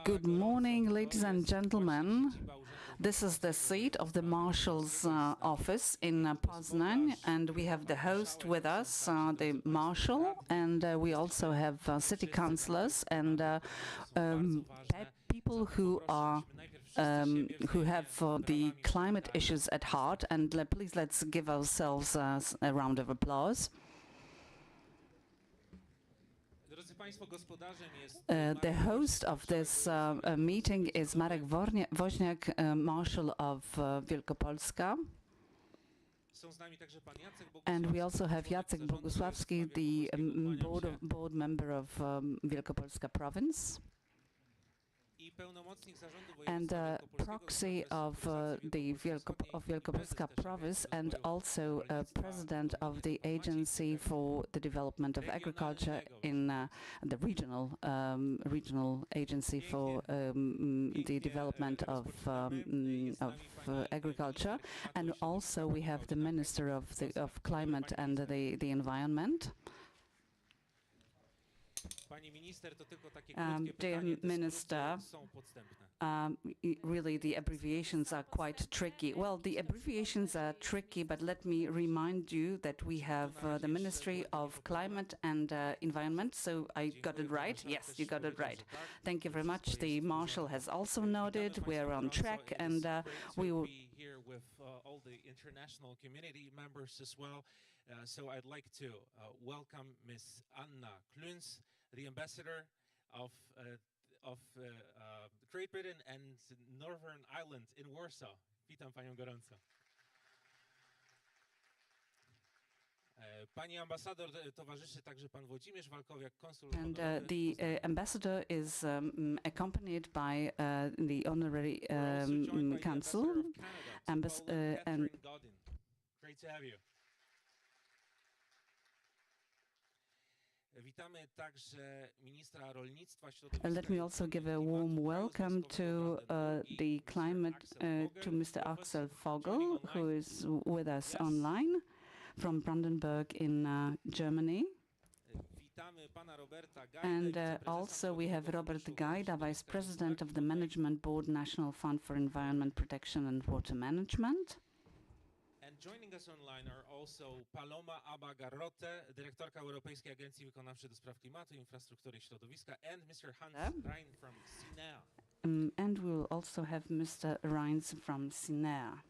Good morning, ladies and gentlemen. This is the seat of the Marshal's office in Poznań, and we have the host with us, the Marshal, and we also have city councillors and people who are who have the climate issues at heart. And please let's give ourselves a round of applause. The host of this meeting is Marek Woźniak, Marshal of Wielkopolska. And we also have Jacek Bogusławski, the board member of Wielkopolska province. And proxy of Wielkopolska province, and also president of the Agency for the Development of Agriculture in the regional agency for the development of agriculture, and also we have the Minister of Climate and the Environment. Dear Minister, really the abbreviations are quite tricky. Well, the abbreviations are tricky, but let me remind you that we have the Ministry of Climate and Environment. So I got it right? Yes, you got it right. Thank you very much. The Marshal has also nodded. We're on track, and we will be here with all the international community members as well. So I'd like to welcome Ms. Anna Kluns, the ambassador of Great Britain and Northern Ireland in Warsaw. Witam panią gorąco. Pani ambasador towarzyszy także pan Włodzimierz Walkowiak, konsul. And the ambassador is accompanied by the honorary consul. Great to have you. Let me also give a warm welcome to the climate to Mr. Axel Vogel, who is with us online from Brandenburg in Germany. And also we have Robert Gajda, Vice President of the Management Board, National Fund for Environment Protection and Water Management. And joining us online are also Paloma Abba-Garrote, dyrektorka Europejskiej Agencji Wykonawczej do Spraw Klimatu, Infrastruktury i Środowiska, and Mr. Hans Rein from SINEA. And we'll also have Mr. Reins from SINEA.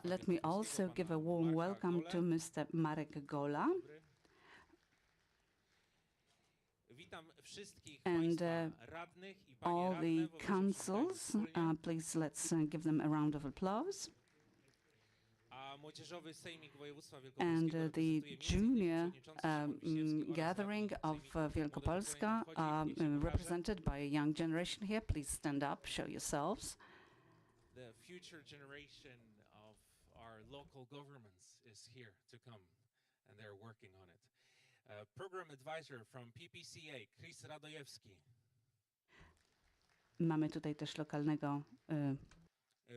Let me also give a warm welcome to Mr. Marek Gola. And all the councils, please let's give them a round of applause. And the junior gathering of Wielkopolska, represented by a young generation here. Please stand up, show yourselves. The future generation of our local governments is here to come, and they're working on it. Program advisor from PPCA, Chris Radojewski. Mamy tutaj też lokalnego.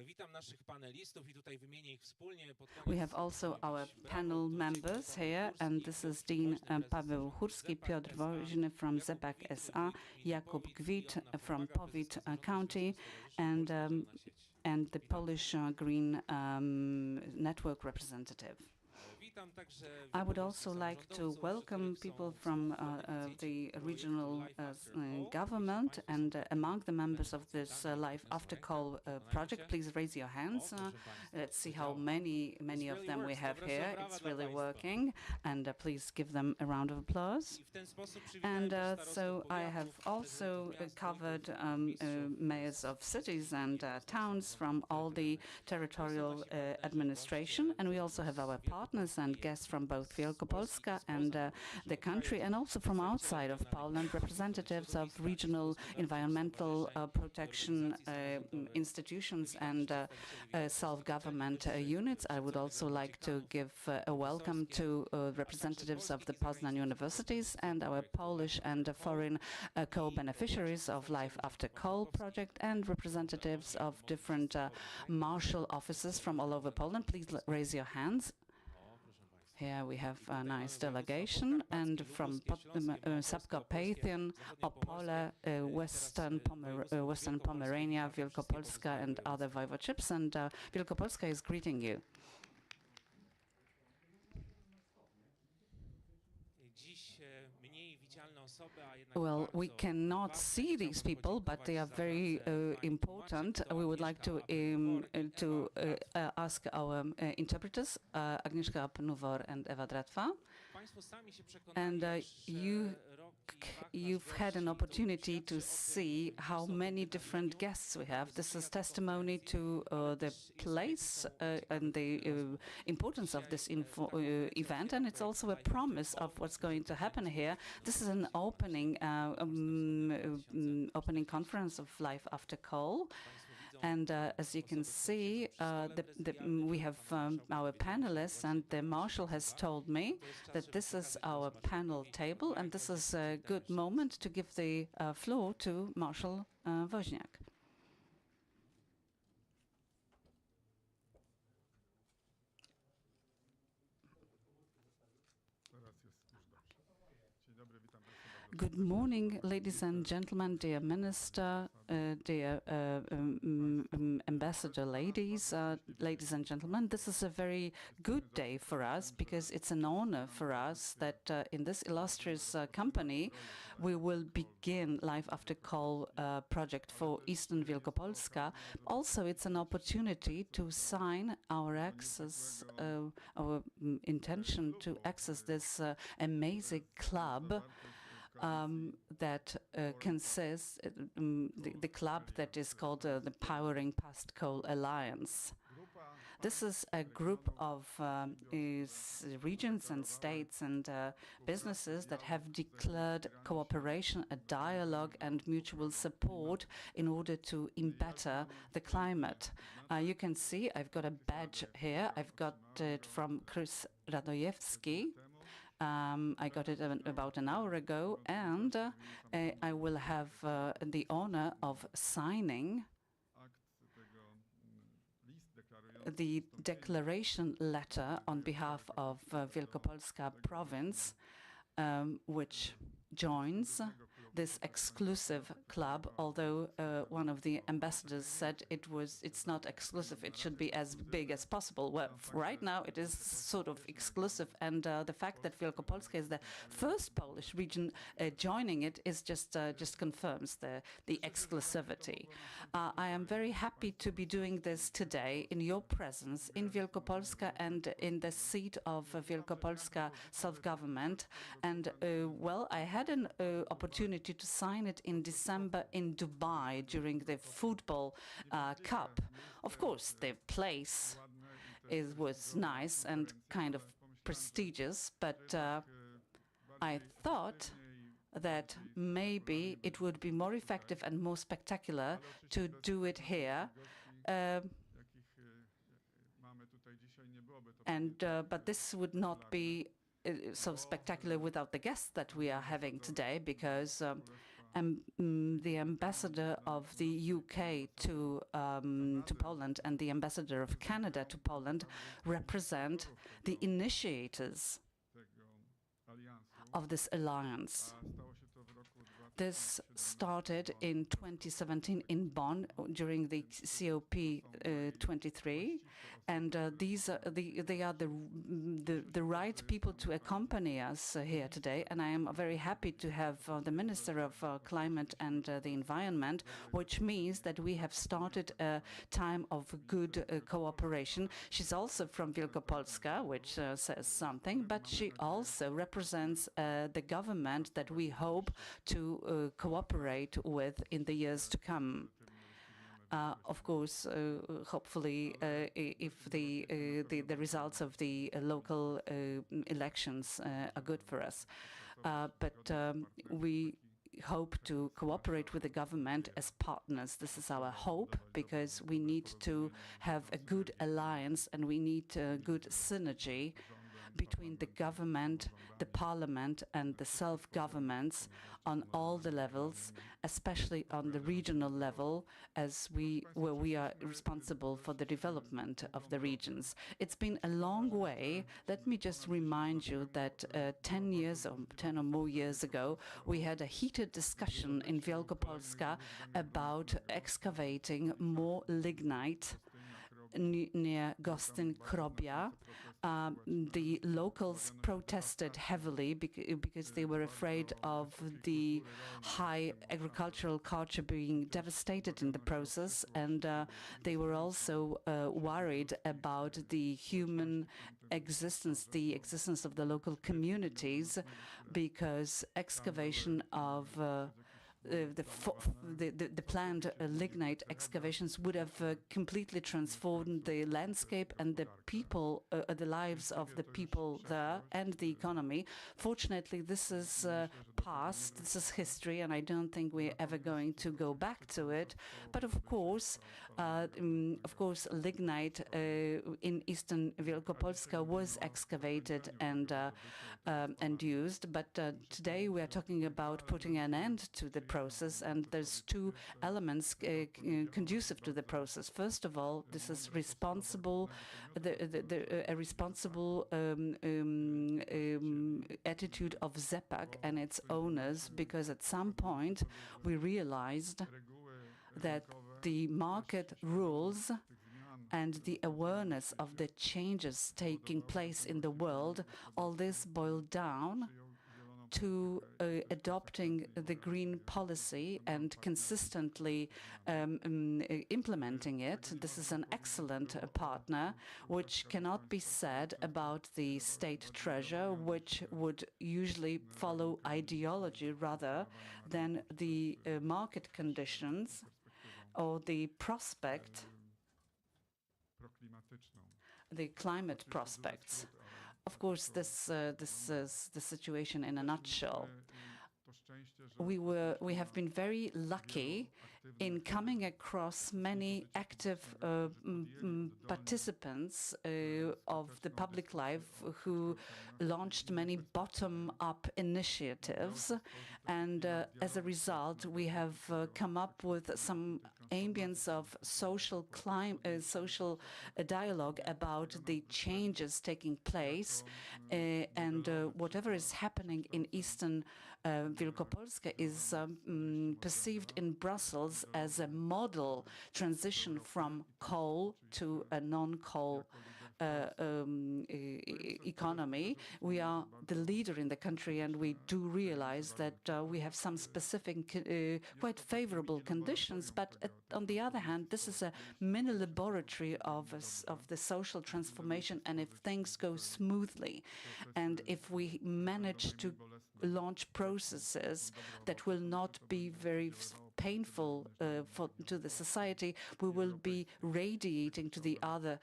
Witam naszych panelistów I tutaj wymienię ich wspólnie. We have also our panel members here, and this is Dean Paweł Chórski, Piotr Woźny from ZEPAK SA, Jakub Gwit from Powit County, and the Polish Green Network representative. I would also like to welcome people from the regional government, and among the members of this Life After Coal project, please raise your hands. Let's see how many of them we have here. It's really working, and please give them a round of applause. And so I have also covered mayors of cities and towns from all the territorial administration, and we also have our partners and guests from both Wielkopolska and the country, and also from outside of Poland, representatives of regional environmental protection institutions and self-government units. I would also like to give a welcome to representatives of the Poznań universities and our Polish and foreign co-beneficiaries of Life After Coal project, and representatives of different marshal offices from all over Poland. Please raise your hands. Here we have a nice delegation, and from Subcarpathian, Opole, Western Pomerania, Wielkopolska, and other voivodeships. And Wielkopolska is greeting you. Well, we cannot see these people, but they are very important. We would like to ask our interpreters, Agnieszka Pnuvor and Eva Dratwa. And you've had an opportunity to see how many different guests we have. This is testimony to the place and the importance of this event, and it's also a promise of what's going to happen here. This is an opening conference of Life After Coal. And as you can see, we have our panelists, and the marshal has told me that this is our panel table, and this is a good moment to give the floor to Marshal Woźniak. Good morning, ladies and gentlemen, dear Minister, dear Ambassador ladies, ladies and gentlemen. This is a very good day for us because it's an honor for us that in this illustrious company we will begin Life After Coal project for Eastern Wielkopolska. Also, it's an opportunity to sign our access, our intention to access this amazing club that consists, the club that is called the Powering Past Coal Alliance. This is a group of regions and states and businesses that have declared cooperation, a dialogue and mutual support in order to better the climate. You can see I've got a badge here. I've got it from Chris Radojewski. I got it about an hour ago, and I will have the honor of signing the declaration letter on behalf of Wielkopolska province, which joins this exclusive club, although one of the ambassadors said it's not exclusive, it should be as big as possible. Well, right now it is sort of exclusive, and the fact that Wielkopolska is the first Polish region joining it is just confirms the exclusivity. I am very happy to be doing this today in your presence in Wielkopolska and in the seat of Wielkopolska self-government. And well, I had an opportunity to sign it in December in Dubai during the football cup. Of course, the place was nice and kind of prestigious, but I thought that maybe it would be more effective and more spectacular to do it here. But this would not be so spectacular without the guests that we are having today, because the ambassador of the UK to Poland and the ambassador of Canada to Poland represent the initiators of this alliance. This started in 2017 in Bonn during the COP23, and they are the right people to accompany us here today. And I am very happy to have the Minister of Climate and the Environment, which means that we have started a time of good cooperation. She's also from Wielkopolska, which says something, but she also represents the government that we hope to cooperate with in the years to come. Of course, hopefully, if the results of the local elections are good for us. But we hope to cooperate with the government as partners. This is our hope, because we need to have a good alliance and we need good synergy between the government, the parliament and the self-governments on all the levels, especially on the regional level, where we are responsible for the development of the regions. It's been a long way. Let me just remind you that 10 or more years ago, we had a heated discussion in Wielkopolska about excavating more lignite near Gostyn Krobia. The locals protested heavily because they were afraid of the high agricultural culture being devastated in the process, and they were also worried about the human existence, the existence of the local communities, because excavation of the planned lignite excavations would have completely transformed the landscape and the people, the lives of the people there and the economy. Fortunately, this is past, this is history, and I don't think we're ever going to go back to it. But of course, lignite in eastern Wielkopolska was excavated and used. But today we are talking about putting an end to the process, and there's two elements conducive to the process. First of all, this is responsible, a responsible attitude of ZEPAK and its owners, because at some point we realized that the market rules and the awareness of the changes taking place in the world, all this boiled down to adopting the green policy and consistently implementing it. This is an excellent partner, which cannot be said about the state treasurer, which would usually follow ideology rather than the market conditions or the prospect, the climate prospects. Of course, this is the situation in a nutshell. We have been very lucky in coming across many active participants of the public life who launched many bottom-up initiatives, and as a result, we have come up with some ambience of social dialogue about the changes taking place, and whatever is happening in eastern Wielkopolska is perceived in Brussels as a model transition from coal to a non-coal economy. We are the leader in the country, and we do realize that we have some specific, quite favorable conditions. But on the other hand, this is a mini laboratory of the social transformation, and if things go smoothly, and if we manage to launch processes that will not be very painful to the society, we will be radiating to the other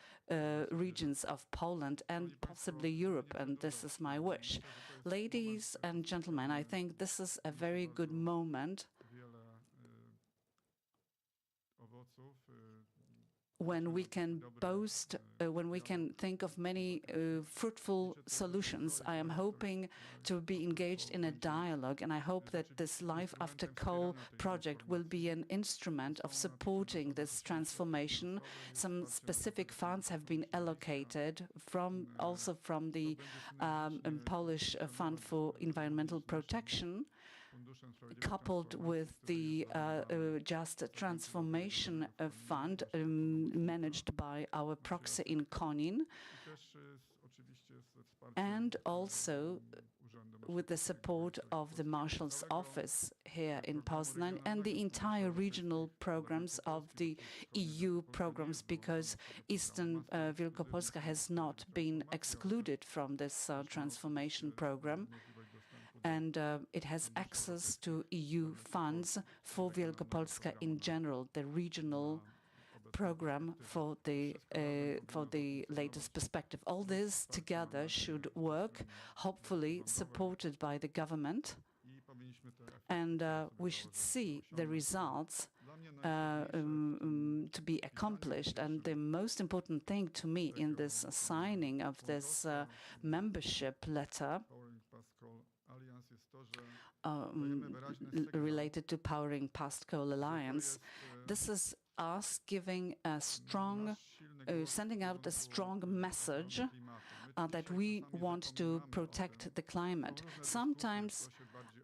regions of Poland and possibly Europe, and this is my wish. Ladies and gentlemen, I think this is a very good moment when we can boast, when we can think of many fruitful solutions. I am hoping to be engaged in a dialogue, and I hope that this Life After Coal project will be an instrument of supporting this transformation. Some specific funds have been allocated also from the Polish Fund for Environmental Protection, coupled with the Just Transformation Fund managed by our proxy in Konin, and also with the support of the Marshal's Office here in Poznań and the entire regional programs of the EU programs, because Eastern Wielkopolska has not been excluded from this transformation program, and it has access to EU funds for Wielkopolska in general, the regional program for the latest perspective. All this together should work, hopefully supported by the government, and we should see the results to to be accomplished. And the most important thing to me in this signing of this membership letter related to Powering Past Coal Alliance, this is us giving a strong, sending out a strong message that we want to protect the climate. Sometimes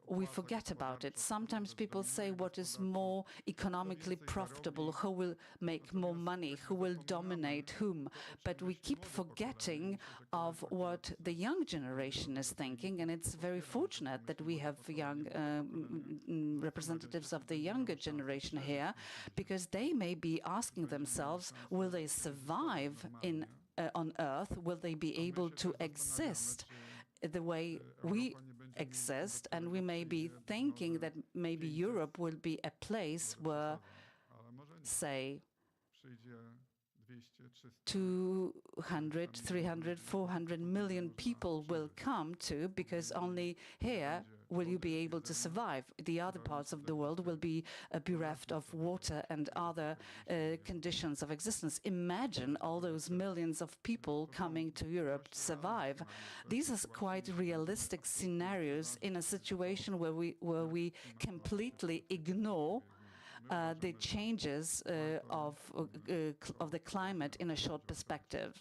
we forget about it. Sometimes people say what is more economically profitable, who will make more money, who will dominate whom. But we keep forgetting of what the young generation is thinking, and it's very fortunate that we have young representatives of the younger generation here, because they may be asking themselves, will they survive on Earth? Will they be able to exist the way we exist? And we may be thinking that maybe Europe will be a place where, say, 200, 300, 400 million people will come to, because only here will you be able to survive. The other parts of the world will be bereft of water and other conditions of existence. Imagine all those millions of people coming to Europe to survive. These are quite realistic scenarios in a situation where we completely ignore the changes of the climate in a short perspective.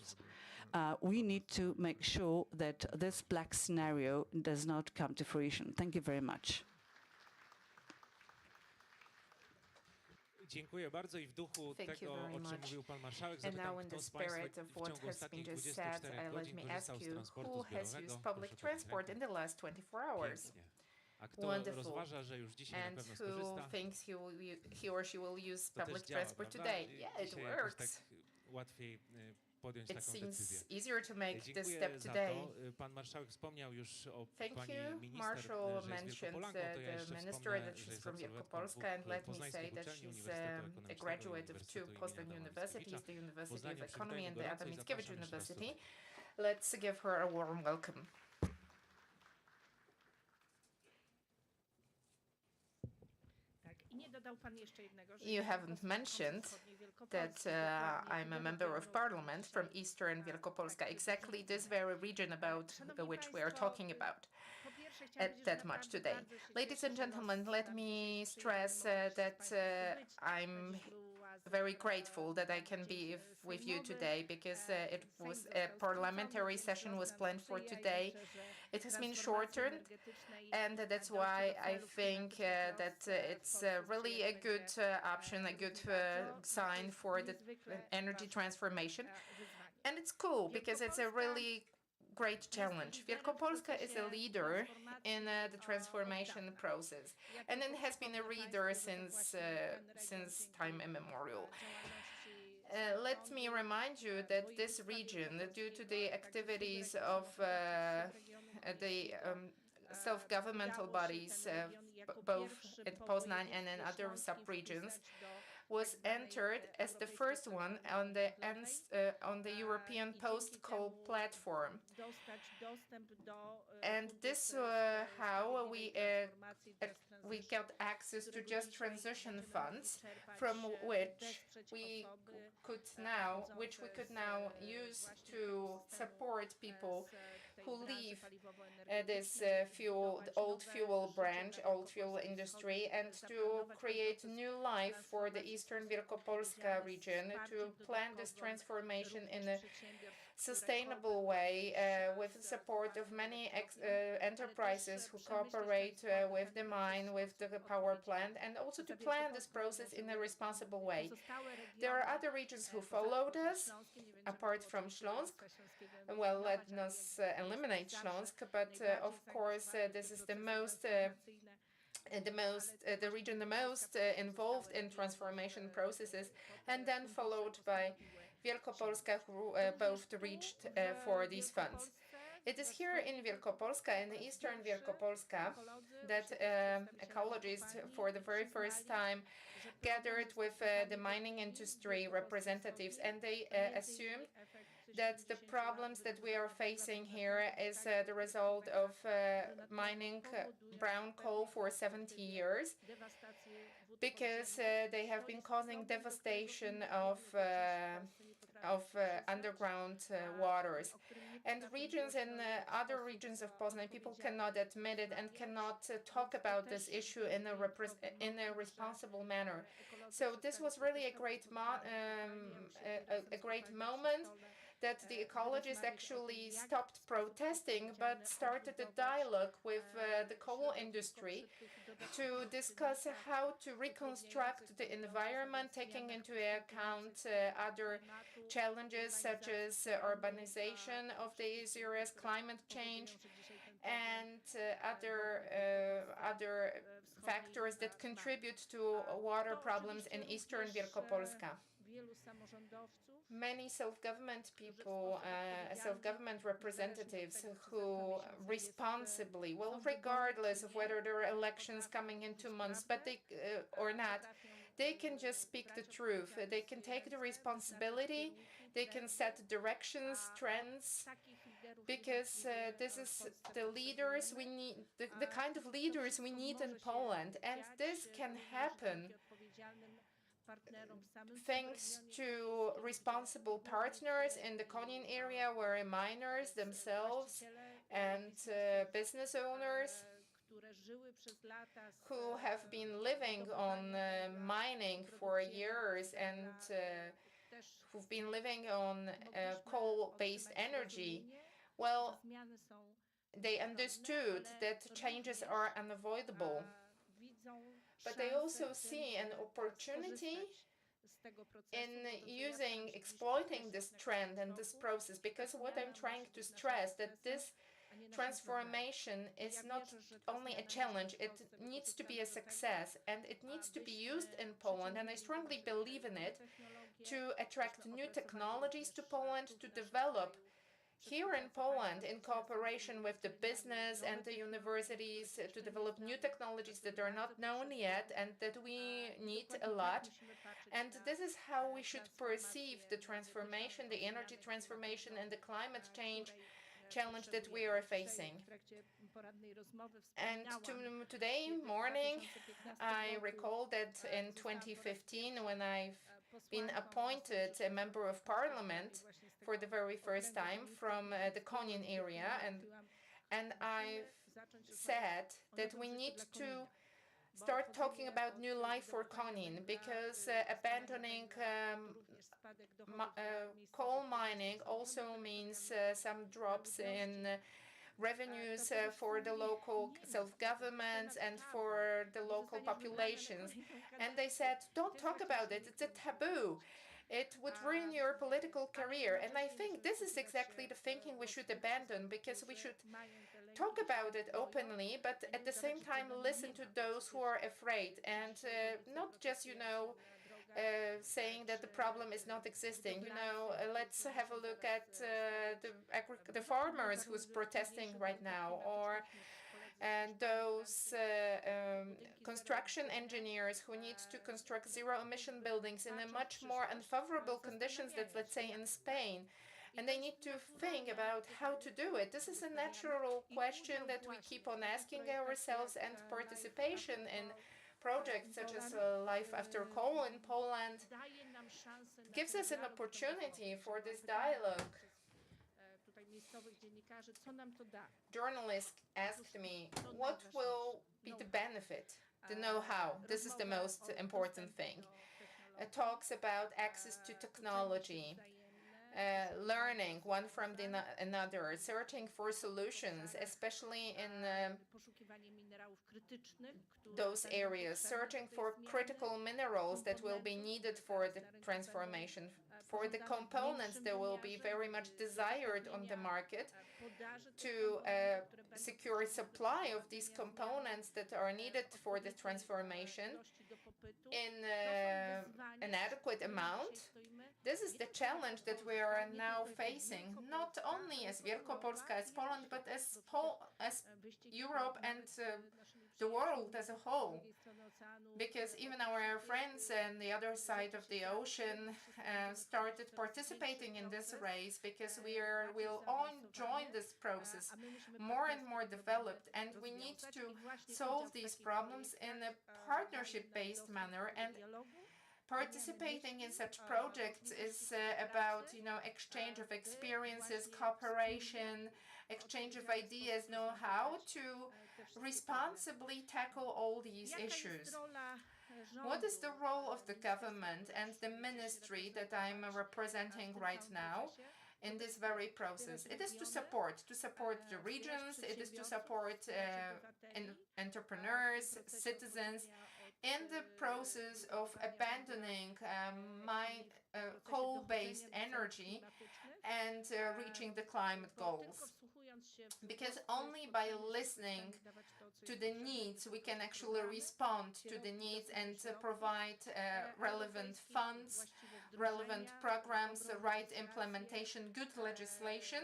We need to make sure that this black scenario does not come to fruition. Thank you very much. Dziękuję bardzo i w duchu Thank you tego, very o czym much. mówił pan marszałek, And now zapytam, in kto the z państwa spirit of w what ciągu has been ostatnich just said, 24 let godzin me korzystał ask z you transportu who has zbiorowego? used public Proszę transport in podnieść the last 24 hours. rękę. Pięknie. A kto Wonderful. rozważa, że już dzisiaj na And pewno who skorzysta? thinks he or she will use To też public działa, transport prawda? today? Yeah, it Dzisiaj jakoś tak works. łatwiej podjąć It taką decyzję. seems easier to make this Dziękuję step za today. to. Pan marszałek wspomniał już o Thank pani you. minister, Marshall że jest mentioned Wielkopolanką, to ja the jeszcze minister wspomnę, that że she's jest from absolwentką Wielkopolska, and let me say poznańskich that uczelni, she's Uniwersytetu a Ekonomicznego i graduate of two Uniwersytetu imienia Poznań Adama universities, Mickiewicza. the W University Poznaniu of Economy przywitaję and go the gorąco Adam i Mickiewicz zapraszam jeszcze raz University. tutaj. Let's give her a warm welcome. You haven't mentioned that I'm a member of parliament from Eastern Wielkopolska, exactly this very region about which we are talking about that much today. Ladies and gentlemen, let me stress that I'm very grateful that I can be with you today, because it was a parliamentary session was planned for today. It has been shortened, and that's why I think that it's really a good option, a good sign for the energy transformation. And it's cool because it's a really great challenge. Wielkopolska is a leader in the transformation process, and it has been a leader since time immemorial. Let me remind you that this region, due to the activities of the self-governmental bodies, both in Poznań and in other sub-regions, was entered as the first one on the European post-coal platform. And this how we got access to just transition funds, from which we could now use to support people who leave this old fuel industry, and to create new life for the Eastern Wielkopolska region, to plan this transformation in a sustainable way, with the support of many enterprises who cooperate with the mine, with the power plant, and also to plan this process in a responsible way. There are other regions who followed us, apart from Śląsk. Well, let us eliminate Śląsk, but of course this is the region the most involved in transformation processes, and then followed by Wielkopolska, who both reached for these funds. It is here in Wielkopolska, in the Eastern Wielkopolska, that ecologists for the very first time gathered with the mining industry representatives, and they assumed that the problems that we are facing here is the result of mining brown coal for 70 years, because they have been causing devastation of underground waters. And regions in other regions of Poznań, people cannot admit it and cannot talk about this issue in a responsible manner. So this was really a great moment that the ecologists actually stopped protesting but started a dialogue with the coal industry to discuss how to reconstruct the environment, taking into account other challenges such as urbanization of these areas, climate change, and other factors that contribute to water problems in eastern Wielkopolska. Many self-government people, self-government representatives who responsibly, well, regardless of whether there are elections coming in 2 months, but they or not, they can just speak the truth. They can take the responsibility. They can set directions, trends, because this is the leaders we need, the kind of leaders we need in Poland, and this can happen thanks to responsible partners in the Konin area, where miners themselves and business owners who have been living on mining for years and who've been living on coal-based energy, well, they understood that changes are unavoidable. But they also see an opportunity in exploiting this trend and this process, because what I'm trying to stress, that this transformation is not only a challenge, it needs to be a success, and it needs to be used in Poland, and I strongly believe in it, to attract new technologies to Poland, to develop here in Poland, in cooperation with the business and the universities, to develop new technologies that are not known yet and that we need a lot. And this is how we should perceive the transformation, the energy transformation and the climate change challenge that we are facing. And today morning, I recall that in 2015, when I've been appointed a member of parliament for the very first time from the Konin area, and I've said that we need to start talking about new life for Konin, because abandoning coal mining also means some drops in revenues for the local self-governments and for the local populations. And they said, don't talk about it, it's a taboo. It would ruin your political career. And I think this is exactly the thinking we should abandon, because we should talk about it openly, but at the same time listen to those who are afraid, and not just, saying that the problem is not existing. Let's have a look at the farmers who's protesting right now, or those construction engineers who need to construct zero-emission buildings in a much more unfavorable conditions than, let's say, in Spain. And they need to think about how to do it. This is a natural question that we keep on asking ourselves, and participation in projects such as Life After Coal in Poland gives us an opportunity for this dialogue. Journalists asked me, what will be the benefit, the know-how? This is the most important thing. Talks about access to technology, learning one from another, searching for solutions, especially in those areas, searching for critical minerals that will be needed for the transformation, for the components that will be very much desired on the market, to secure supply of these components that are needed for the transformation in an adequate amount. This is the challenge that we are now facing, not only as Wielkopolska, as Poland, but as Europe and the world as a whole. Because even our friends on the other side of the ocean started participating in this race, because we'll all join this process more and more developed, and we need to solve these problems in a partnership-based manner. And participating in such projects is about, exchange of experiences, cooperation, exchange of ideas, know-how to responsibly tackle all these issues. What is the role of the government and the ministry that I'm representing right now in this very process? It is to support the regions, it is to support entrepreneurs, citizens, in the process of abandoning coal-based energy and reaching the climate goals. Because only by listening to the needs, we can actually respond to the needs and provide relevant funds, relevant programs, the right implementation, good legislation.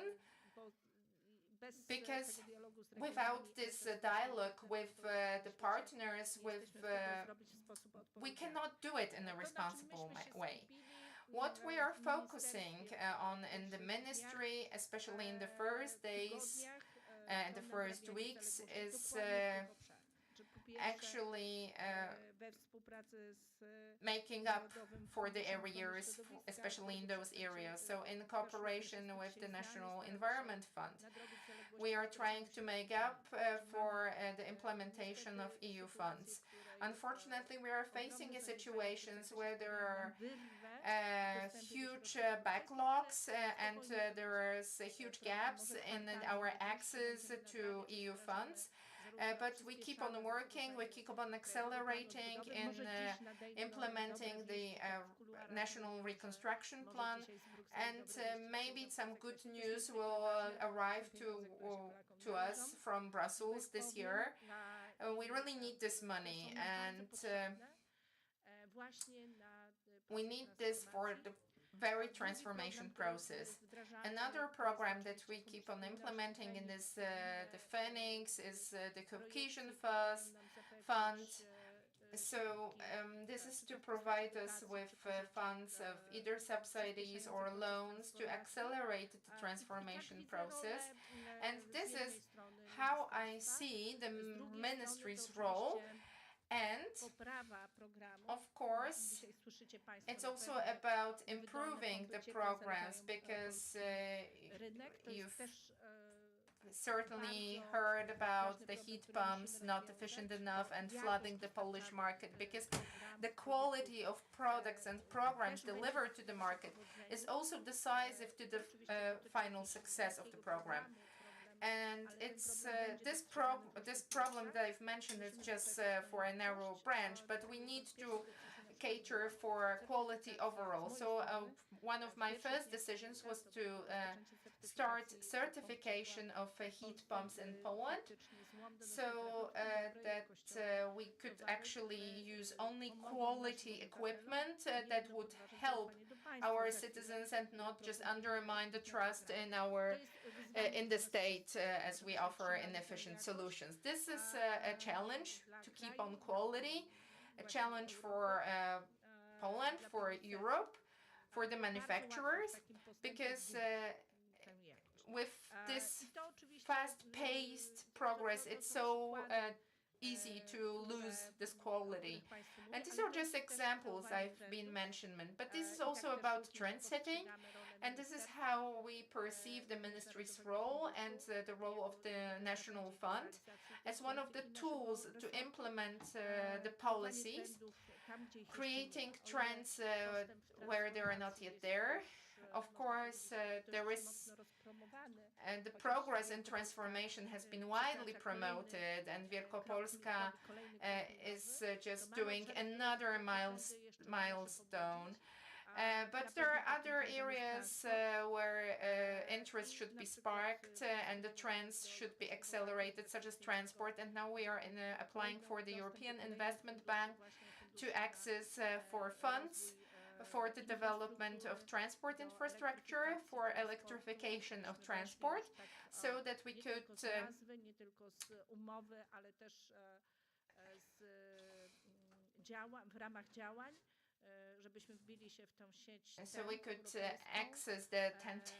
Because without this dialogue with the partners, we cannot do it in a responsible way. What we are focusing on in the ministry, especially in the first days and the first weeks, is actually making up for the areas, especially in those areas. So in cooperation with the National Environment Fund, we are trying to make up for the implementation of EU funds. Unfortunately, we are facing situations where there are huge backlogs and there are huge gaps in our access to EU funds. But we keep on working, we keep on accelerating in implementing the National Reconstruction Plan, and maybe some good news will arrive to us from Brussels this year. We really need this money, and we need this for the very transformation process. Another program that we keep on implementing in this the Phoenix is the Cohesion Fund. So this is to provide us with funds of either subsidies or loans to accelerate the transformation process. And this is how I see the ministry's role. And of course, it's also about improving the programs, because you've certainly heard about the heat pumps not efficient enough and flooding the Polish market, because the quality of products and programs delivered to the market is also decisive to the final success of the program. And it's this problem that I've mentioned is just for a narrow branch, but we need to cater for quality overall. So one of my first decisions was to start certification of heat pumps in Poland, so that we could actually use only quality equipment that would help our citizens and not just undermine the trust in our in the state as we offer inefficient solutions. This is a challenge to keep on quality, a challenge for Poland, for Europe, for the manufacturers, because with this fast-paced progress, it's so easy to lose this quality. And these are just examples I've been mentioning, but this is also about trend setting, and this is how we perceive the ministry's role and the role of the National Fund as one of the tools to implement the policies, creating trends where they are not yet there. Of course, there is the progress and transformation has been widely promoted, and Wielkopolska is just doing another milestone. But there are other areas where interest should be sparked and the trends should be accelerated, such as transport. And now we are applying for the European Investment Bank to access for funds for the development of transport infrastructure, for electrification of transport, so that we could w ramach działań, żebyśmy wbili się w tą sieć So we could access the TEN-T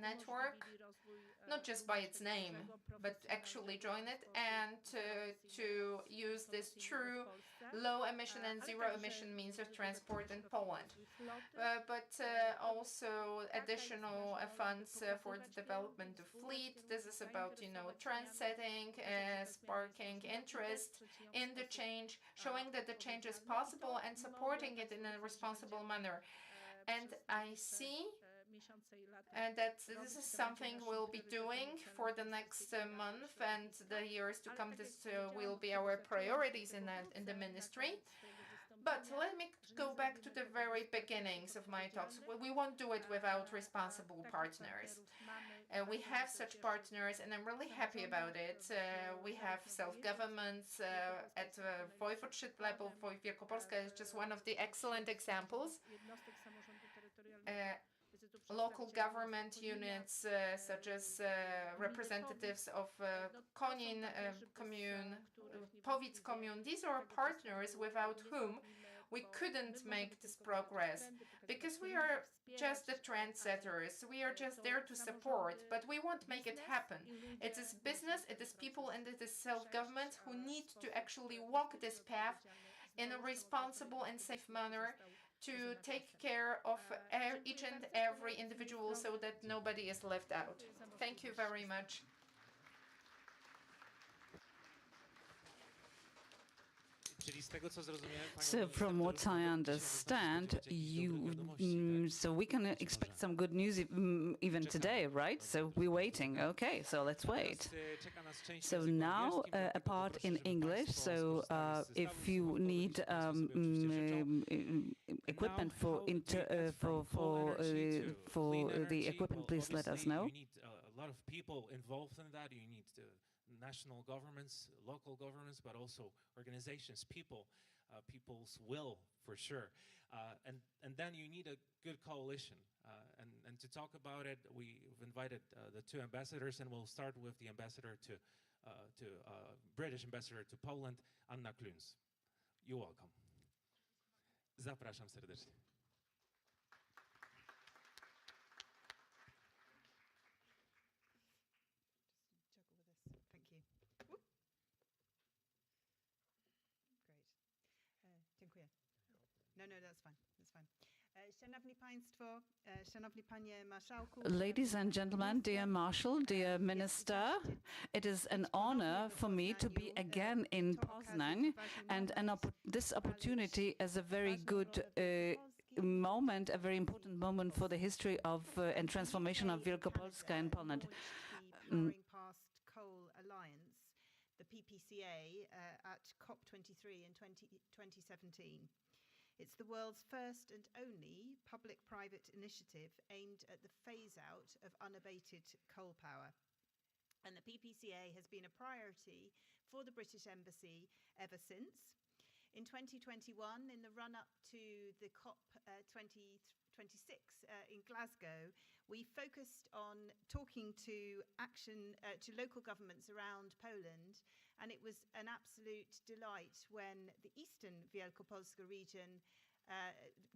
network, not just by its name, but actually join it and to use this true low emission and zero emission means of transport in Poland. But also additional funds for the development of fleet. This is about, trend setting, sparking interest in the change, showing that the change is possible and supporting it in a responsible manner. And I see that this is something we'll be doing for the next month and the years to come. This will be our priorities in the ministry. But let me go back to the very beginnings of my talks. We won't do it without responsible partners. We have such partners, and I'm really happy about it. We have self-governments at voivodeship level. Wielkopolska is just one of the excellent examples. Local government units such as representatives of Konin commune, Powic commune, these are partners without whom we couldn't make this progress, because we are just the trendsetters. We are just there to support, but we won't make it happen. It is business, it is people, and it is self-government who need to actually walk this path in a responsible and safe manner to take care of each and every individual so that nobody is left out. Thank you very much. So from what I understand, so we can expect some good news even today, right? So we're waiting. Okay, so let's wait. So now a part in English. So if you need equipment for the equipment, please let us know. You need a lot of people involved in that. You need national governments, local governments, but also organizations, people's will for sure. And then you need a good coalition. And to talk about it, we've invited the two ambassadors, and we'll start with the ambassador to British ambassador to Poland, Anna Kluns. You're welcome. Zapraszam serdecznie. Dziękuję. No, that's fine. That's fine. Szanowni Państwo, Szanowni Panie Marszałku. Ladies and gentlemen, dear Marshal, dear Minister, it is an honor for me to be again in Poznań, and this opportunity is a very good moment, a very important moment for the history of and transformation of Wielkopolska and Poland. Powering Past Coal Alliance, the PPCA, at COP23 in 2017. It's the world's first and only public-private initiative aimed at the phase-out of unabated coal power. And the PPCA has been a priority for the British Embassy ever since. In 2021, in the run-up to the COP26 in Glasgow, we focused on talking to local governments around Poland, and it was an absolute delight when the Eastern Wielkopolska region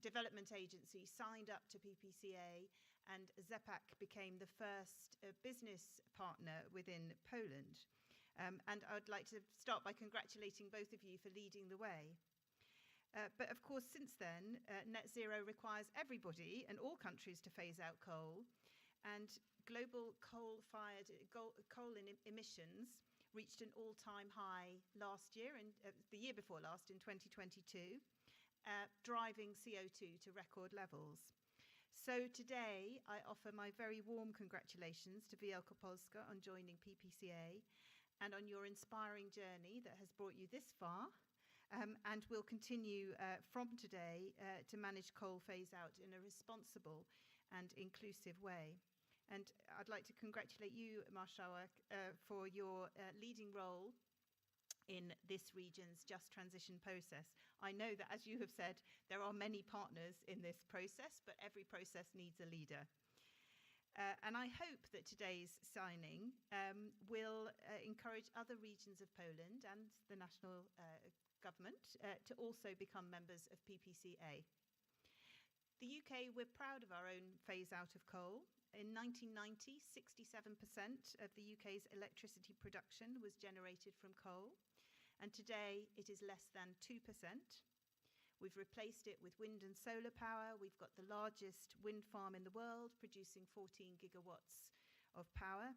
development agency signed up to PPCA, and ZEPAK became the first business partner within Poland. And I would like to start by congratulating both of you for leading the way. But of course, since then, net zero requires everybody and all countries to phase out coal, and global coal emissions reached an all-time high last year, and the year before last in 2022, driving CO2 to record levels. So today, I offer my very warm congratulations to Wielkopolska on joining PPCA and on your inspiring journey that has brought you this far, and will continue from today to manage coal phase out in a responsible and inclusive way. And I'd like to congratulate you, Marszałek, for your leading role in this region's just transition process. I know that, as you have said, there are many partners in this process, but every process needs a leader. And I hope that today's signing will encourage other regions of Poland and the national government to also become members of PPCA. The UK, we're proud of our own phase out of coal. In 1990, 67% of the UK's electricity production was generated from coal, and today it is less than 2%. We've replaced it with wind and solar power. We've got the largest wind farm in the world, producing 14 gigawatts of power.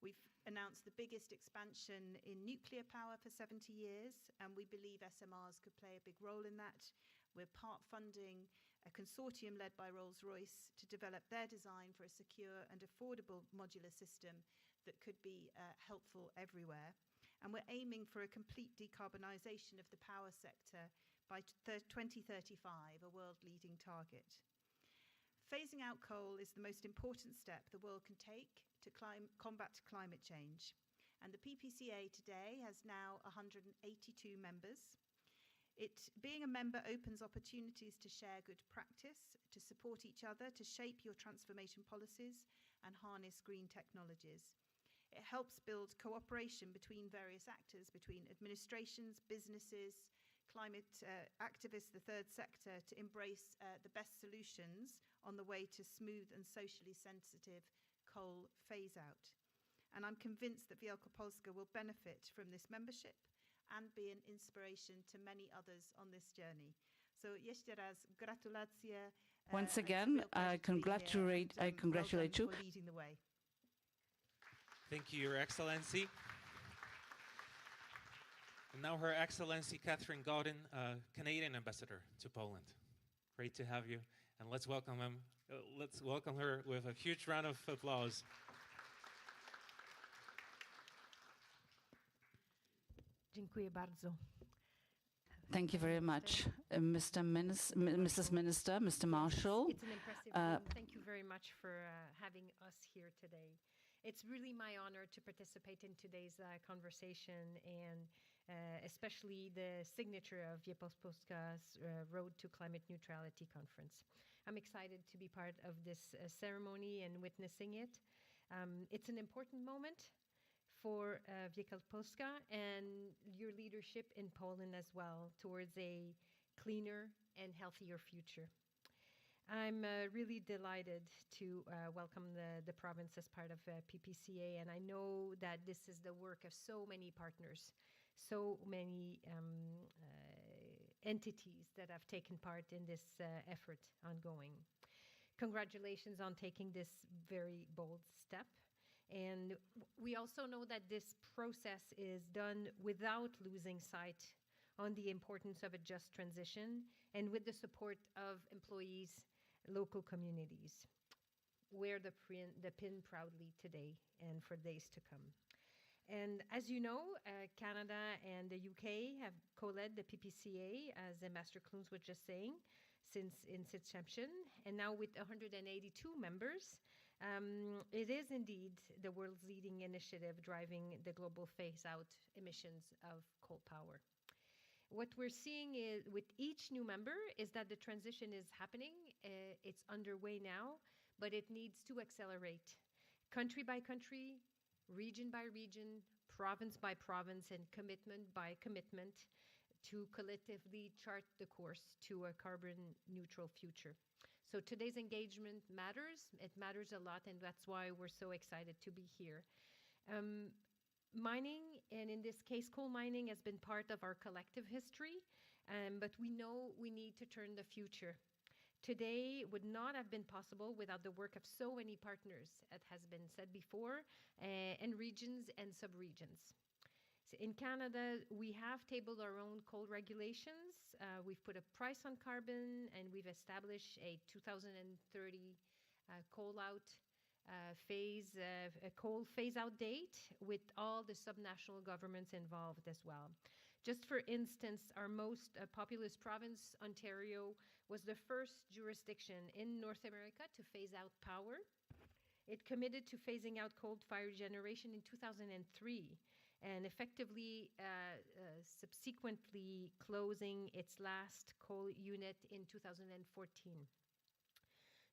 We've announced the biggest expansion in nuclear power for 70 years, and we believe SMRs could play a big role in that. We're part funding a consortium led by Rolls-Royce to develop their design for a secure and affordable modular system that could be helpful everywhere. And we're aiming for a complete decarbonisation of the power sector by 2035, a world-leading target. Phasing out coal is the most important step the world can take to combat climate change. And the PPCA today has now 182 members. Being a member opens opportunities to share good practice, to support each other, to shape your transformation policies and harness green technologies. It helps build cooperation between various actors, between administrations, businesses, climate activists, the third sector, to embrace the best solutions on the way to smooth and socially sensitive coal phase-out. And I'm convinced that Wielkopolska will benefit from this membership and be an inspiration to many others on this journey. So jeszcze raz gratulacje. Once again, I congratulate you. For leading the way. Thank you, Your Excellency. And now Her Excellency Catherine Gaudin, Canadian Ambassador to Poland. Great to have you, and let's welcome her with a huge round of applause. Dziękuję bardzo. Thank you very much, Mrs. Minister, Mr. Marshall. It's an impressive room. Thank you very much for having us here today. It's really my honor to participate in today's conversation, and especially the signature of Wielkopolska's Road to Climate Neutrality conference. I'm excited to be part of this ceremony and witnessing it. It's an important moment for Wielkopolska and your leadership in Poland as well towards a cleaner and healthier future. I'm really delighted to welcome the province as part of PPCA, and I know that this is the work of so many partners, so many entities that have taken part in this effort ongoing. Congratulations on taking this very bold step. And we also know that this process is done without losing sight on the importance of a just transition and with the support of employees, local communities. Wear the pin proudly today and for days to come. And as you know, Canada and the UK have co-led the PPCA, as Ambassador Kloons was just saying, since its inception. And now with 182 members, it is indeed the world's leading initiative driving the global phase-out emissions of coal power. What we're seeing is, with each new member, is that the transition is happening. It's underway now, but it needs to accelerate. Country by country, region by region, province by province, and commitment by commitment to collectively chart the course to a carbon-neutral future. So today's engagement matters. It matters a lot, and that's why we're so excited to be here. Mining, and in this case, coal mining, has been part of our collective history, but we know we need to turn the future. Today would not have been possible without the work of so many partners, as has been said before, and regions and sub-regions. So in Canada, we have tabled our own coal regulations. We've put a price on carbon, and we've established a 2030 coal phase-out date with all the subnational governments involved as well. Just for instance, our most populous province, Ontario, was the first jurisdiction in North America to phase out power. It committed to phasing out coal-fired generation in 2003 and effectively subsequently closing its last coal unit in 2014.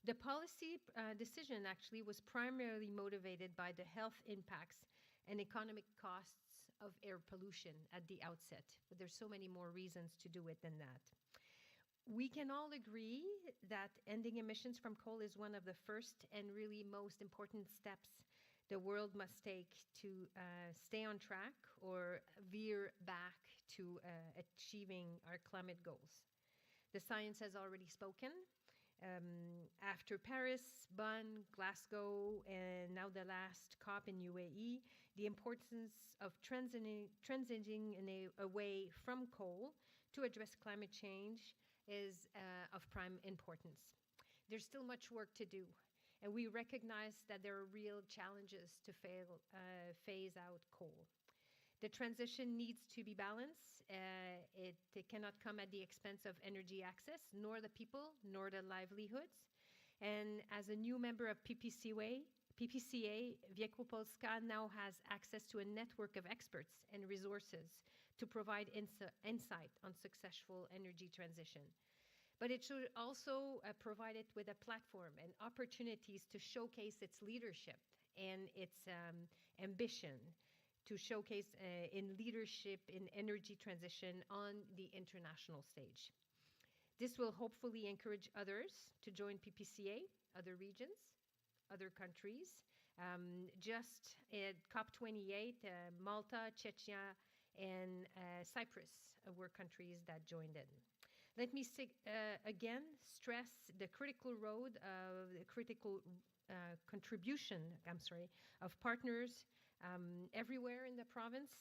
The policy decision actually was primarily motivated by the health impacts and economic costs of air pollution at the outset, but there's so many more reasons to do it than that. We can all agree that ending emissions from coal is one of the first and really most important steps the world must take to stay on track or veer back to achieving our climate goals. The science has already spoken. After Paris, Bonn, Glasgow, and now the last COP in UAE, the importance of transiting away from coal to address climate change is of prime importance. There's still much work to do, and we recognize that there are real challenges to phase out coal. The transition needs to be balanced. It cannot come at the expense of energy access, nor the people, nor the livelihoods. And as a new member of PPCA, Wielkopolska now has access to a network of experts and resources to provide insight on successful energy transition. But it should also provide it with a platform and opportunities to showcase its leadership and its ambition to showcase in leadership in energy transition on the international stage. This will hopefully encourage others to join PPCA, other regions, other countries. Just at COP28, Malta, Czechia, and Cyprus were countries that joined in. Let me again stress the critical contribution, of partners everywhere in the province,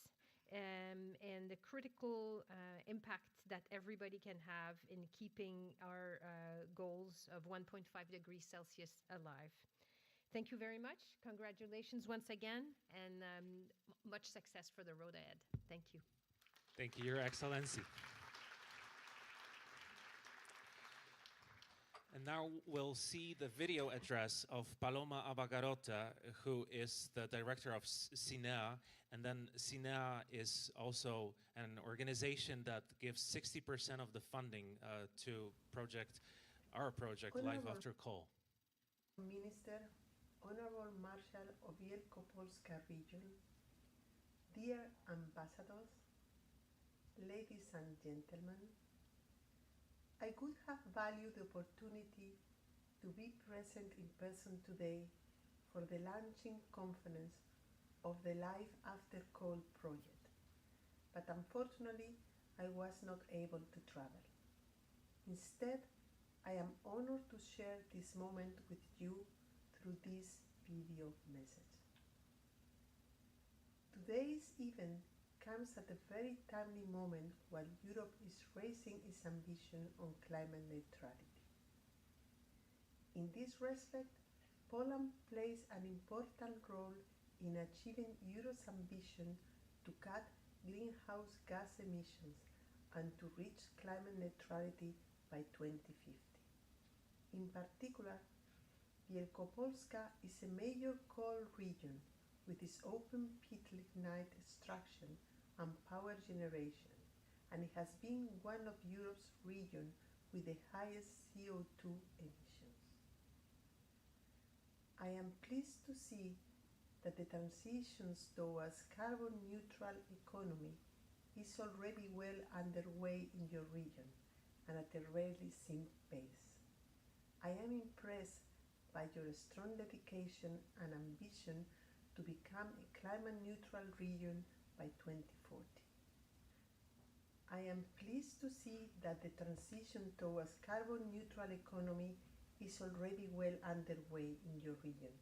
and the critical impact that everybody can have in keeping our goals of 1.5 degrees Celsius alive. Thank you very much. Congratulations once again, and much success for the road ahead. Thank you. Thank you, Your Excellency. And now we'll see the video address of Paloma Abagarota, who is the director of CINEA. And then CINEA is also an organization that gives 60% of the funding to our project, Life After Coal. Minister, Honorable Marshal of Wielkopolska region, dear ambassadors, ladies and gentlemen, I could have valued the opportunity to be present in person today for the launching conference of the Life After Coal project, but unfortunately I was not able to travel. Instead, I am honored to share this moment with you through this video message. Today's event comes at a very timely moment while Europe is raising its ambition on climate neutrality. In this respect, Poland plays an important role in achieving Europe's ambition to cut greenhouse gas emissions and to reach climate neutrality by 2050. In particular, Wielkopolska is a major coal region with its open pit lignite extraction and power generation, and it has been one of Europe's regions with the highest CO2 emissions. I am pleased to see that the transitions towards carbon neutral economy is already well underway in your region and at a rarely seen pace. I am impressed by your strong dedication and ambition to become a climate neutral region by 2040. I am pleased to see that the transition towards carbon neutral economy is already well underway in your region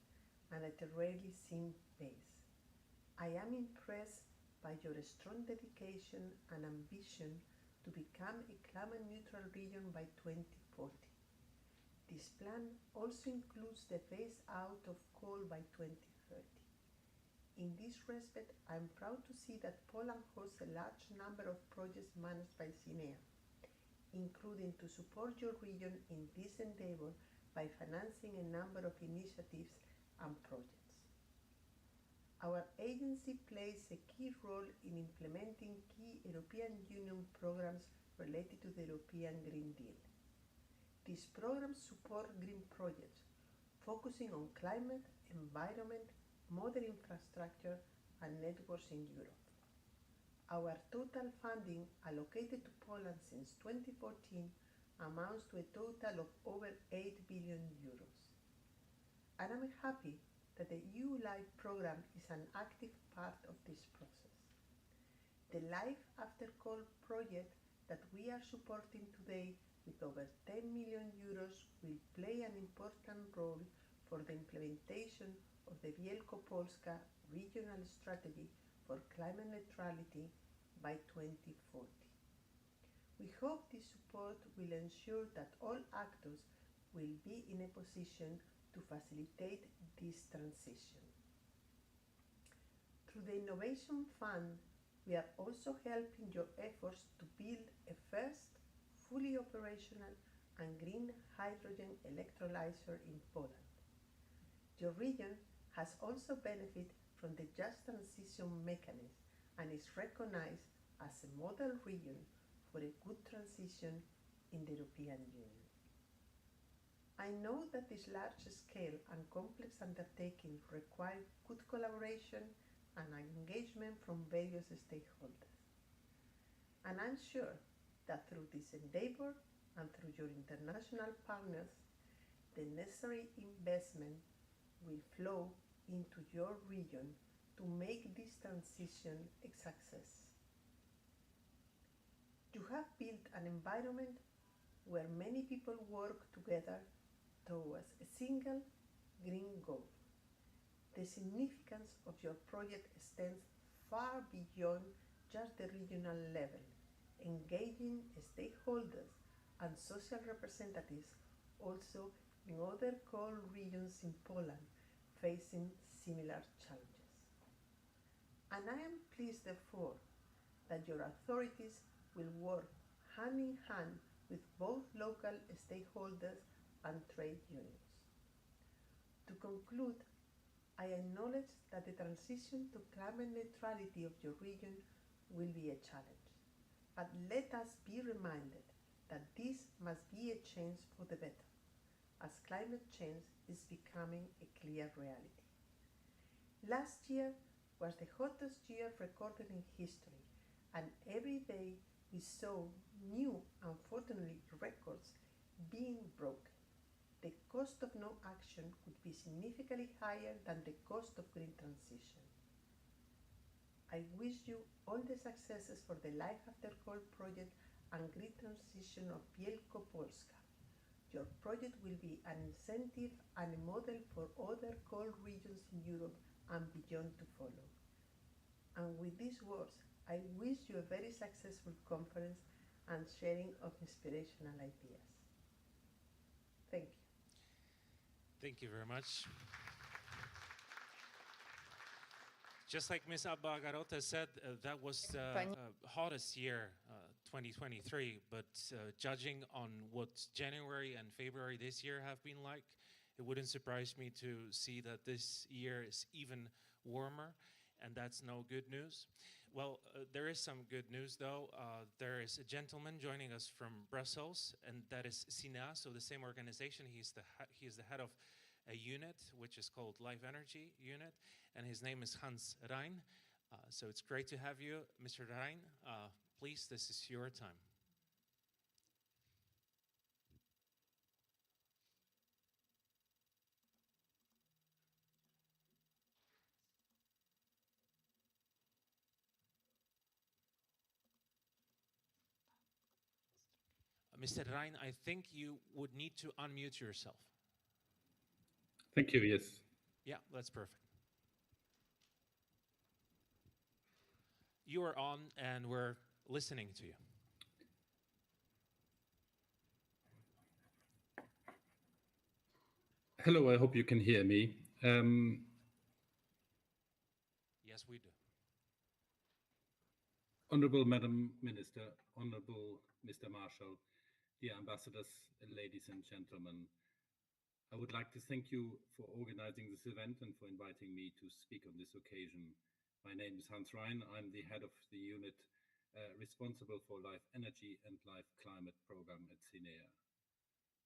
and at a rarely seen pace. I am impressed by your strong dedication and ambition to become a climate neutral region by 2040. This plan also includes the phase out of coal by 2030. In this respect, I am proud to see that Poland hosts a large number of projects managed by CINEA, including to support your region in this endeavor by financing a number of initiatives and projects. Our agency plays a key role in implementing key European Union programs related to the European Green Deal. These programs support green projects, focusing on climate, environment, modern infrastructure, and networks in Europe. Our total funding allocated to Poland since 2014 amounts to a total of over 8 billion euros. And I'm happy that the EU Life program is an active part of this process. The Life After Coal project that we are supporting today with over 10 million euros will play an important role for the implementation of the Wielkopolska regional strategy for climate neutrality by 2040. We hope this support will ensure that all actors will be in a position to facilitate this transition. Through the Innovation Fund, we are also helping your efforts to build a first fully operational and green hydrogen electrolyzer in Poland. Your region has also benefited from the Just Transition mechanism and is recognized as a model region for a good transition in the European Union. I know that this large-scale and complex undertaking requires good collaboration and engagement from various stakeholders. And I'm sure that through this endeavor and through your international partners, the necessary investment will flow into your region to make this transition a success. You have built an environment where many people work together towards a single green goal. The significance of your project extends far beyond just the regional level, engaging stakeholders and social representatives also in other coal regions in Poland facing similar challenges. And I am pleased, therefore, that your authorities will work hand in hand with both local stakeholders and trade unions. To conclude, I acknowledge that the transition to climate neutrality of your region will be a challenge. But let us be reminded that this must be a change for the better, as climate change is becoming a clear reality. Last year was the hottest year recorded in history, and every day we saw new, unfortunately, records being broken. The cost of no action could be significantly higher than the cost of green transition. I wish you all the successes for the Life After Coal project and green transition of Wielkopolska. Your project will be an incentive and a model for other coal regions in Europe and beyond to follow. And with these words, I wish you a very successful conference and sharing of inspirational ideas. Thank you. Thank you very much. Just like Ms. Abba Garota said, that was the hottest year, 2023. But judging on what January and February this year have been like, it wouldn't surprise me to see that this year is even warmer, and that's no good news. Well, there is some good news, though. There is a gentleman joining us from Brussels, and that is SINEA, so the same organization. He is the head of a unit, which is called Life Energy Unit, and his name is Hans Rein. So it's great to have you, Mr. Rein. Please, this is your time. Mr. Rein, I think you would need to unmute yourself. Thank you, yes. Yeah, that's perfect. You are on, and we're listening to you. Hello, I hope you can hear me. Yes, we do. Honorable Madam Minister, Honorable Mr. Marshal, dear ambassadors, ladies and gentlemen, I would like to thank you for organizing this event and for inviting me to speak on this occasion. My name is Hans Rein. I'm the head of the unit responsible for Life Energy and Life Climate program at SINEA.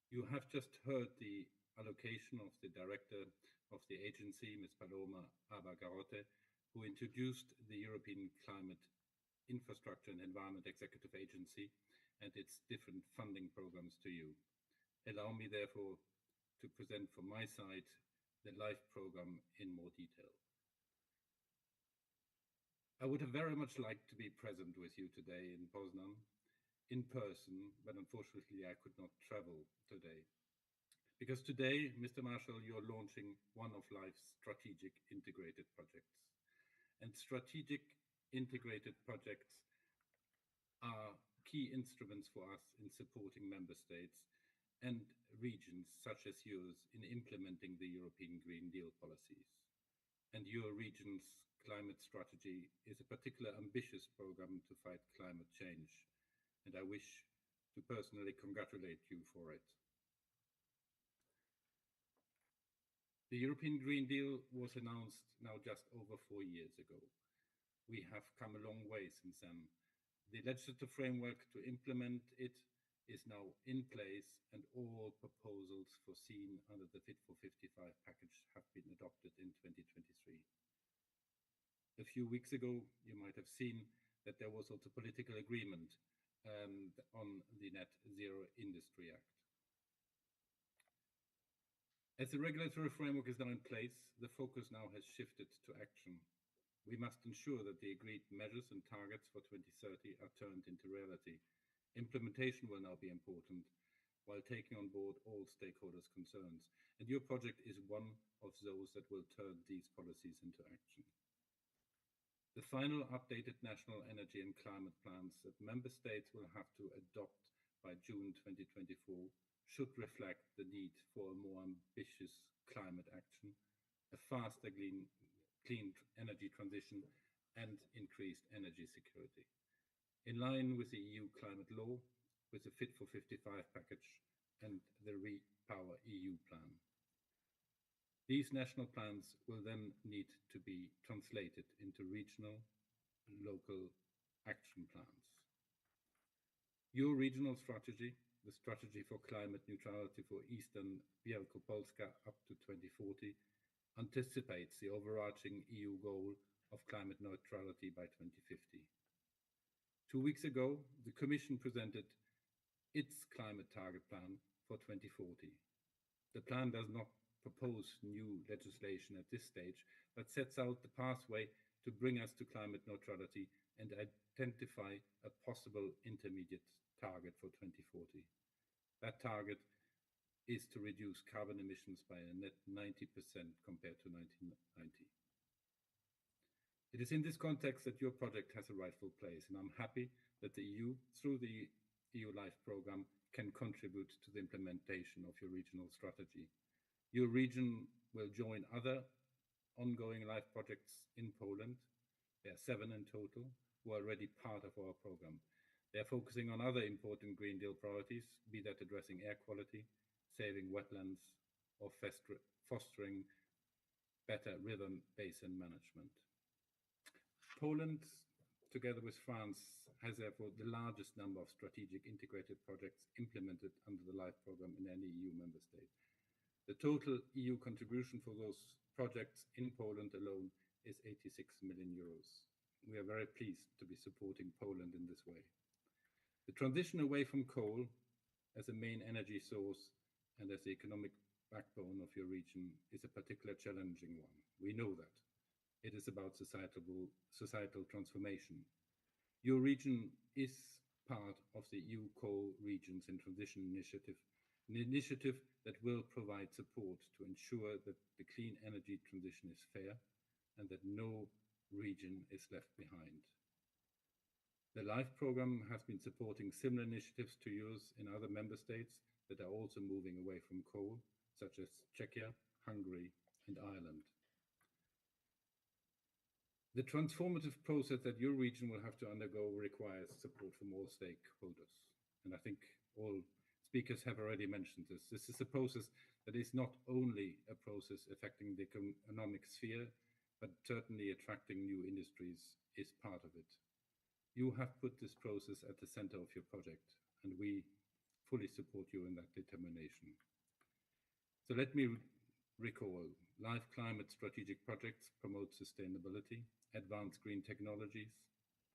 You have just heard the allocation of the director of the agency, Ms. Paloma Abagarote, who introduced the European Climate Infrastructure and Environment Executive Agency and its different funding programs to you. Allow me, therefore, to present from my side the LIFE program in more detail. I would have very much liked to be present with you today in Poznan, in person, but unfortunately I could not travel today. Because today, Mr. Marshall, you're launching one of LIFE's strategic integrated projects. And strategic integrated projects are key instruments for us in supporting member states and regions such as yours in implementing the European Green Deal policies. And your region's climate strategy is a particularly ambitious program to fight climate change, and I wish to personally congratulate you for it. The European Green Deal was announced now just over 4 years ago. We have come a long way since then. The legislative framework to implement it is now in place, and all proposals foreseen under the Fit for 55 package have been adopted in 2023. A few weeks ago, you might have seen that there was also political agreement on the Net Zero Industry Act. As the regulatory framework is now in place, the focus now has shifted to action. We must ensure that the agreed measures and targets for 2030 are turned into reality. Implementation will now be important, while taking on board all stakeholders' concerns. And your project is one of those that will turn these policies into action. The final updated national energy and climate plans that member states will have to adopt by June 2024 should reflect the need for a more ambitious climate action, a faster clean energy transition, and increased energy security. In line with the EU climate law, with the Fit for 55 package and the Repower EU plan. These national plans will then need to be translated into regional and local action plans. Your regional strategy, the strategy for climate neutrality for Eastern Wielkopolska up to 2040, anticipates the overarching EU goal of climate neutrality by 2050. 2 weeks ago, the Commission presented its climate target plan for 2040. The plan does not propose new legislation at this stage, but sets out the pathway to bring us to climate neutrality and identify a possible intermediate target for 2040. That target is to reduce carbon emissions by a net 90% compared to 1990. It is in this context that your project has a rightful place, and I'm happy that the EU, through the EU LIFE program, can contribute to the implementation of your regional strategy. Your region will join other ongoing LIFE projects in Poland. There are 7 in total, who are already part of our program. They are focusing on other important Green Deal priorities, be that addressing air quality, saving wetlands, or fostering better river basin management. Poland, together with France, has therefore the largest number of strategic integrated projects implemented under the LIFE program in any EU member state. The total EU contribution for those projects in Poland alone is 86 million euros. We are very pleased to be supporting Poland in this way. The transition away from coal as a main energy source and as the economic backbone of your region is a particularly challenging one. We know that. It is about societal transformation. Your region is part of the EU Coal Regions in Transition Initiative, an initiative that will provide support to ensure that the clean energy transition is fair and that no region is left behind. The LIFE program has been supporting similar initiatives to yours in other member states that are also moving away from coal, such as Czechia, Hungary, and Ireland. The transformative process that your region will have to undergo requires support from all stakeholders. And I think all speakers have already mentioned this. This is a process that is not only a process affecting the economic sphere, but certainly attracting new industries is part of it. You have put this process at the center of your project, and we fully support you in that determination. So let me recall, Life Climate Strategic Projects promote sustainability, advance green technologies,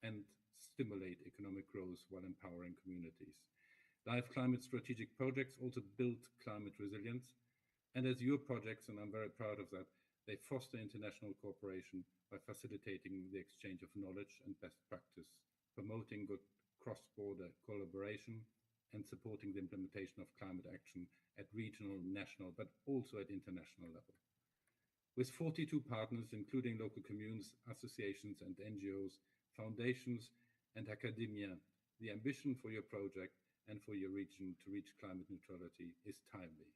and stimulate economic growth while empowering communities. Life Climate Strategic Projects also build climate resilience, and as your projects, and I'm very proud of that, they foster international cooperation by facilitating the exchange of knowledge and best practice, promoting good cross-border collaboration, and supporting the implementation of climate action at regional, national, but also at international level. With 42 partners, including local communes, associations and NGOs, foundations and academia, the ambition for your project and for your region to reach climate neutrality is timely.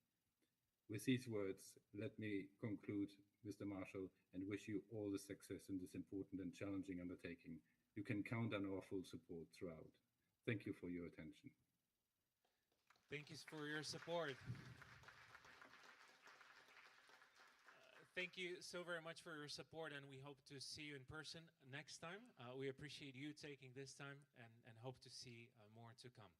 With these words, let me conclude, Mr. Marshall, and wish you all the success in this important and challenging undertaking. You can count on our full support throughout. Thank you for your attention. Thank you for your support. Thank you so very much for your support, and we hope to see you in person next time. We appreciate you taking this time and hope to see more to come.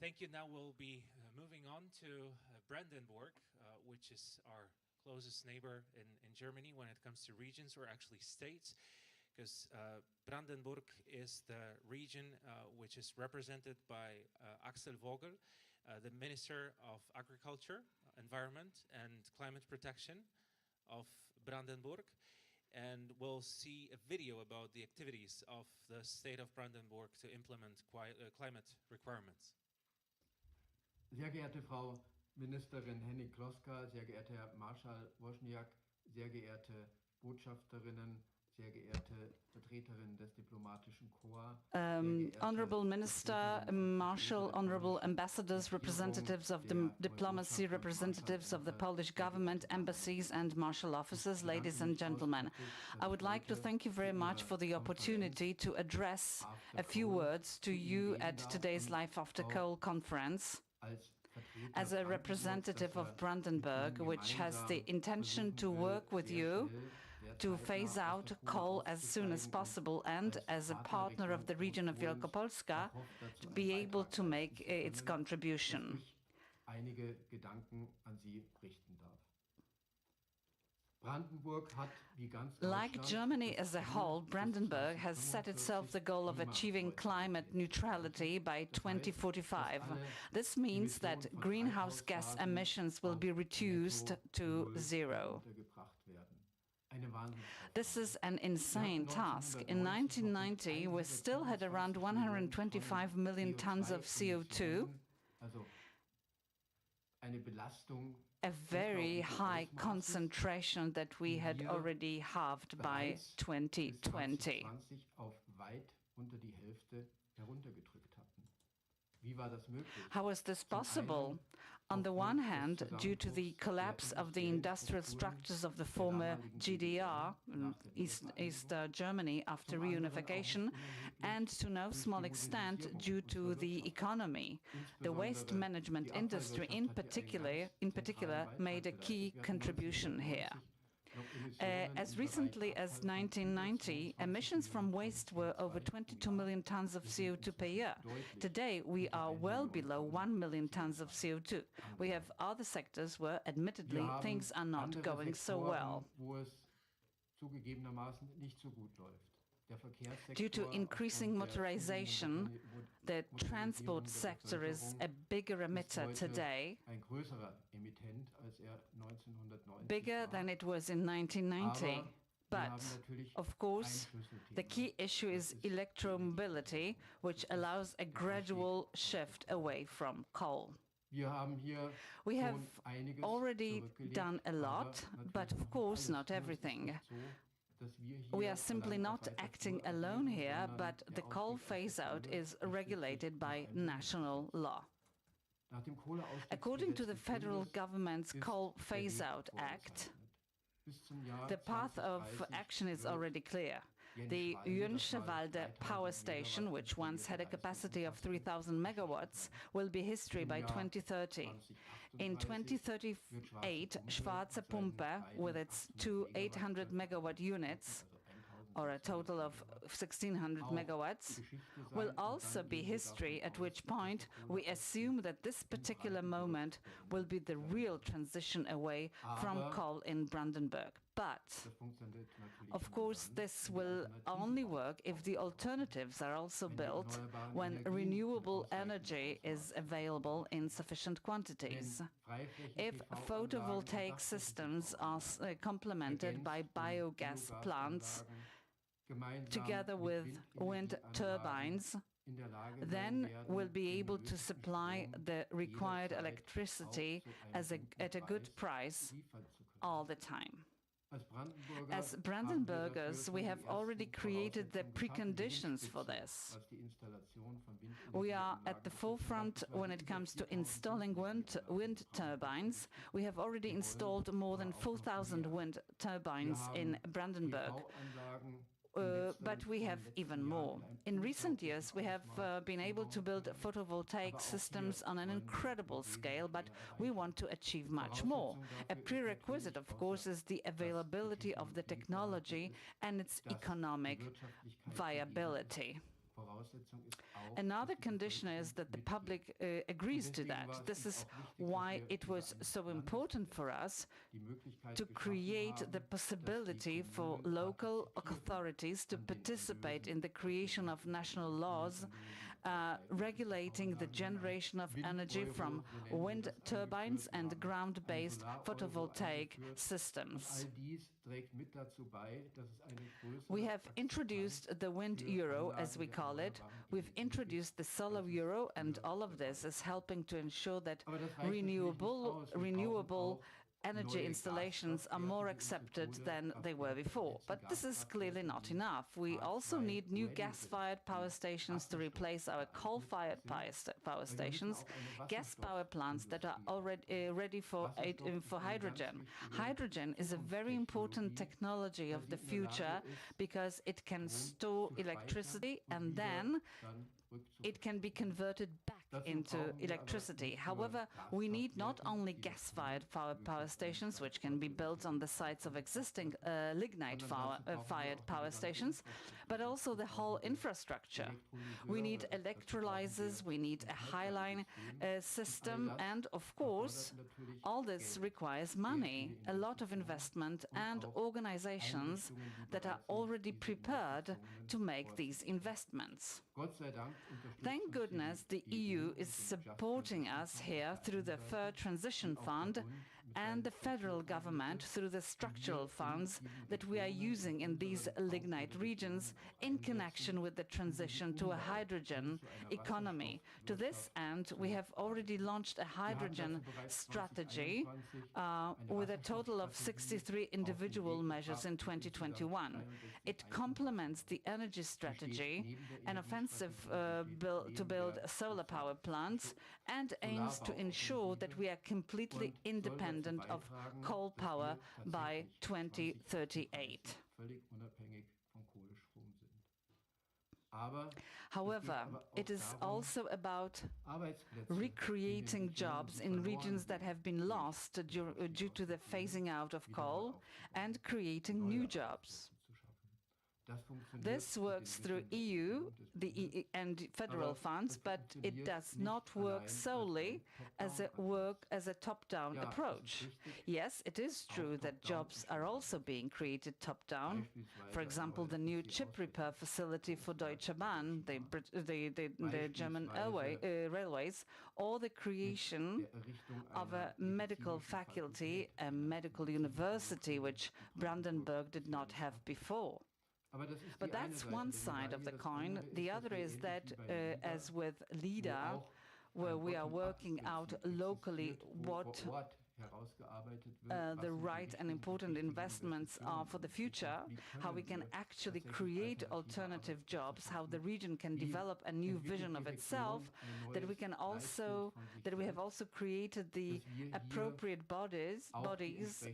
Thank you. Now we'll be moving on to Brandenburg, which is our closest neighbor in Germany when it comes to regions, or actually states, because Brandenburg is the region which is represented by Axel Vogel, the Minister of Agriculture, Environment and Climate Protection of Brandenburg. And we'll see a video about the activities of the state of Brandenburg to implement climate requirements. Sehr geehrte Frau Ministerin Hennig-Kloska, sehr geehrter Herr Marschall Wozniak, sehr geehrte Botschafterinnen, sehr geehrte Vertreterinnen des diplomatischen Korps, Honorable Minister, Marshal, honorable ambassadors, representatives of the diplomacy, representatives of the Polish government, embassies and marshal officers, ladies and gentlemen. I would like to thank you very much for the opportunity to address a few words to you at today's Life After Coal conference. As a representative of Brandenburg, which has the intention to work with you to phase out coal as soon as possible, and as a partner of the region of Wielkopolska, to be able to make its contribution. Einige Gedanken an Sie richten darf. Brandenburg hat, wie ganz Like Germany as a whole, Brandenburg has set itself the goal of achieving climate neutrality by 2045. This means that greenhouse gas emissions will be reduced to zero. This is an insane task. In 1990, we still had around 125 million tons of CO2, a very high concentration that we had already halved by 2020. How was this possible? On the one hand, due to the collapse of the industrial structures of the former GDR, East Germany, after reunification, and to no small extent due to the economy. The waste management industry in particular made a key contribution here. As recently as 1990, emissions from waste were over 22 million tons of CO2 per year. Today, we are well below 1 million tons of CO2. We have other sectors where, admittedly, things are not going so well. Due to increasing motorization, the transport sector is a bigger emitter today, bigger than it was in 1990. But, of course, the key issue is electromobility, which allows a gradual shift away from coal. We have already done a lot, but of course not everything. We are simply not acting alone here, but the coal phase-out is regulated by national law. According to the federal government's Coal Phase-Out Act, the path of action is already clear. The Jönschewalde power station, which once had a capacity of 3,000 megawatts, will be history by 2030. In 2038, Schwarze Pumpe, with its two 800-megawatt units, or a total of 1600 megawatts, will also be history, at which point we assume that this particular moment will be the real transition away from coal in Brandenburg. But, of course, this will only work if the alternatives are also built when renewable energy is available in sufficient quantities. If photovoltaic systems are complemented by biogas plants together with wind turbines, then we'll be able to supply the required electricity at a good price all the time. As Brandenburgers, we have already created the preconditions for this. We are at the forefront when it comes to installing wind turbines. We have already installed more than 4,000 wind turbines in Brandenburg. But we have even more. In recent years, we have been able to build photovoltaic systems on an incredible scale, but we want to achieve much more. A prerequisite, of course, is the availability of the technology and its economic viability. Another condition is that the public agrees to that. This is why it was so important for us to create the possibility for local authorities to participate in the creation of national laws regulating the generation of energy from wind turbines and ground-based photovoltaic systems. We have introduced the wind euro, as we call it. We've introduced the solar euro, and all of this is helping to ensure that renewable energy installations are more accepted than they were before. But this is clearly not enough. We also need new gas-fired power stations to replace our coal-fired power stations, gas power plants that are already ready for hydrogen. Hydrogen is a very important technology of the future because it can store electricity and then it can be converted back into electricity. However, we need not only gas-fired power stations, which can be built on the sites of existing lignite-fired power stations, but also the whole infrastructure. We need electrolyzers, we need a highline system, and of course, all this requires money, a lot of investment, and organizations that are already prepared to make these investments. Thank goodness the EU is supporting us here through the Fair Transition Fund and the federal government through the structural funds that we are using in these lignite regions in connection with the transition to a hydrogen economy. To this end, we have already launched a hydrogen strategy with a total of 63 individual measures in 2021. It complements the energy strategy, an offensive to build solar power plants, and aims to ensure that we are completely independent of coal power by 2038. However, it is also about recreating jobs in regions that have been lost due to the phasing out of coal and creating new jobs. This works through EU and federal funds, but it does not work solely as a top-down approach. Yes, it is true that jobs are also being created top-down. For example, the new chip repair facility for Deutsche Bahn, the German railways, or the creation of a medical faculty, a medical university, which Brandenburg did not have before. But that's one side of the coin. The other is that, as with LIDA, where we are working out locally what the right and important investments are for the future, how we can actually create alternative jobs, how the region can develop a new vision of itself, that we have also created the appropriate bodies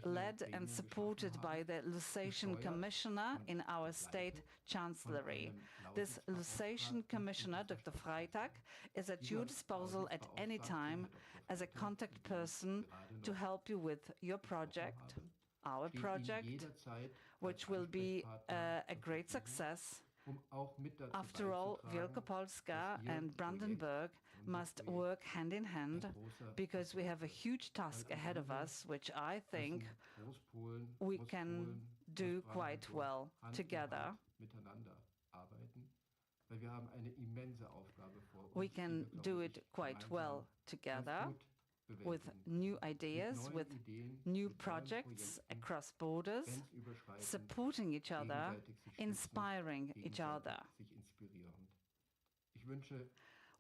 led and supported by the Lusacian Commissioner in our state chancellery. This Lusacian Commissioner, Dr. Freitag, is at your disposal at any time as a contact person to help you with your project. our stehen Ihnen project, jederzeit which als will be Ansprechpartner a zur great Verfügung, success. Auch mit dazu After all, beizutragen, Wielkopolska dass Ihr and Brandenburg Projekt, must unser work Projekt, hand in hand ein großer because we Erfolg have a wird. huge task Weil am ahead of Ende us, which I think müssen Großpolen, we Ostpolen, can do quite Ostbrandenburg well Hand in together. Hand miteinander arbeiten, weil wir haben eine immense Aufgabe vor uns, We die can wir, do glaube it ich, quite gemeinsam well ganz together gut with bewältigen new können. ideas, Mit with neuen Ideen, new mit neuen projects Projekten, across borders, grenzüberschreitend, supporting each other, gegenseitig sich stützen, inspiring each gegenseitig other. sich inspirierend. Ich wünsche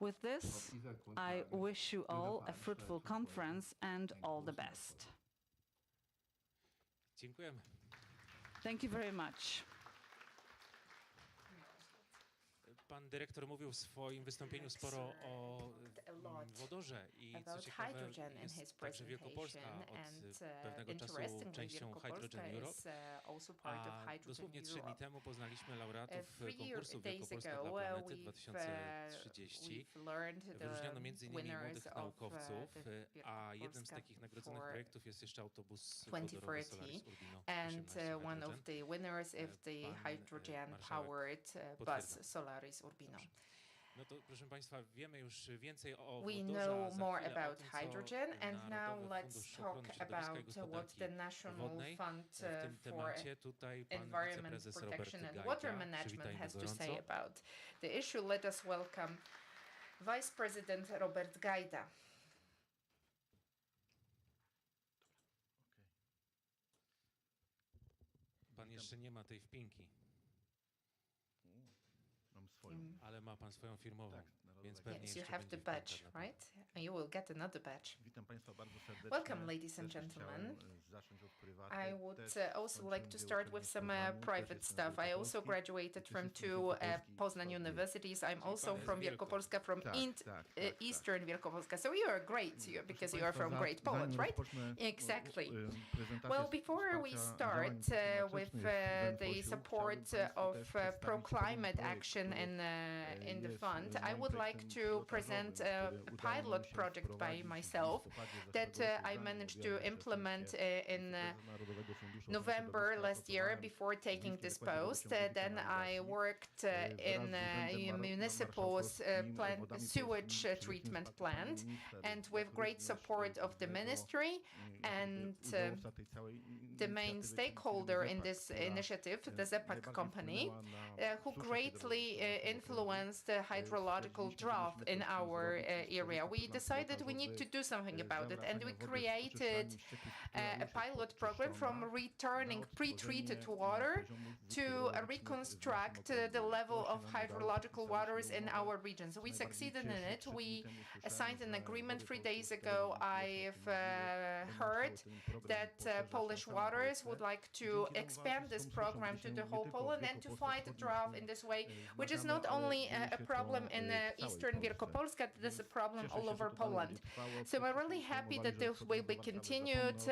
With auf this, dieser I Grundlage wish you Ihrer all a fruitful Veranstaltung heute conference and einen all the großen best. Erfolg. Dziękujemy. Thank you very much. Pan dyrektor mówił w swoim wystąpieniu sporo o wodorze i co ciekawe jest także Wielkopolska od pewnego czasu częścią Hydrogen Europe, a dosłownie 3 dni temu poznaliśmy laureatów konkursu Wielkopolska dla planety 2030. Wyróżniono m.in. młodych naukowców, a jednym z takich nagrodzonych projektów jest jeszcze autobus wodorowy Solaris Urbino 18 and one of hydrogen. the winners is the hydrogen-powered bus Solaris Urbino. No to proszę Państwa, wiemy już więcej o We wodorze, a know za more chwilę o about tym, co hydrogen, and now Narodowy let's Fundusz talk Ochrony Środowiska i about what Gospodarki the National Wodnej Fund w tym for temacie tutaj pan Environment wiceprezes Robert Protection and Gajda. Water Management Przywitajmy has to gorąco. say about the issue. Let us welcome Vice President Robert Gajda. Pan jeszcze nie ma tej wpinki, Mam swoją. ale ma pan swoją firmową, więc Yes, pewnie you jeszcze have the będzie wpinka badge, dla pana. right? And you will get another badge. Witam Państwa bardzo serdecznie. Welcome, ladies and Też gentlemen. chciałem zacząć od prywatnych. I would Też also like to kończyłem start with some uczelnię private Poznaniu, też stuff. jestem I z also Wielkopolski. graduated I from też jestem z two Wielkopolski Poznan wschodniej. universities. I'm also pan from jest Wielkopolska, from Tak, Eastern Wielkopolska. So you are great because you are from Great Poland, right? Exactly. Well, before we start with the support of pro-climate action in the fund, I would like to present a pilot project by myself that I managed to implement in November last year before taking this post. Then I worked in a municipal sewage treatment plant, and with great support of the ministry and the main stakeholder in this initiative, the ZEPAC company, who greatly influenced the hydrological drought in our area. We decided we need to do something about it, and we created a pilot program from returning pre-treated water to reconstruct the level of hydrological waters in our region. So we succeeded in it. We signed an agreement 3 days ago. I've heard that Polish waters would like to expand this program to the whole Poland and to fight the drought in this way, which is not only a problem in Eastern Wielkopolska, this is a problem all over Poland. So I'm really happy that this will be continued.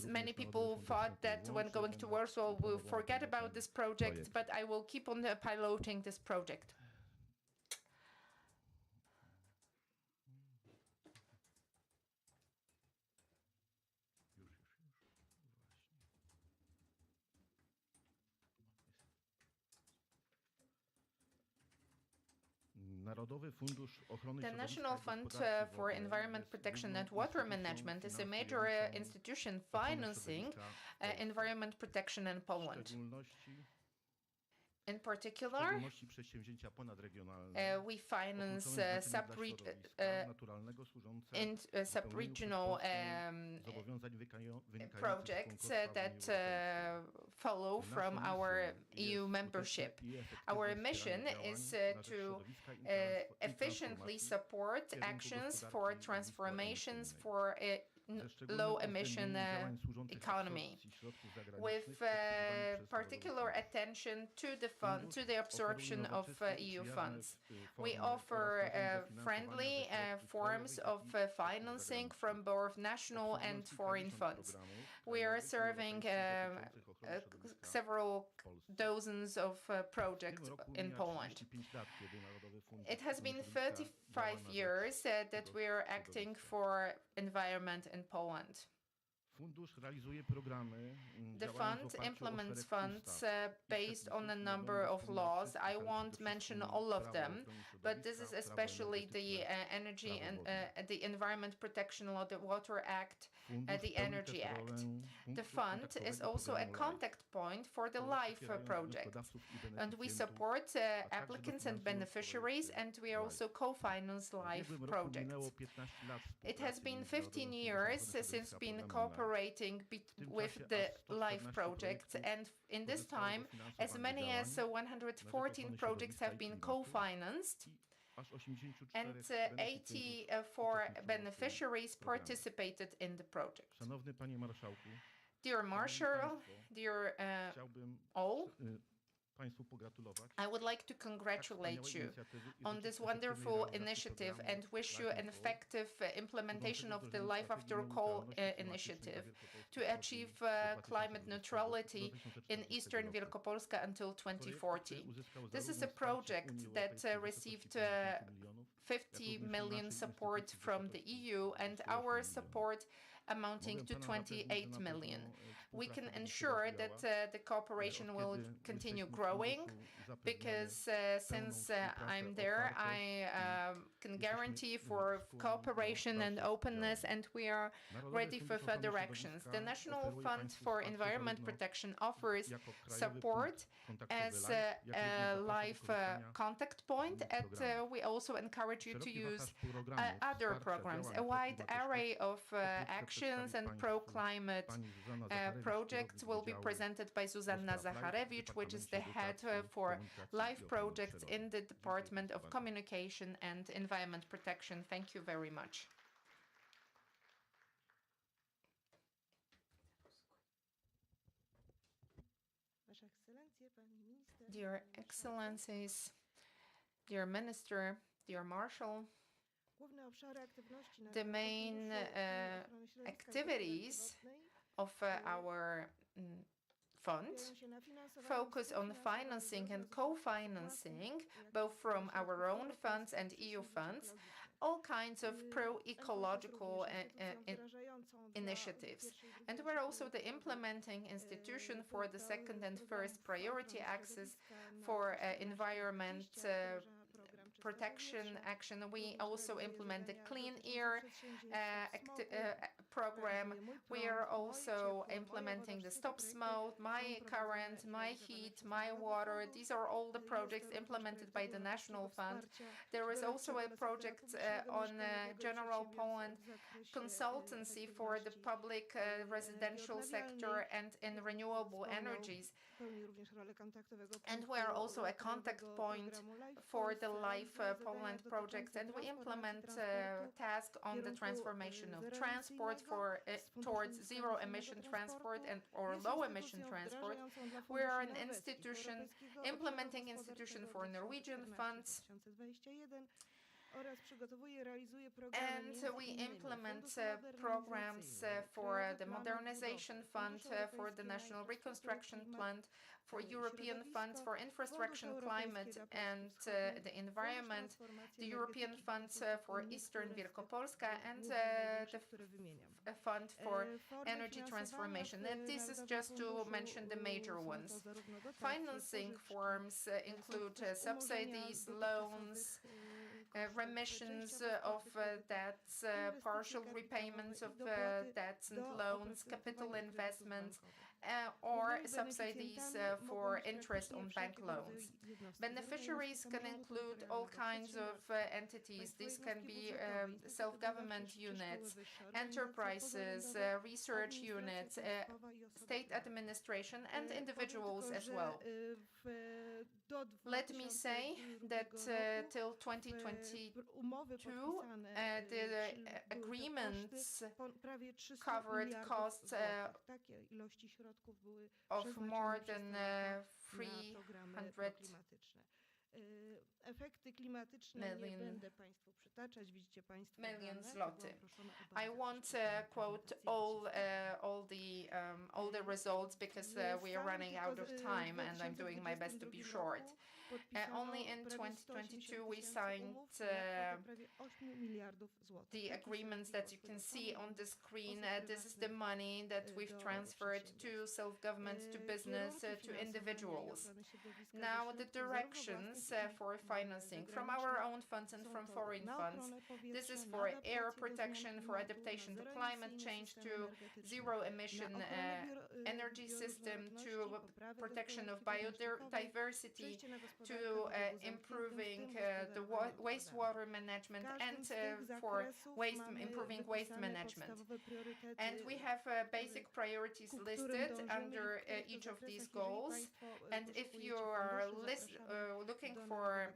Many people thought that when going to Warsaw we'll forget about this project, but I will keep on piloting this project. The National Fund for Environment Protection and Water Management is a major institution financing environment protection in Poland. In particular, we finance sub-regional projects that follow from our EU membership. Our mission is to efficiently support actions for transformations for a low-emission economy, with particular attention to the absorption of EU funds. We offer friendly forms of financing from both national and foreign funds. We are serving several dozens of projects in Poland. It has been 35 years that we are acting for environment in Poland. The fund implements funds based on a number of laws. I won't mention all of them, but this is especially the Energy and the Environment Protection Law, the Water Act, the Energy Act. The fund is also a contact point for the LIFE project, and we support applicants and beneficiaries, and we also co-finance LIFE projects. It has been 15 years since been cooperating with the LIFE projects, and in this time, as many as 114 projects have been co-financed, and 84 beneficiaries participated in the project. Dear Marshal, dear all, I would like to congratulate you on this wonderful initiative and wish you an effective implementation of the Life After Coal initiative to achieve climate neutrality in Eastern Wielkopolska until 2040. This is a project that received 50 million support from the EU and our support amounting to 28 million. We can ensure that the cooperation will continue growing because since I'm there, I can guarantee for cooperation and openness, and we are ready for further actions. The National Fund for Environment Protection offers support as a life contact point, and we also encourage you to use other programs. A wide array of actions and pro-climate projects will be presented by Zuzanna Zacharewicz, which is the head for LIFE projects in the Department of Communication and Environment Protection. Thank you very much. Dear Excellencies, dear Minister, dear Marshal, the main activities of our fund focus on financing and co-financing, both from our own funds and EU funds, all kinds of pro-ecological initiatives. And we're also the implementing institution for the second and first priority axis for environment protection action. We also implement the Clean Air program. We are also implementing the Stop Smoke, My Current, My Heat, My Water. These are all the projects implemented by the National Fund. There is also a project on General Poland consultancy for the public residential sector and in renewable energies. And we are also a contact point for the LIFE Poland project, and we implement tasks on the transformation of transport towards zero emission transport and or low emission transport. We are an institution, implementing institution for Norwegian funds. And we implement programs for the Modernization Fund, for the National Reconstruction Plan, for European funds for infrastructure, climate and the environment, the European funds for Eastern Wielkopolska, and the fund for energy transformation. And this is just to mention the major ones. Financing forms include subsidies, loans, remissions of debts, partial repayments of debts and loans, capital investments, or subsidies for interest on bank loans. Beneficiaries can include all kinds of entities. These can be self-government units, enterprises, research units, state administration, and individuals as well. Let me say that till 2022, the agreements covered costs of more than 300 million zloty. I won't quote all the results because we are running out of time, and I'm doing my best to be short. Only in 2022 we signed the agreements that you can see on the screen. This is the money that we've transferred to self-government, to business, to individuals. Now the directions for financing from our own funds and from foreign funds. This is for air protection, for adaptation to climate change, to zero emission energy system, to protection of biodiversity, to improving the wastewater management, and for improving waste management. And we have basic priorities listed under each of these goals. And if you are looking for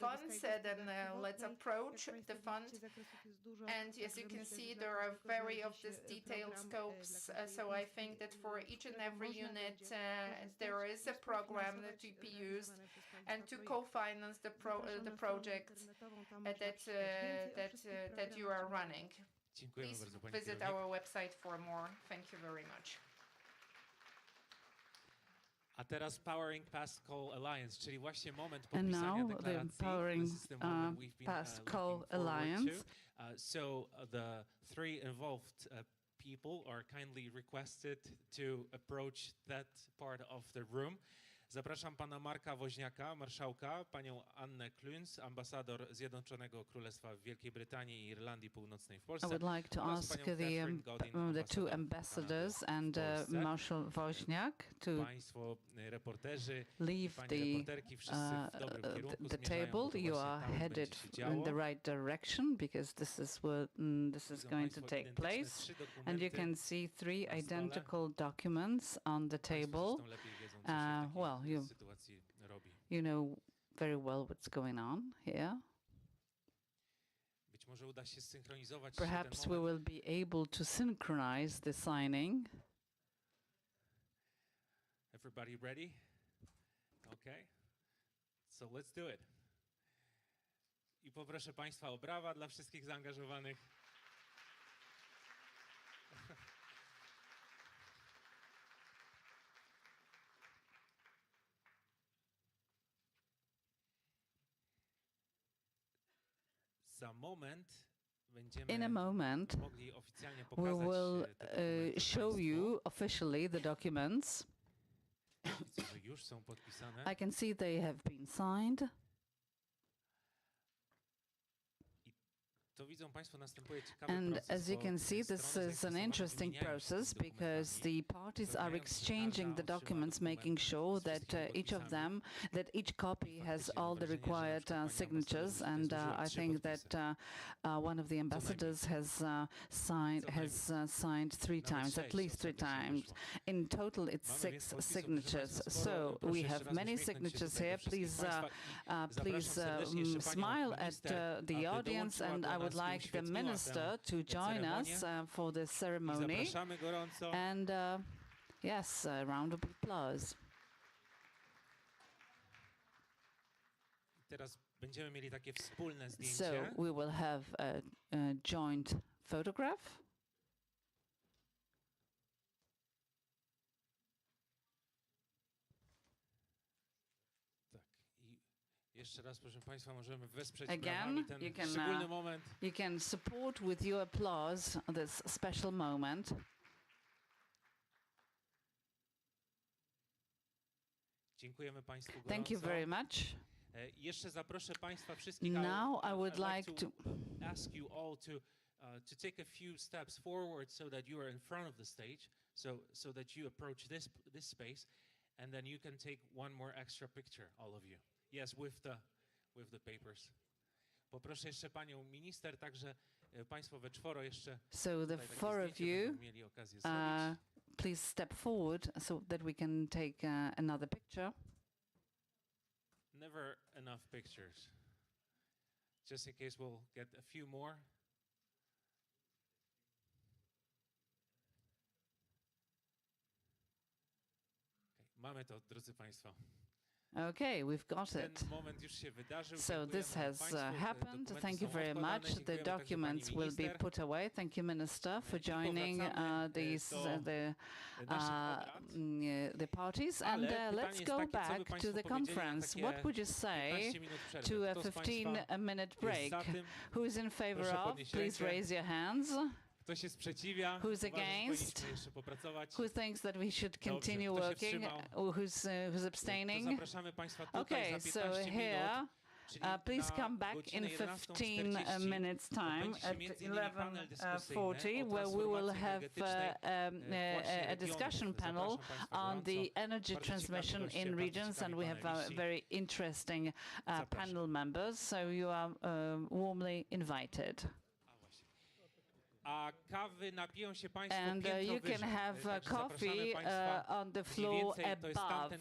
funds, then let's approach the fund. And as you can see, there are very of these detailed scopes. So I think that for each and every unit, there is a program that to be used and to co-finance the project that you are running. Please visit our website for more. Thank you very much. A teraz Powering Past Coal Alliance, czyli właśnie moment And podpisania now the deklaracji. Powering This is the moment we've been Past Coal looking forward Alliance. to. So the three involved people are kindly requested to approach that part of the room. Zapraszam pana Marka Woźniaka, marszałka, panią Annę Kluns, ambasador Zjednoczonego Królestwa Wielkiej Brytanii i Irlandii Północnej w Polsce. I would like to ask the two ambassadors and Marshal Woźniak to leave the table. You are headed in the right direction because this is going to take place. And you can see three identical documents on the table. Well, you know very well what's going on here. Perhaps we will be able to synchronize the signing. Everybody ready? Okay. So let's do it. I poproszę państwa o brawa dla wszystkich zaangażowanych. In a moment, we will show you officially the documents. I can see they have been signed. And as you can see, this is an interesting process because the parties are exchanging the documents, making sure that each copy has all the required signatures. And I think that one of the ambassadors has signed 3 times, at least 3 times. In total, it's 6 signatures. So we have many signatures here. Please smile at the audience, and I would like the minister to join us for the ceremony. And yes, a round of applause. So we will have a joint photograph. Again, you can support with your applause this special moment. Thank you very much. Now I would like to ask you all to take a few steps forward so that you are in front of the stage, so that you approach this space, and then you can take one more extra picture, all of you. Yes, with the papers. Poproszę jeszcze panią minister, także państwo we czworo jeszcze. So the 4 of you, please step forward so that we can take another picture. Never enough pictures. Just in case we'll get a few more. Okay, mamy to, drodzy państwo. Okay, we've got it. So this has happened. Thank you very much. The documents will be put away. Thank you, Minister, for joining the parties. And let's go back to the conference. What would you say to a 15-minute break? Who's in favor of? Please raise your hands. Who's against? Who thinks that we should continue working? Who's abstaining? Okay, so here, please come back in 15 minutes' time at 11:40, where we will have a discussion panel on the energy transmission in regions, and we have very interesting panel members, so you are warmly invited. And you can have coffee on the floor above.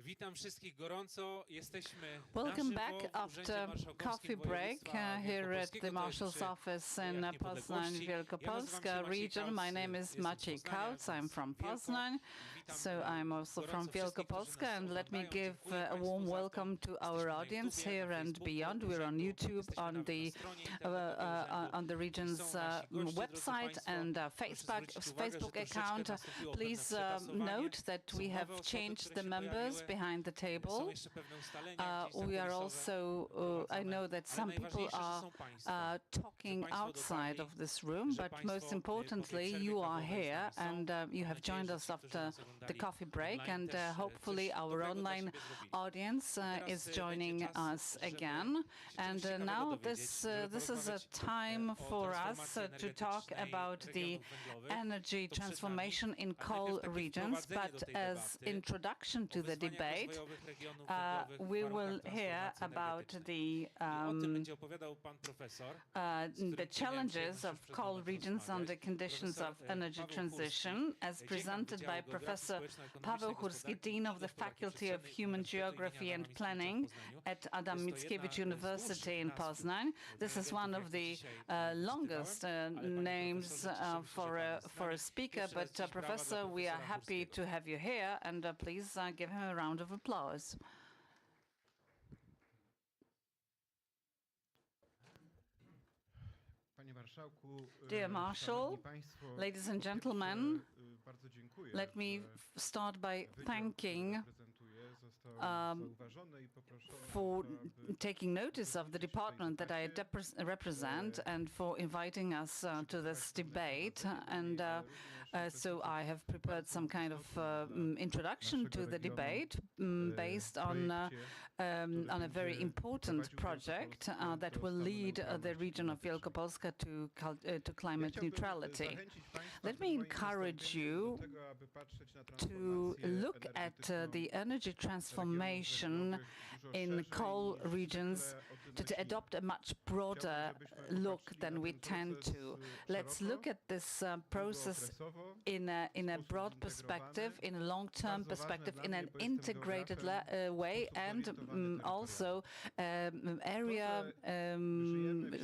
Witam wszystkich gorąco. Jesteśmy Welcome na back żywo w after Urzędzie Marszałkowskim coffee break Województwa here at the Wielkopolskiego. To jest Marshal's przy office in Alejach Poznań, Niepodległości. Wielkopolska Ja nazywam się region. Maciej My Kautz, name is jestem z Maciej Poznania, Kautz. I'm więc from Wielko. Poznań, Witam so I'm also gorąco from wszystkich, którzy Wielkopolska, nas and let me oglądają. give Dziękuję a Państwu warm za to. welcome to our Jesteśmy na audience YouTubie, here na and Facebooku beyond. We're on urzędu. YouTube, Jesteśmy on nawet na the stronie internetowej urzędu. on the region's Są nasi goście, drodzy website Państwo. and Proszę zwrócić uwagę, że Facebook troszeczkę account. nastąpiło pewne Please przetasowanie. note that Są we nowe have osoby, changed które the się members pojawiły. behind the Są table. jeszcze pewne ustalenia gdzieś We are zakulisowe also, I know that ale some people najważniejsze, że are są Państwo. talking Państwo outside dotarli, of this room, że but Państwo most po importantly, tej przerwie you are kawowej z here nami są. and you Mam have nadzieję, joined że us ci, którzy after nas the oglądali coffee break, online, and też hopefully coś our dobrego dla online siebie zrobili. audience Teraz is będzie joining czas, us żeby again. się And czegoś ciekawego now dowiedzieć, żeby this is a porozmawiać time o for us transformacji to talk energetycznej about the regionów węglowych. energy To przed nami. transformation in A coal najpierw takie regions, wprowadzenie but do tej as debaty introduction to o the wyzwaniach debate, rozwojowych regionów węglowych w we will warunkach hear transformacji about energetycznej. the I o tym będzie opowiadał pan profesor, z którym the miałem challenges przyjemność of przez coal moment regions rozmawiać. under conditions Profesor, of energy Paweł transition, Hurski, as dziekan presented Wydziału by Geografii Professor Społeczno-Ekonomicznej Paweł i Hurski, Gospodarki Dean of the Gospodarki Faculty of Przestrzennej Human Uniwersytetu imienia Geography Adama and Mickiewicza w Planning Poznaniu. at Adam Jest to Mickiewicz jedna z University in dłuższych nazw Poznań. This is one prelegentów, of the jak dzisiaj longest wyczytywałem, ale panie names profesorze, cieszymy się, że for pan a jest z speaker, nami. but Pierwszy raz dziś brawa dla Professor, we are profesora happy Hurskiego. to have you here, and please give him a round of applause. Panie Marszałku, Dear Marshal, szanowni państwo, ladies and po gentlemen, pierwsze, bardzo dziękuję, let me że start by wydział, który thanking reprezentuję, został zauważony i poproszony for o to, aby taking notice of the uczestniczyć w tej department that I debacie. represent and for inviting us to this debate. And so I have prepared some kind of introduction to the debate based on a very important project that will lead the region of Wielkopolska to climate neutrality. Let me encourage you to look at the energy transformation in coal regions, to adopt a much broader look than we tend to. Let's look at this process in a broad perspective, in a long-term perspective, in an integrated way, and also area.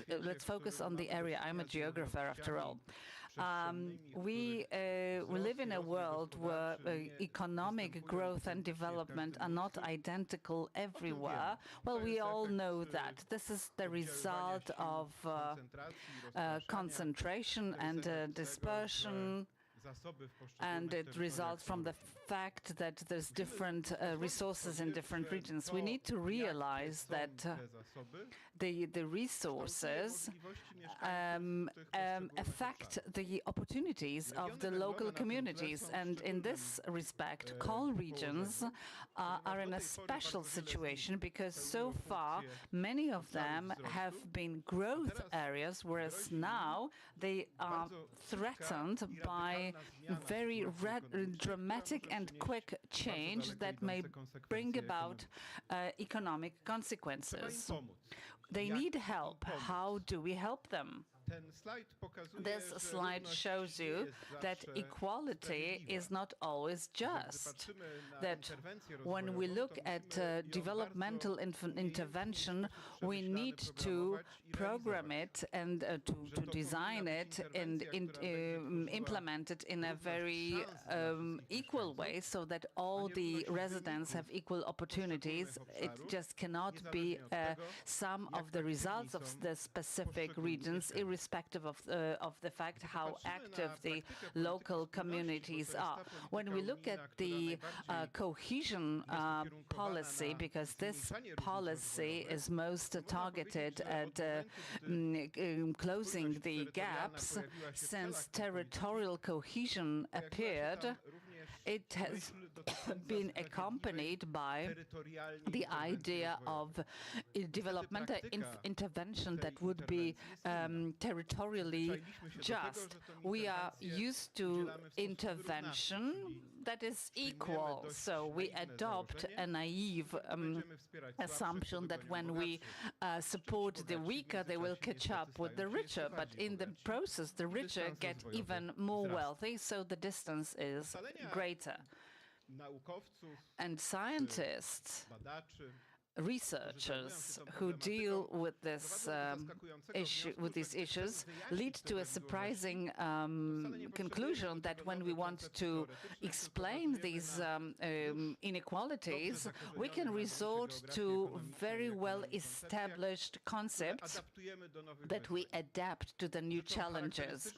Let's focus on the area. I'm a geographer, after all. We live in a world where economic growth and development are not identical everywhere. Well, we all know that. This is the result of concentration and dispersion, and it results from the fact that there's different resources in different regions. We need to realize that the resources affect the opportunities of the local communities, and in this respect, coal regions are in a special situation because so far many of them have been growth areas, whereas now they are threatened by very dramatic and quick change that may bring about economic consequences. They need help. How do we help them? This slide shows you that equality is not always just, that when we look at developmental intervention, we need to program it and to design it and implement it in a very equal way so that all the residents have equal opportunities. It just cannot be some of the results of the specific regions, irrespective of the fact how active the local communities are. When we look at the cohesion policy, because this policy is most targeted at closing the gaps, since territorial cohesion appeared, it has been accompanied by the idea of developmental intervention that would be territorially just. We are used to intervention that is equal, so we adopt a naive assumption that when we support the weaker, they will catch up with the richer, but in the process, the richer get even more wealthy, so the distance is greater. and scientists, researchers who deal with this with these issues lead to a surprising conclusion that when we want to explain these inequalities, we can resort to very well established concepts that we adapt to the new challenges.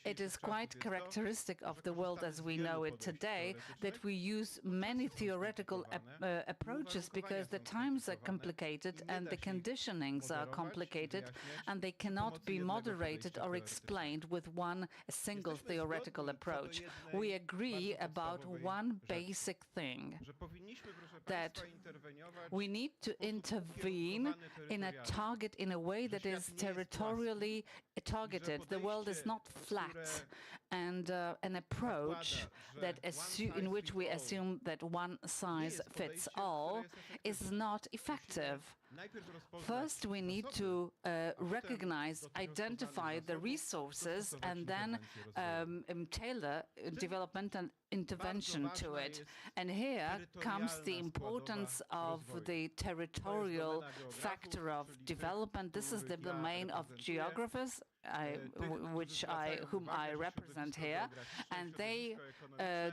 It is quite characteristic of the world as we know it today that we use many theoretical approaches because the times are complicated and the conditionings are complicated, and they cannot be moderated or explained with one single theoretical approach. We agree about one basic thing, that we need to intervene in a way that is territorially targeted. The world is not flat, and an approach that in which we assume that one size fits all is not effective. First, we need to recognize, identify the resources, and then tailor developmental intervention to it. And here comes the importance of the territorial factor of development. This is the domain of geographers, whom I represent here, and they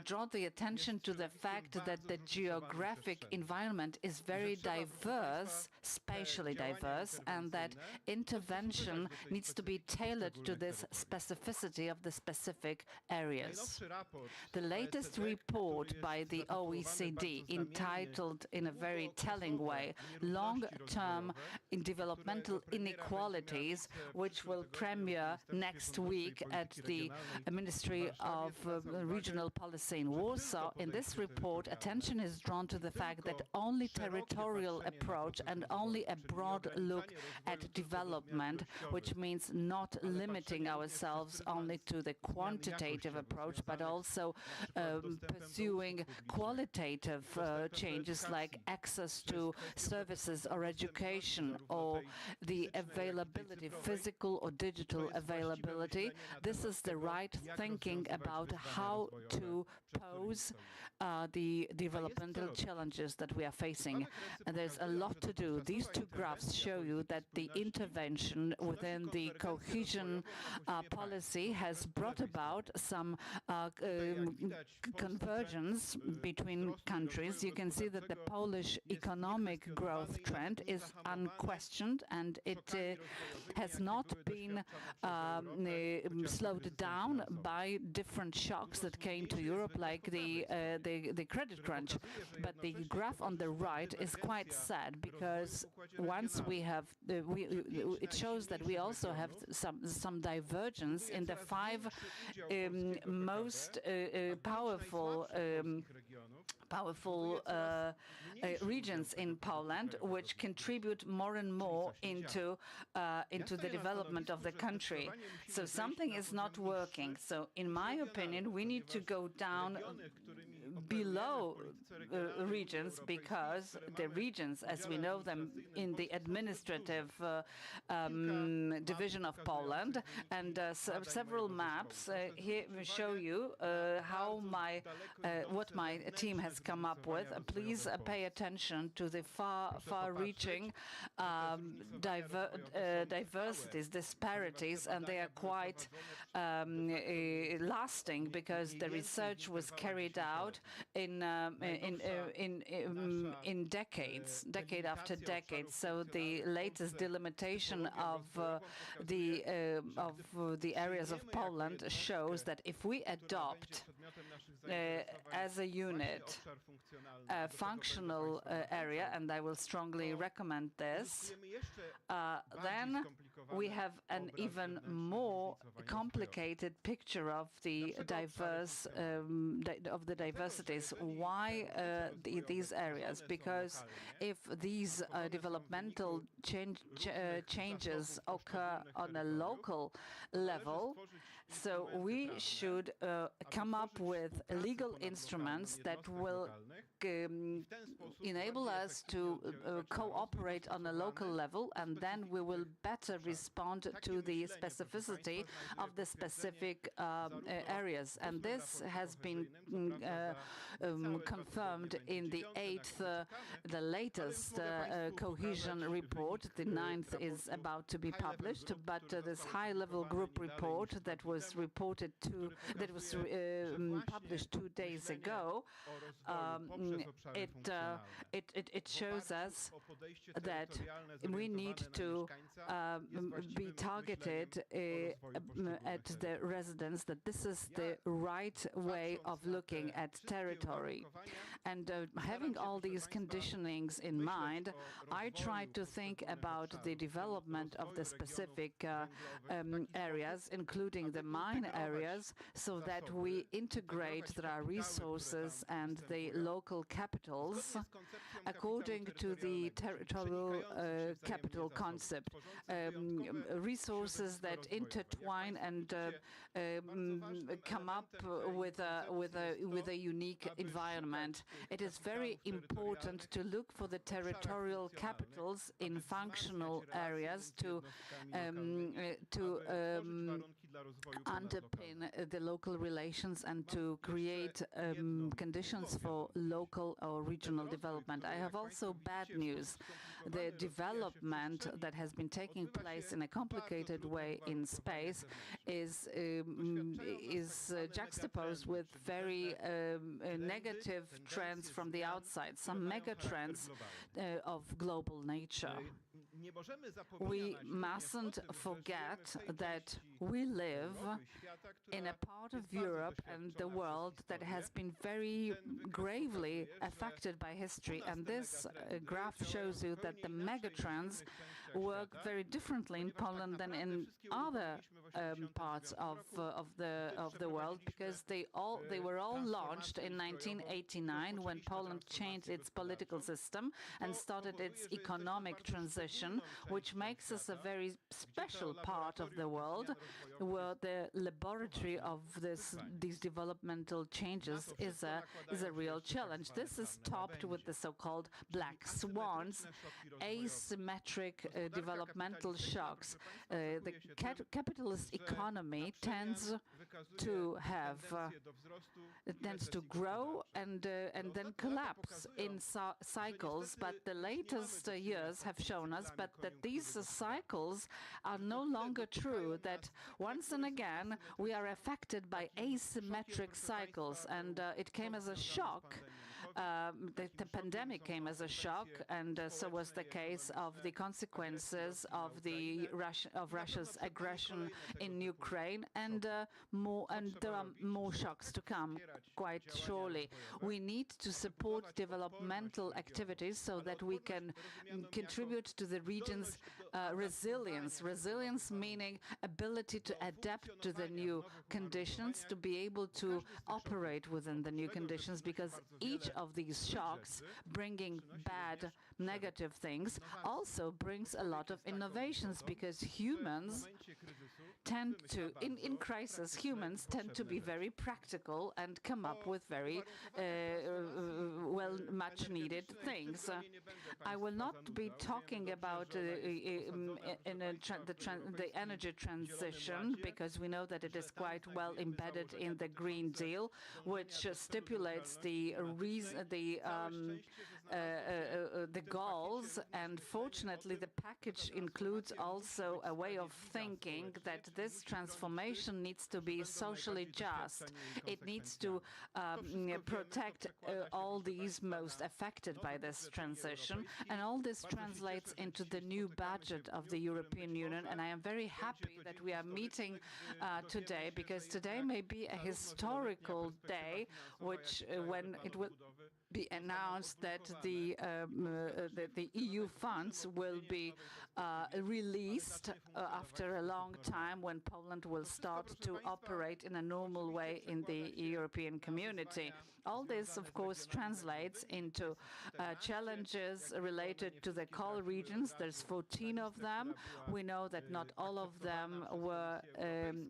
draw the attention to the fact that the geographic environment is very diverse, spatially diverse, and that intervention needs to be tailored to this specificity of the specific areas. The latest report by the OECD, entitled in a very telling way, Long-Term Developmental Inequalities, which will premiere next week at the Ministry of Regional Policy in Warsaw. In this report, attention is drawn to the fact that only territorial approach and only a broad look at development, which means not limiting ourselves only to the quantitative approach, but also pursuing qualitative changes like access to services or education, or the availability, physical or digital availability. This is the right thinking about how to pose the developmental challenges that we are facing. And there's a lot to do. These two graphs show you that the intervention within the cohesion policy has brought about some convergence between countries. You can see that the Polish economic growth trend is unquestioned, and it has not been slowed down by different shocks that came to Europe, like the credit crunch. But the graph on the right is quite sad, because once we have, it shows that we also have some divergence in the five most powerful regions in Poland, which contribute more and more into the development of the country. So something is not working. So in my opinion, we need to go down below regions, because the regions, as we know them in the administrative division of Poland, and several maps here show you what my team has come up with. Please pay attention to the far-reaching diversities, disparities, and they are quite lasting, because the research was carried out in decades, decade after decade. So the latest delimitation of the areas of Poland shows that if we adopt as a unit a functional area, and I will strongly recommend this, then we have an even more complicated picture of the diversities. Why these areas? Because if these developmental changes occur on a local level, so we should come up with legal instruments that will enable us to cooperate on a local level, and then we will better respond to the specificity of the specific areas. And this has been confirmed in the the latest cohesion report. The 9th is about to be published, but this high-level group report that was published 2 days ago, it shows us that we need to be targeted at the residents, that this is the right way of looking at territory. And having all these conditionings in mind, I try to think about the development of the specific areas, including the mine areas, so that we integrate the resources and the local capitals according to the territorial capital concept. Resources that intertwine and come up with a unique environment. It is very important to look for the territorial capitals in functional areas to underpin the local relations and to create conditions for local or regional development. I have also bad news. The development that has been taking place in a complicated way in space is juxtaposed with very negative trends from the outside, some mega trends of global nature. We mustn't forget that we live in a part of Europe and the world that has been very gravely affected by history, and this graph shows you that the megatrends work very differently in Poland than in other parts of the world, because they were all launched in 1989 when Poland changed its political system and started its economic transition, which makes us a very special part of the world, where the laboratory of these developmental changes is a real challenge. This is topped with the so-called black swans, asymmetric developmental shocks. The capitalist economy tends to grow and then collapse in cycles, but the latest years have shown us that these cycles are no longer true, that once and again we are affected by asymmetric cycles, and it came as a shock. The pandemic came as a shock, and so was the case of the consequences of Russia's aggression in Ukraine, and there are more shocks to come quite surely. We need to support developmental activities so that we can contribute to the region's resilience. Resilience meaning ability to adapt to the new conditions, to be able to operate within the new conditions, because each of these shocks, bringing bad, negative things, also brings a lot of innovations, because humans tend to, in crisis, humans tend to be very practical and come up with very much needed things. I will not be talking about the energy transition, because we know that it is quite well embedded in the Green Deal, which stipulates the goals, and fortunately the package includes also a way of thinking that this transformation needs to be socially just. It needs to protect all these most affected by this transition, and all this translates into the new budget of the European Union. And I am very happy that we are meeting today, because today may be a historical day, when it will be announced that the EU funds will be released after a long time, when Poland will start to operate in a normal way in the European community. All this, of course, translates into challenges related to the coal regions. There's 14 of them. We know that not all of them were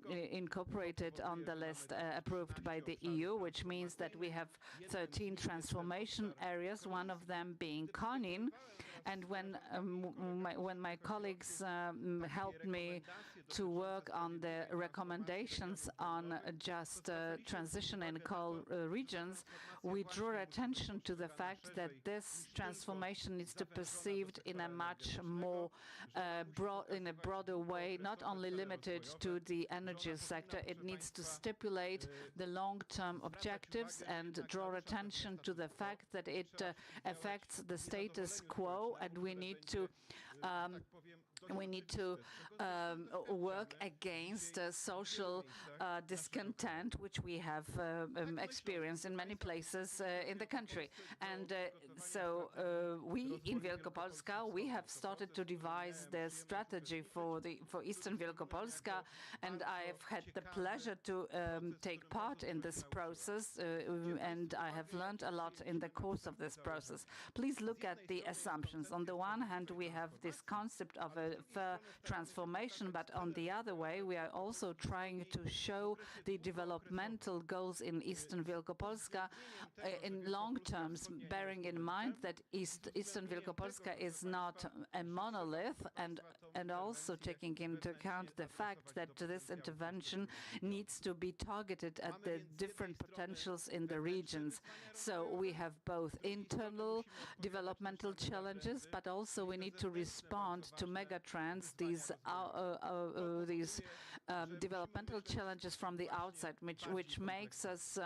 incorporated on the list approved by the EU, which means that we have 13 transformation transformation areas, one of them being Konin. And when my colleagues helped me to work on the recommendations on just transition in coal regions, we draw attention to the fact that this transformation needs to be perceived in a much more in a broader way, not only limited to the energy sector. It needs to stipulate the long-term objectives and draw attention to the fact that it affects the status quo, and we need to work against social discontent, which we have experienced in many places in the country. And so we in Wielkopolska, we have started to devise the strategy for Eastern Wielkopolska, and I have had the pleasure to take part in this process, and I have learned a lot in the course of this process. Please look at the assumptions. On the one hand, we have this concept of a fair transformation, but on the other way, we are also trying to show the developmental goals in Eastern Wielkopolska in long terms, bearing in mind that Eastern Wielkopolska is not a monolith, and also taking into account the fact that this intervention needs to be targeted at the different potentials in the regions. So we have both internal developmental challenges, but also we need to respond to mega trends, these developmental challenges from the outside, which makes us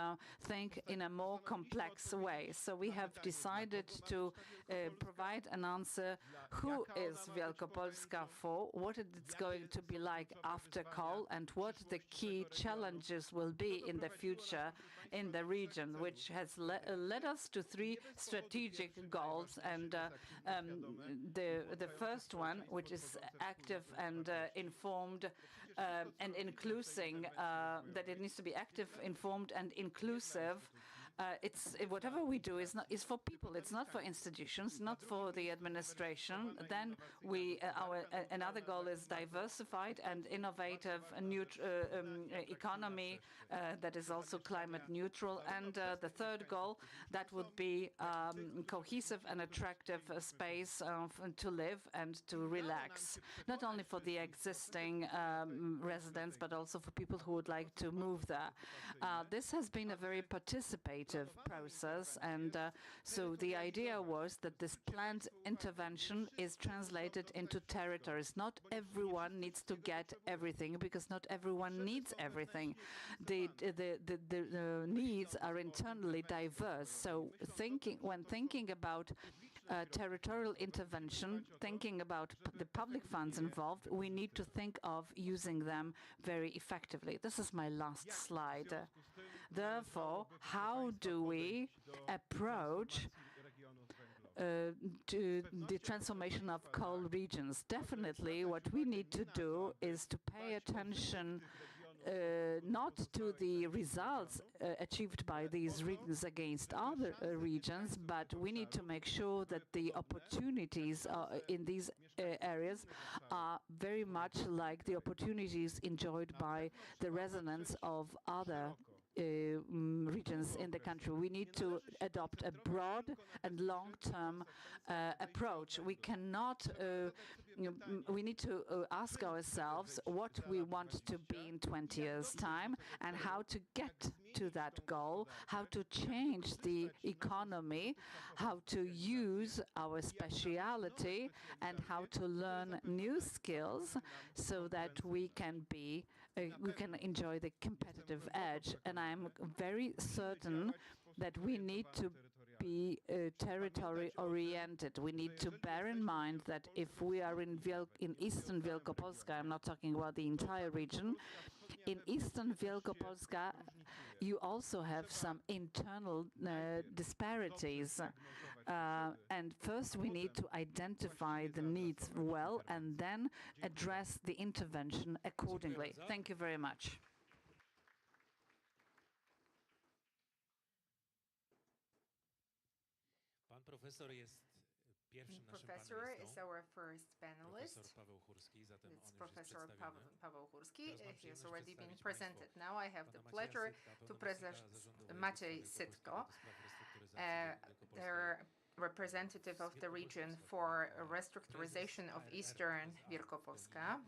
think in a more complex way. So we have decided to provide an answer: who is Wielkopolska for, what it's going to be like after coal, and what the key challenges will be in the future in the region, which has led us to three strategic goals. And the first one, which is active and informed and inclusive, that it needs to be active, informed, and inclusive. Whatever we do is for people. It's not for institutions, not for the administration. Then another goal is diversified and innovative economy that is also climate neutral. And the third goal, that would be cohesive and attractive space to live and to relax, not only for the existing residents, but also for people who would like to move there. This has been a very participative process, and so the idea was that this planned intervention is translated into territories. Not everyone needs to get everything, because not everyone needs everything. The needs are internally diverse. So when thinking about territorial intervention, thinking about the public funds involved, we need to think of using them very effectively. This is my last slide. Therefore, how do we approach to the transformation of coal regions? Definitely, what we need to do is to pay attention not to the results achieved by these regions against other regions, but we need to make sure that the opportunities in these areas are very much like the opportunities enjoyed by the residents of other regions in the country. We need to adopt a broad and long-term approach. We cannot, we need to ask ourselves what we want to be in 20 years' time and how to get to that goal, how to change the economy, how to use our speciality, and how to learn new skills so that we can enjoy the competitive edge. And I'm very certain that we need to be territory oriented. We need to bear in mind that if we are in Eastern Wielkopolska, I'm not talking about the entire region, in Eastern Wielkopolska you also have some internal disparities. And first we need to identify the needs well and then address the intervention accordingly. Thank you very much. Professor is our first panelist. It's Professor Paweł Hurski. He has already been presented. Now I have the pleasure to present Maciej Sytko, their representative of the region for restructurization of Eastern Wielkopolska,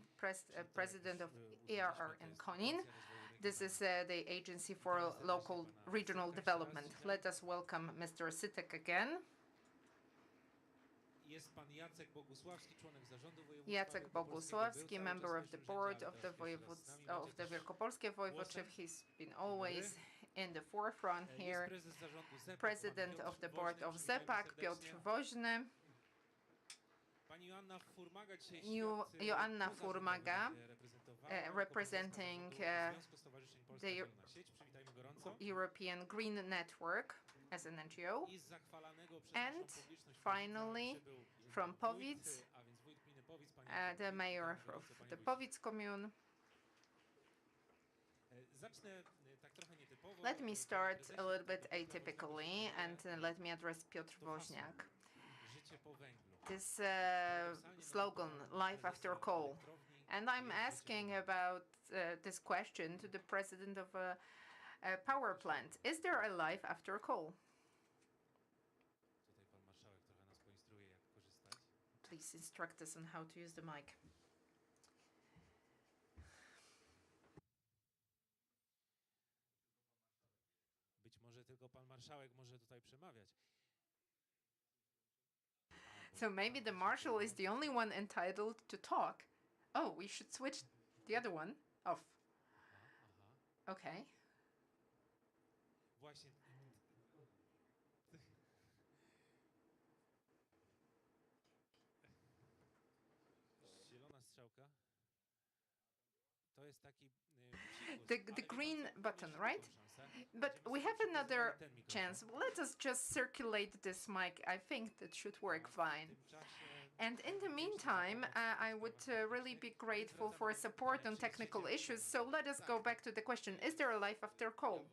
president of ERR in Konin. This is the Agency for Local Regional Development. Let us welcome Mr. Sytek again. Jacek Bogusławski, member of the board of the Wielkopolskie Voivodeship. He's been always in the forefront here. President of the board of ZEPAK, Piotr Woźny. Joanna Furmaga, representing the European Green Network as an NGO. And finally, from Powice, the mayor of the Powice commune. Let me start a little bit atypically and let me address Piotr Woźniak. This slogan, life after coal. And I'm asking about this question to the president of a power plant. Is there a life after coal? Please instruct us on how to use the mic. So maybe the marshal is the only one entitled to talk. Oh, we should switch the other one off. Okay. The green button, right? But we have another chance. Let us just circulate this mic. I think that should work fine. And in the meantime, I would really be grateful for support on technical issues. So let us go back to the question: is there a life after coal?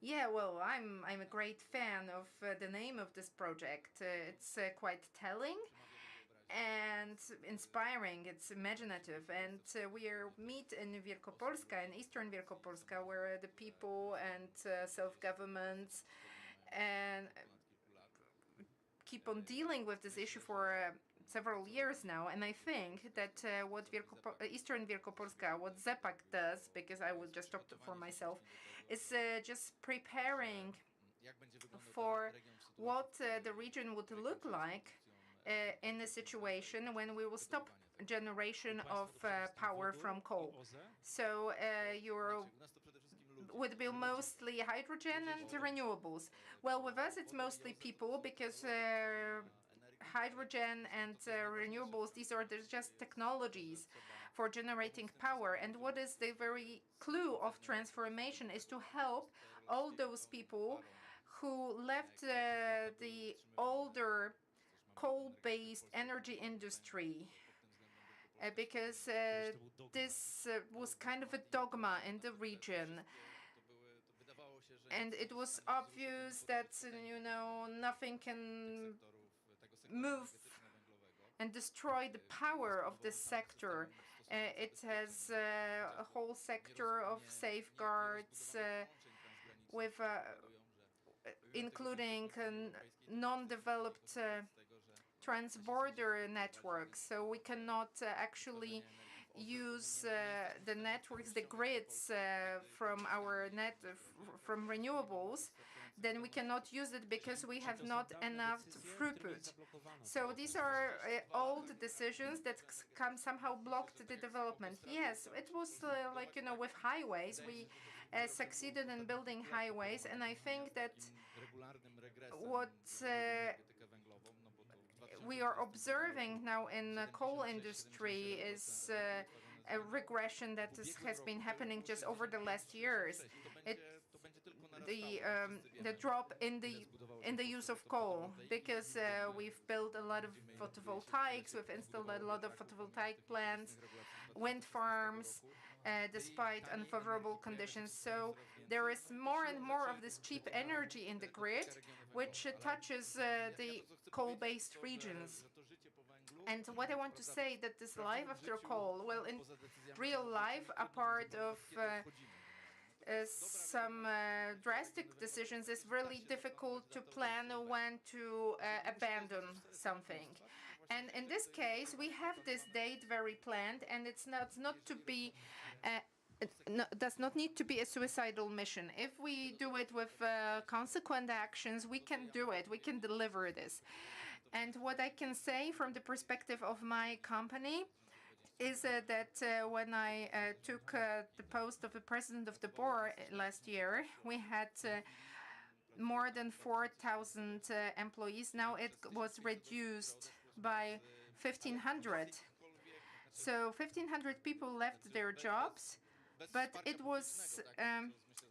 Yeah, well, I'm a great fan of the name of this project. It's quite telling and inspiring. It's imaginative, and we meet in Wielkopolska, in Eastern Wielkopolska, where the people and self-governments and keep on dealing with this issue for several years now. And I think that what Eastern Wielkopolska, what ZEPAK does, because I will just talk for myself, is just preparing for what the region would look like in a situation when we will stop generation of power from coal. So would be mostly hydrogen and renewables. Well, with us it's mostly people, because hydrogen and renewables, these are just technologies for generating power. And what is the very clue of transformation is to help all those people who left the older coal-based energy industry, because this was kind of a dogma in the region. And it was obvious that, nothing can move and destroy the power of this sector. It has a whole sector of safeguards with including non-developed trans-border networks. So we cannot actually use the networks, the grids from our from renewables. Then we cannot use it because we have not enough throughput. So these are old decisions that somehow blocked the development. Yes, it was with highways. We succeeded in building highways, and I think that what we are observing now in the coal industry is a regression that has been happening just over the last years. The drop in the use of coal, because we've built a lot of photovoltaics, we've installed a lot of photovoltaic plants, wind farms, despite unfavorable conditions. So there is more and more of this cheap energy in the grid, which touches the coal-based regions. And what I want to say, that this life after coal, well, in real life, a part of some drastic decisions, it's really difficult to plan when to abandon something. And in this case, we have this date very planned, and it's not to be does not need to be a suicidal mission. If we do it with consequent actions, we can do it. We can deliver this. And what I can say from the perspective of my company is that when I took the post of the president of the board last year, we had more than 4,000 employees. Now it was reduced by 1,500. So 1,500 people left their jobs, but it was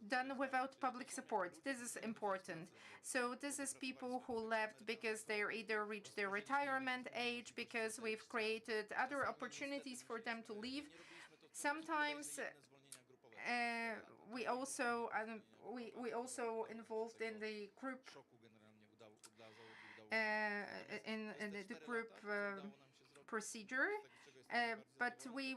done without public support. This is important. So this is people who left because they either reached their retirement age, because we've created other opportunities for them to leave. Sometimes we also involved in the group the group procedure. But we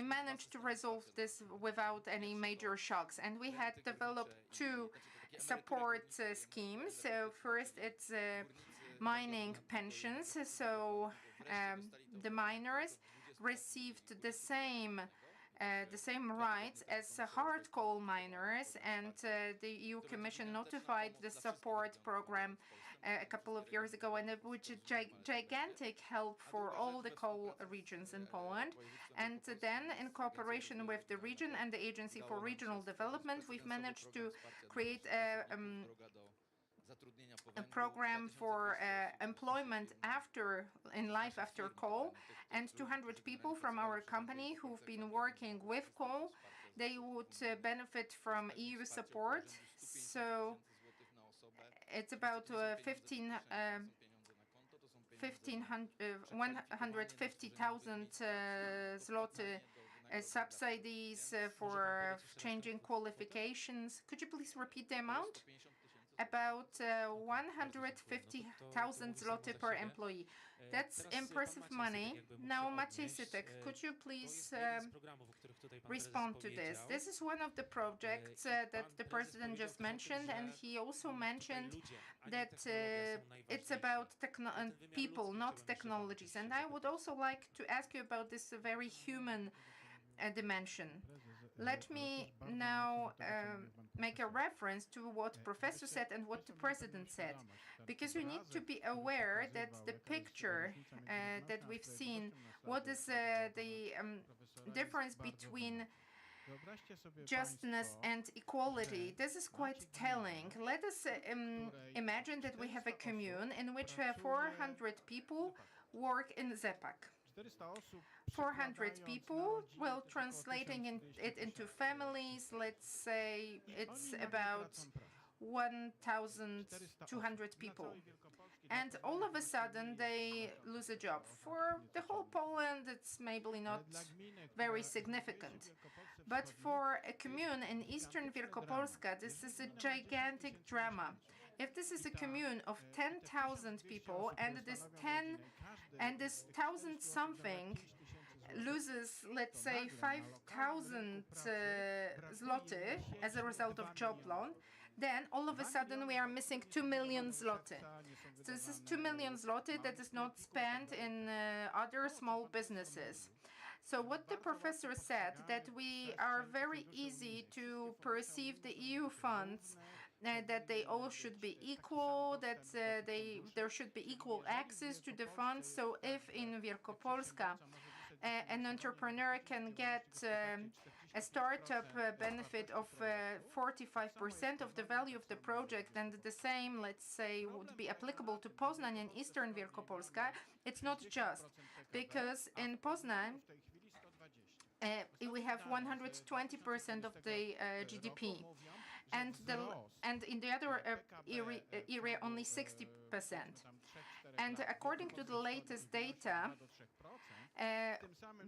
managed to resolve this without any major shocks, and we had developed two support schemes. So first, it's mining pensions. So the miners received the same rights as hard coal miners, and the EU Commission notified the support program a couple of years ago, and it was gigantic help for all the coal regions in Poland. And then, in cooperation with the region and the Agency for Regional Development, we've managed to create a program for employment in life after coal, and 200 people from our company who've been working with coal, they would benefit from EU support. So it's about 150,000 zloty subsidies for changing qualifications. Could you please repeat the amount? About 150,000 zloty per employee. That's impressive money. Now, Maciej Sytek, could you please respond to this? This is one of the projects that the president just mentioned, and he also mentioned that it's about people, not technologies. And I would also like to ask you about this very human dimension. Let me now make a reference to what Professor said and what the President said, because we need to be aware that the picture that we've seen, what is the difference between justness and equality, this is quite telling. Let us imagine that we have a commune in which 400 people work in ZEPAK. 400 people, well, translating it into families, let's say it's about 1,200 people. And all of a sudden, they lose a job. For the whole Poland, it's maybe not very significant. But for a commune in eastern Wielkopolska, this is a gigantic drama. If this is a commune of 10,000 people, and this 1,000 something loses, let's say, 5,000 zloty as a result of job loss, then all of a sudden we are missing 2 million zloty. So this is 2 million zloty that is not spent in other small businesses. So what the professor said, that we are very easy to perceive the EU funds, that they all should be equal, that there should be equal access to the funds. So if in Wielkopolska an entrepreneur can get a startup benefit of 45% of the value of the project, and the same, let's say, would be applicable to Poznań and Eastern Wielkopolska, it's not just, because in Poznań we have 120% of the GDP, and in the other area only 60%. And according to the latest data,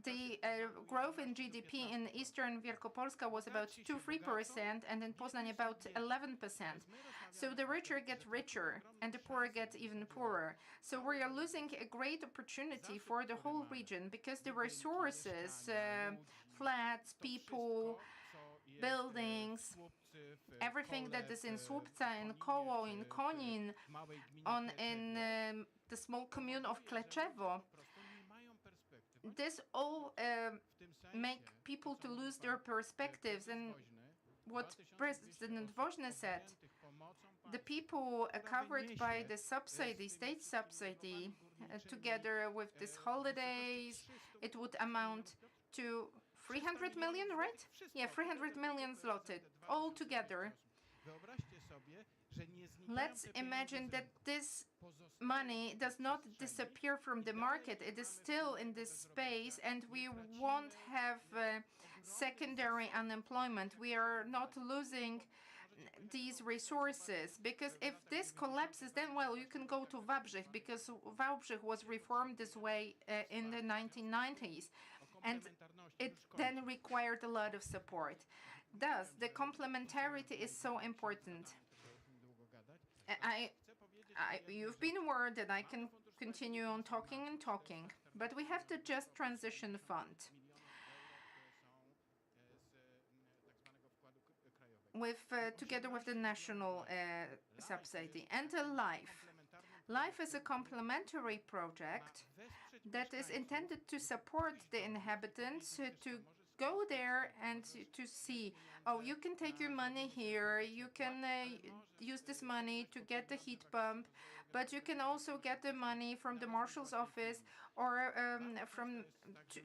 the growth in GDP in Eastern Wielkopolska was about 2-3%, and in Poznań about 11%. So the richer get richer, and the poor get even poorer. So we are losing a great opportunity for the whole region, because the resources, flats, people, buildings, everything that is in Słupca, in Koło, in Konin, in the small commune of Kleczewo. This all make people to lose their perspectives. And what President Woźny said, the people covered by the subsidy, state subsidy, together with these holidays, it would amount to 300 million, right? Yeah, 300 million zloty all together. Let's imagine that this money does not disappear from the market. It is still in this space, and we won't have secondary unemployment. We are not losing these resources, because if this collapses, then, well, you can go to Wałbrzych, because Wałbrzych was reformed this way in the 1990s, and it then required a lot of support. Thus, the complementarity is so important. You've been warned that I can continue on talking and talking, but we have the Just Transition Fund, together with the national subsidy, and LIFE. LIFE is a complementary project that is intended to support the inhabitants to go there and to see, oh, you can take your money here, you can use this money to get the heat pump, but you can also get the money from the marshal's office or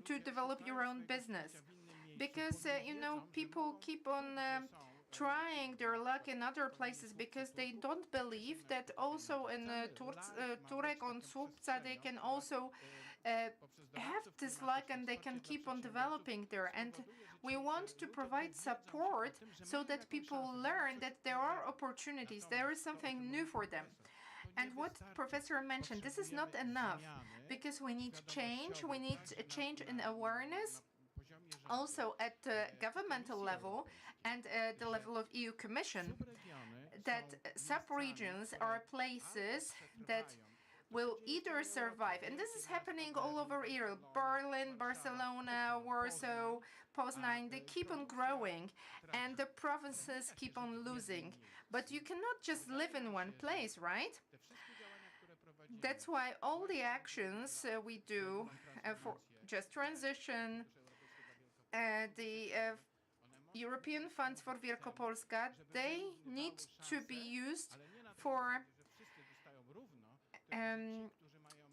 to develop your own business. Because, people keep on trying their luck in other places because they don't believe that also in Turek on Słupca they can also have this luck and they can keep on developing there. And we want to provide support so that people learn that there are opportunities, there is something new for them. And what Professor mentioned, this is not enough, because we need change a change in awareness, also at the governmental level and at the level of EU Commission, that sub-regions are places that will either survive, and this is happening all over Europe, Berlin, Barcelona, Warsaw, Poznań, they keep on growing, and the provinces keep on losing. But you cannot just live in one place, right? That's why all the actions we do for Just Transition, the European funds for Wielkopolska, they need to be used for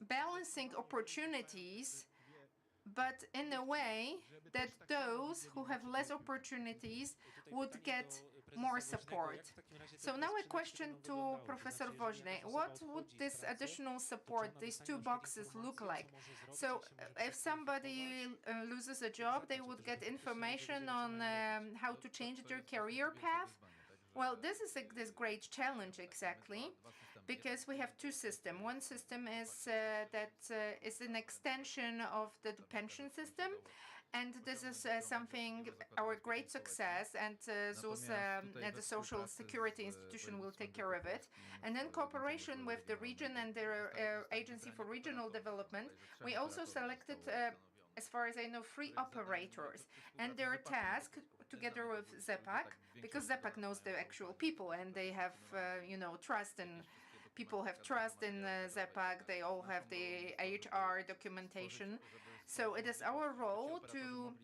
balancing opportunities, but in a way that those who have less opportunities would get more support. So now a question to Professor Woźny. What would this additional support, these two boxes, look like? So if somebody loses a job, they would get information on how to change their career path. Well, this is this great challenge, exactly, because we have two systems. One system is is an extension of the pension system, and this is something, our great success, and ZUS, the Social Security Institution, will take care of it. And then cooperation with the region and their Agency for Regional Development, we also selected, as far as I know, 3 operators, and their task, together with ZEPAK, because ZEPAK knows the actual people, and they have, trust, and people have trust in ZEPAK, they all have the HR documentation. So it is our role to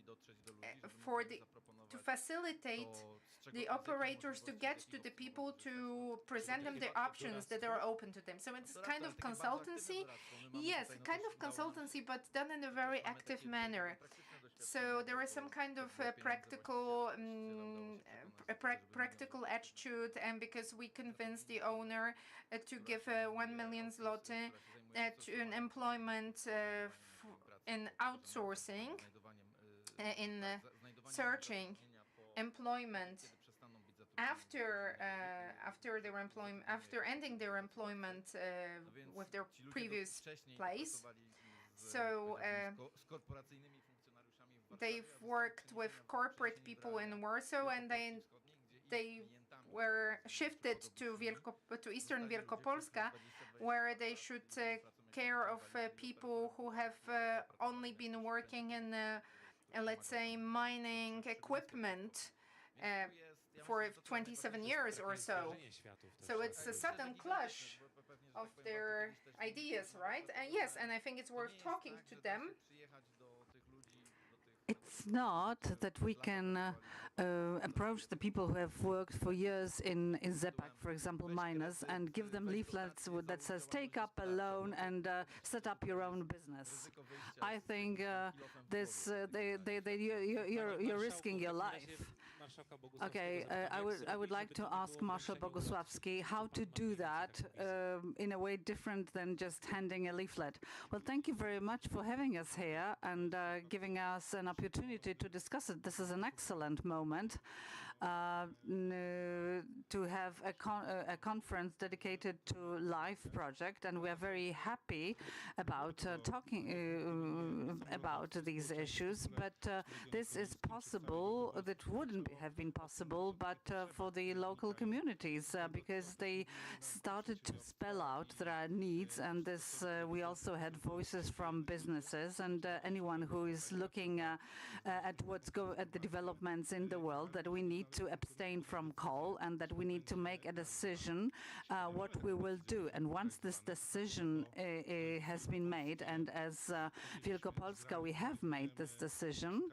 facilitate the operators to get to the people, to present them the options that are open to them. So it's kind of consultancy. Yes, kind of consultancy, but done in a very active manner. So there is some kind of practical attitude, and because we convinced the owner to give 1 million zloty to an employment in outsourcing, in searching employment after ending their employment with their previous place. So they've worked with corporate people in Warsaw, and they were shifted to Eastern Wielkopolska, where they should take care of people who have only been working in, let's say, mining equipment for 27 years or so. So it's a sudden clash of their ideas, right? Yes, and I think it's worth talking to them. It's not that we can approach the people who have worked for years in ZEPAK, for example, miners, and give them leaflets that says, take up a loan and set up your own business. I think you're risking your life. Okay, I would like to ask Marshal Bogusławski how to do that in a way different than just handing a leaflet. Well, thank you very much for having us here and giving us an opportunity to discuss it. This is an excellent moment to have a conference dedicated to LIFE project, and we are very happy about talking about these issues. But this is possible. That wouldn't have been possible, but for the local communities because they started to spell out their needs, and this we also had voices from businesses and anyone who is looking at the developments in the world, that we need to abstain from coal and that we need to make a decision what we will do. And once this decision has been made, and as Wielkopolska we have made this decision,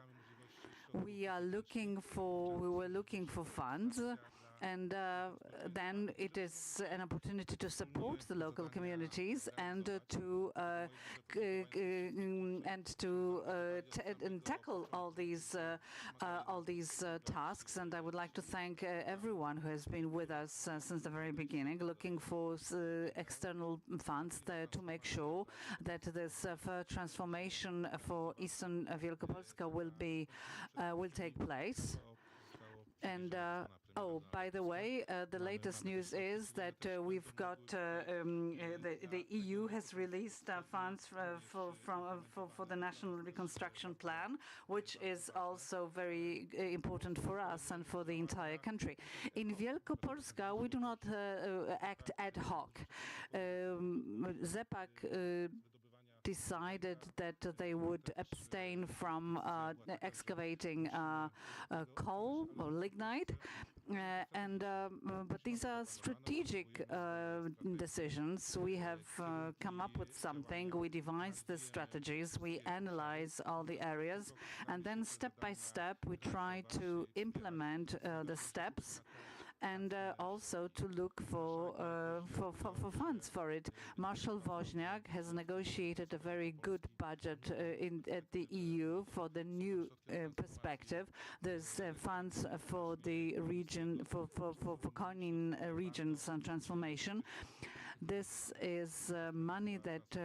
we were looking for funds, and then it is an opportunity to support the local communities and to tackle all these tasks. And I would like to thank everyone who has been with us since the very beginning, looking for external funds to make sure that this transformation for Eastern Wielkopolska will take place. And oh, by the way, the latest news is that we've got the EU has released funds for the National Reconstruction Plan, which is also very important for us and for the entire country. In Wielkopolska, we do not act ad hoc. ZEPAK decided that they would abstain from excavating coal or lignite. But these are strategic decisions. We have come up with something. We devise the strategies. We analyze all the areas, and then step by step we try to implement the steps, and also to look for funds for it. Marshal Woźniak has negotiated a very good budget at the EU for the new perspective. There's funds for the region, for Konin regions and transformation. This is money that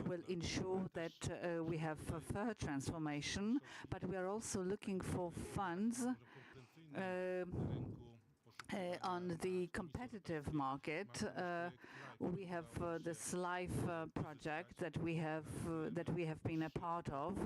will ensure that we have a fair transformation, but we are also looking for funds on the competitive market. We have this LIFE project that we have been a part of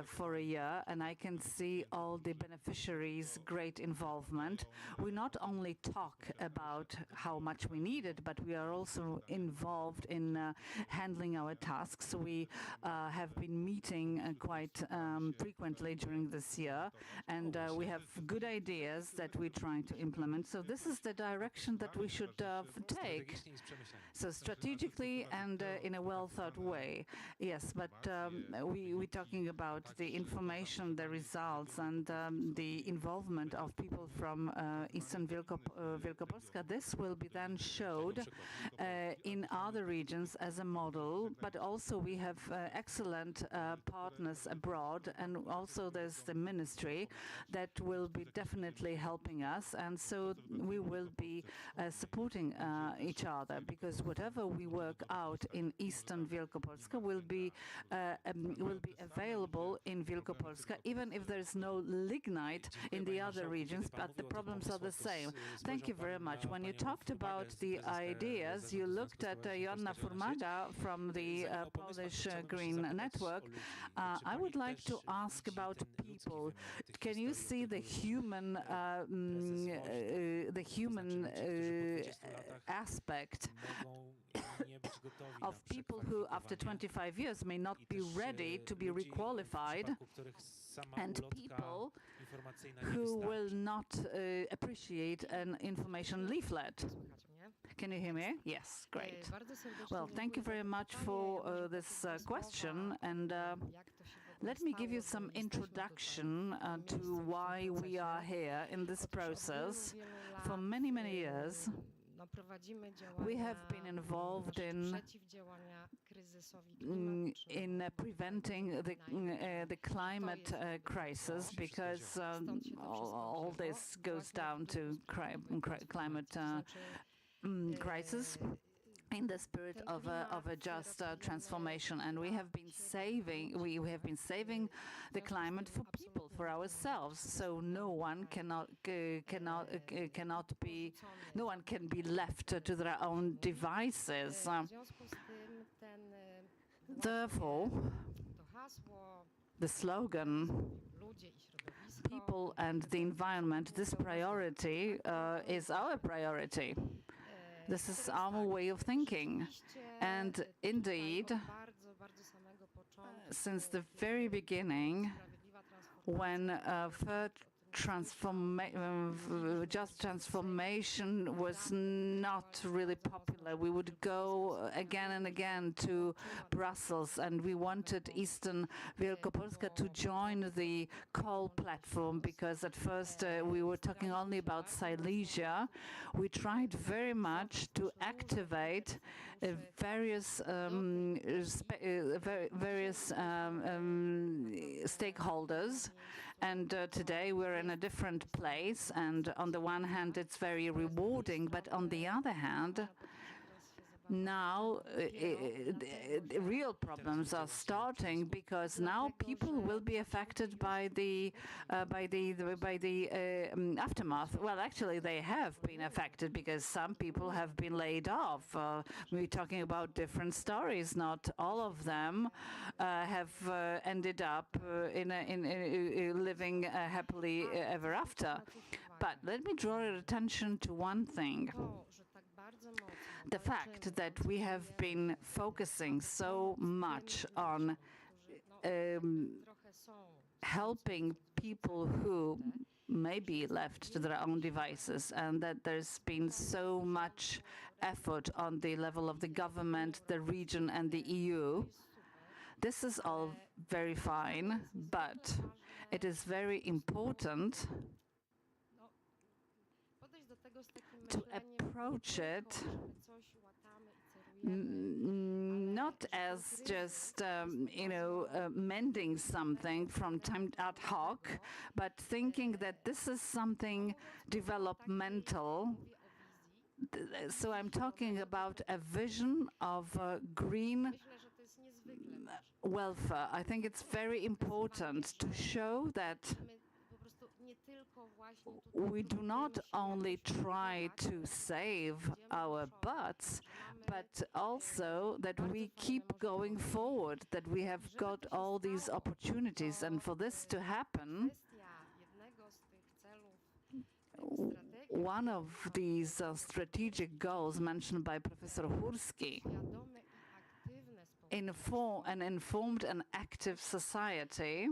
for a year, and I can see all the beneficiaries' great involvement. We not only talk about how much we need it, but we are also involved in handling our tasks. We have been meeting quite frequently during this year, and we have good ideas that we're trying to implement. So this is the direction that we should take. So strategically and in a well-thought way, yes. But we're talking about the information, the results, and the involvement of people from Eastern Wielkopolska. This will be then showed in other regions as a model. But also we have excellent partners abroad, and also there's the ministry that will be definitely helping us, and so we will be supporting each other, because whatever we work out in Eastern Wielkopolska will be available in Wielkopolska, even if there is no lignite in the other regions, but the problems are the same. Thank you very much. When you talked about the ideas, you looked at Joanna Furmaga from the Polish Green Network. I would like to ask about people. Can you see the human aspect? of people who after 25 years may not be ready to be requalified, and people who will not appreciate an information leaflet. Can you hear me? Yes, great. Well, thank you very much for this question, and let me give you some introduction to why we are here in this process. For many, many years, we have been involved in preventing the climate crisis, because all this goes down to climate crisis in the spirit of a just transformation, and we have been saving the climate for people, for ourselves. So no one can be left to their own devices. Therefore, the slogan "People and the environment," this priority is our priority. This is our way of thinking. And indeed, since the very beginning, when just transformation was not really popular, we would go again and again to Brussels, and we wanted Eastern Wielkopolska to join the coal platform, because at first we were talking only about Silesia. We tried very much to activate various stakeholders. And today we're in a different place, and on the one hand it's very rewarding, but on the other hand, now real problems are starting, because now people will be affected by the aftermath. Well, actually they have been affected, because some people have been laid off. We're talking about different stories. Not all of them have ended up in living happily ever after. But let me draw your attention to one thing. The fact that we have been focusing so much on helping people who may be left to their own devices, and that there's been so much effort on the level of the government, the region, and the EU. This is all very fine, but it is very important to approach it not as just mending something from time ad hoc, but thinking that this is something developmental. So I'm talking about a vision of green welfare. I think it's very important to show that we do not only try to save our butts, but also that we keep going forward, that we have got all these opportunities. And for this to happen, one of these strategic goals mentioned by Professor Hurski, an informed and active society,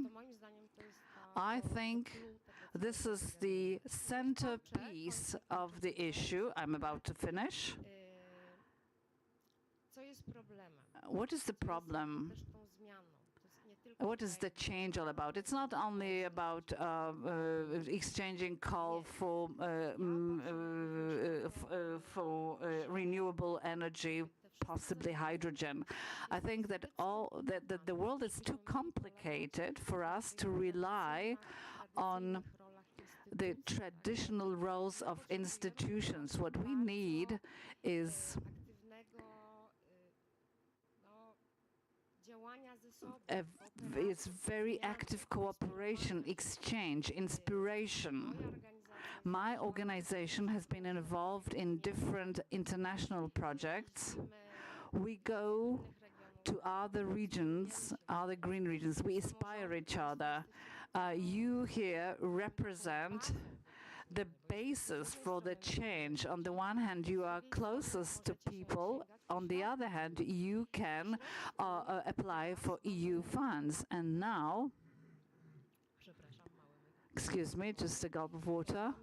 I think this is the centerpiece of the issue. I'm about to finish. What is the problem? What is the change all about? It's not only about exchanging coal for renewable energy, possibly hydrogen. I think that the world is too complicated for us to rely on the traditional roles of institutions. What we need is it's very active cooperation, exchange, inspiration. My organization has been involved in different international projects. We go to other regions, other green regions. We inspire each other. You here represent the basis for the change. On the one hand, you are closest to people. on the other hand, you can apply for EU funds. And now, excuse me, just a gulp of water.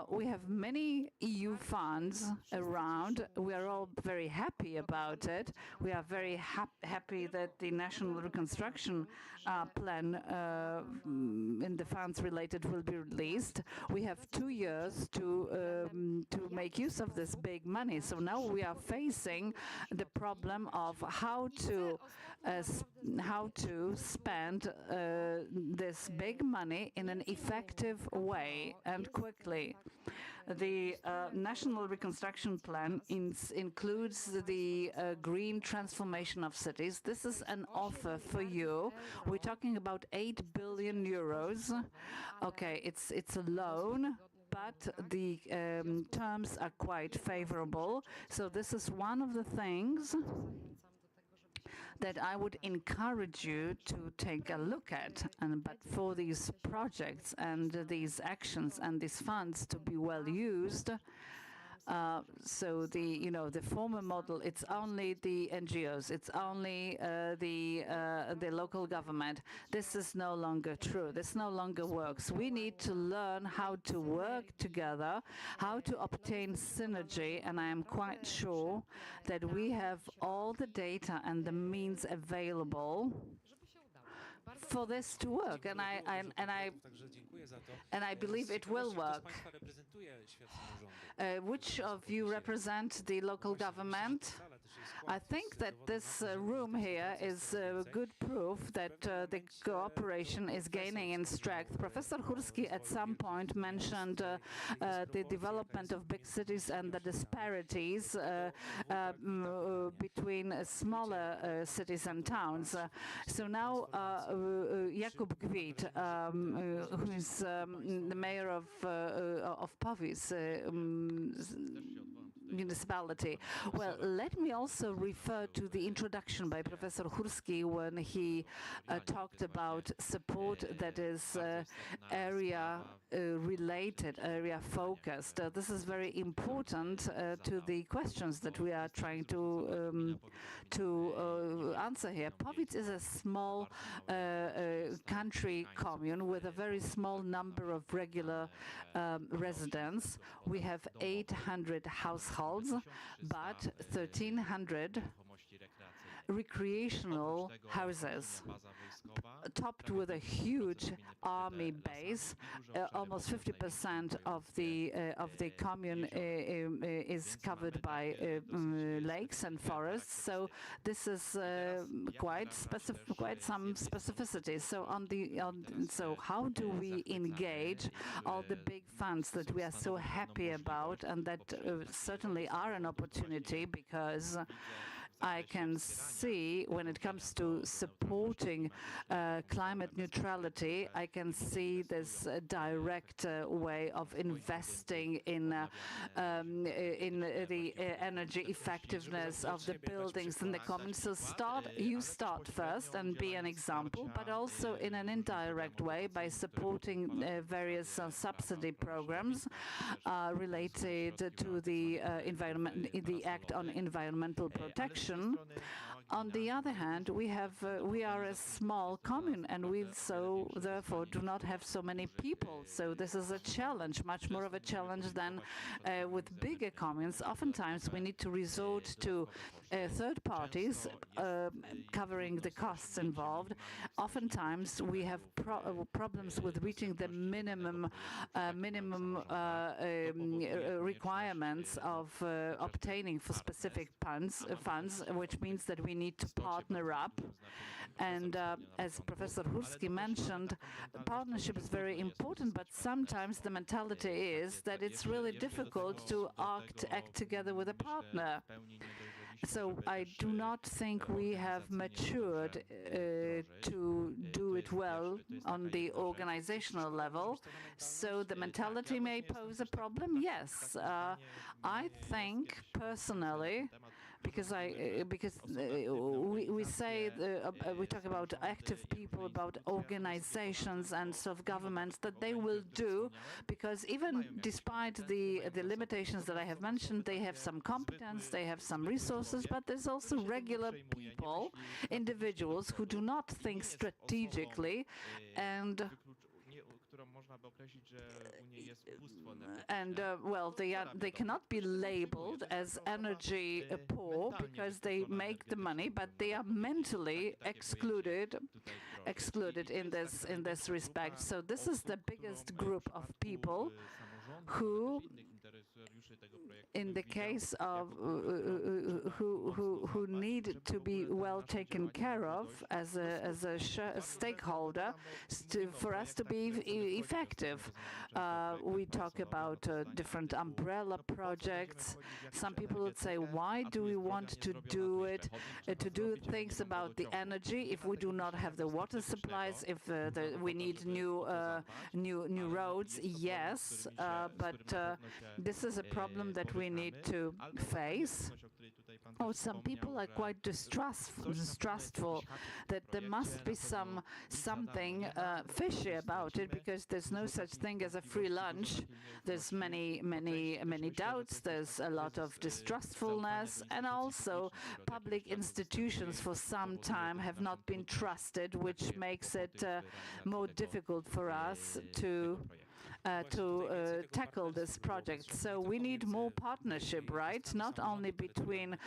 We have many EU funds around. We are all very happy about it. We are very happy that the National Reconstruction Plan in the funds related will be released. We have 2 years to make use of this big money. So now we are facing the problem of how to spend this big money in an effective way and quickly. The National Reconstruction Plan includes the green transformation of cities. This is an offer for you. We're talking about 8 billion euros. Okay, it's a loan, but the terms are quite favorable. So this is one of the things that I would encourage you to take a look at. But for these projects and these actions and these funds to be well used, so the former model, it's only the NGOs, it's only the local government. This is no longer true. This no longer works. We need to learn how to work together, how to obtain synergy, and I am quite sure that we have all the data and the means available for this to work, and I believe it will work. Which of you represent the local government? I think that this room here is good proof that the cooperation is gaining in strength. Professor Hurski at some point mentioned the development of big cities and the disparities between smaller cities and towns. So now Jakub Gwit, who is the mayor of Powice municipality. Well, let me also refer to the introduction by Professor Hurski when he talked about support that is area related, area focused. This is very important to the questions that we are trying to answer here. Powice is a small country commune with a very small number of regular residents. We have 800 households, but 1,300 recreational houses, topped with a huge army base. Almost 50% of the commune is covered by lakes and forests. So this is quite some specificity. So how do we engage all the big funds that we are so happy about, and that certainly are an opportunity, because I can see when it comes to supporting climate neutrality, I can see this direct way of investing in the energy effectiveness of the buildings in the commons. So you start first and be an example, but also in an indirect way by supporting various subsidy programs related to the Act on Environmental Protection. On the other hand, we are a small commune, and we therefore do not have so many people. So this is a challenge, much more of a challenge than with bigger communes. Oftentimes we need to resort to third parties covering the costs involved. Oftentimes we have problems with reaching the minimum requirements of obtaining for specific funds, which means that we need to partner up. And as Professor Hurski mentioned, partnership is very important, but sometimes the mentality is that it's really difficult to act together with a partner. So I do not think we have matured to do it well on the organizational level. So the mentality may pose a problem, yes. I think personally because we say we talk about active people, about organizations and self-governments that they will do, because even despite the limitations that I have mentioned, they have some competence, they have some resources, but there's also regular people, individuals who do not think strategically and well, they cannot be labeled as energy poor because they make the money, but they are mentally excluded in this respect. So this is the biggest group of people who, in the case of who need to be well taken care of as a stakeholder for us to be effective. We talk about different umbrella projects. Some people would say, why do we want to do it, to do things about the energy if we do not have the water supplies, if we need new roads? Yes, but this is a problem that we need to face. Oh, some people are quite distrustful that there must be something fishy about it, because there's no such thing as a free lunch. There's many doubts. There's a lot of distrustfulness, and also public institutions for some time have not been trusted, which makes it more difficult for us to tackle this project. So we need more partnership, right? Not only between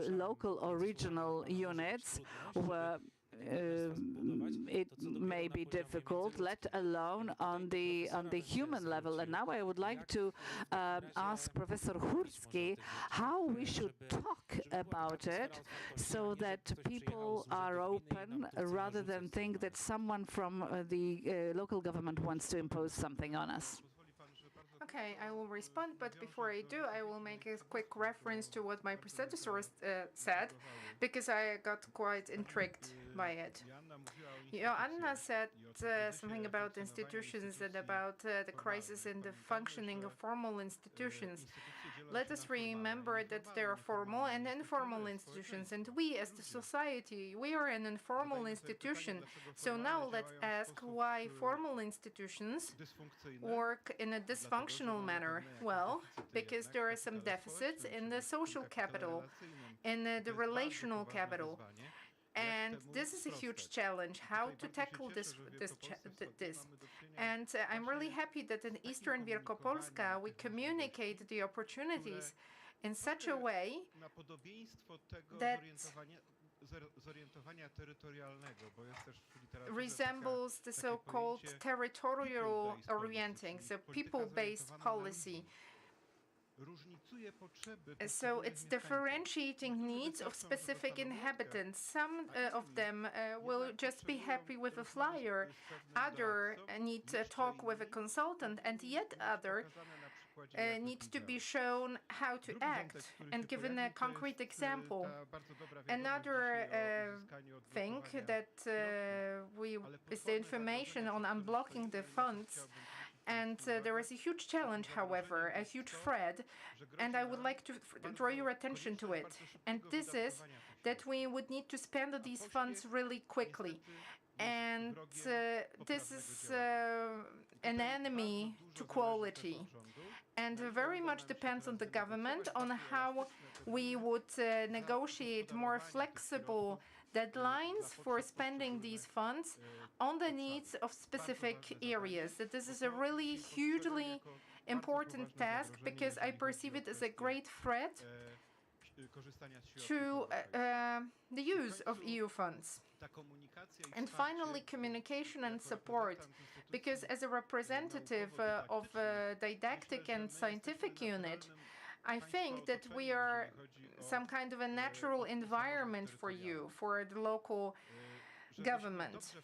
local or regional units, where it may be difficult, let alone on the human level. And now I would like to ask Professor Hurski how we should talk about it, so that people are open rather than think that someone from the local government wants to impose something on us. Okay, I will respond, but before I do, I will make a quick reference to what my predecessor said, because I got quite intrigued by it. Joanna said something about institutions and about the crisis in the functioning of formal institutions. Let us remember that there are formal and informal institutions, and we as the society, we are an informal institution. So now let's ask why formal institutions work in a dysfunctional manner. Well, because there are some deficits in the social capital, in the relational capital. And this is a huge challenge, how to tackle this. And I'm really happy that in Eastern Wielkopolska we communicate the opportunities in such a way that resembles the so-called territorial orienting, so people-based policy. So it's differentiating needs of specific inhabitants. Some of them will just be happy with a flyer, other need to talk with a consultant, and yet other need to be shown how to act and given a concrete example. Another thing that is the information on unblocking the funds. And there is a huge challenge, however, a huge threat, and I would like to draw your attention to it. And this is that we would need to spend these funds really quickly. And this is an enemy to quality. And very much depends on the government, on how we would negotiate more flexible deadlines for spending these funds on the needs of specific areas. That this is a really hugely important task, because I perceive it as a great threat to the use of EU funds. And finally, communication and support, because as a representative of a didactic and scientific unit, I think that we are some kind of a natural environment for you, for the local government.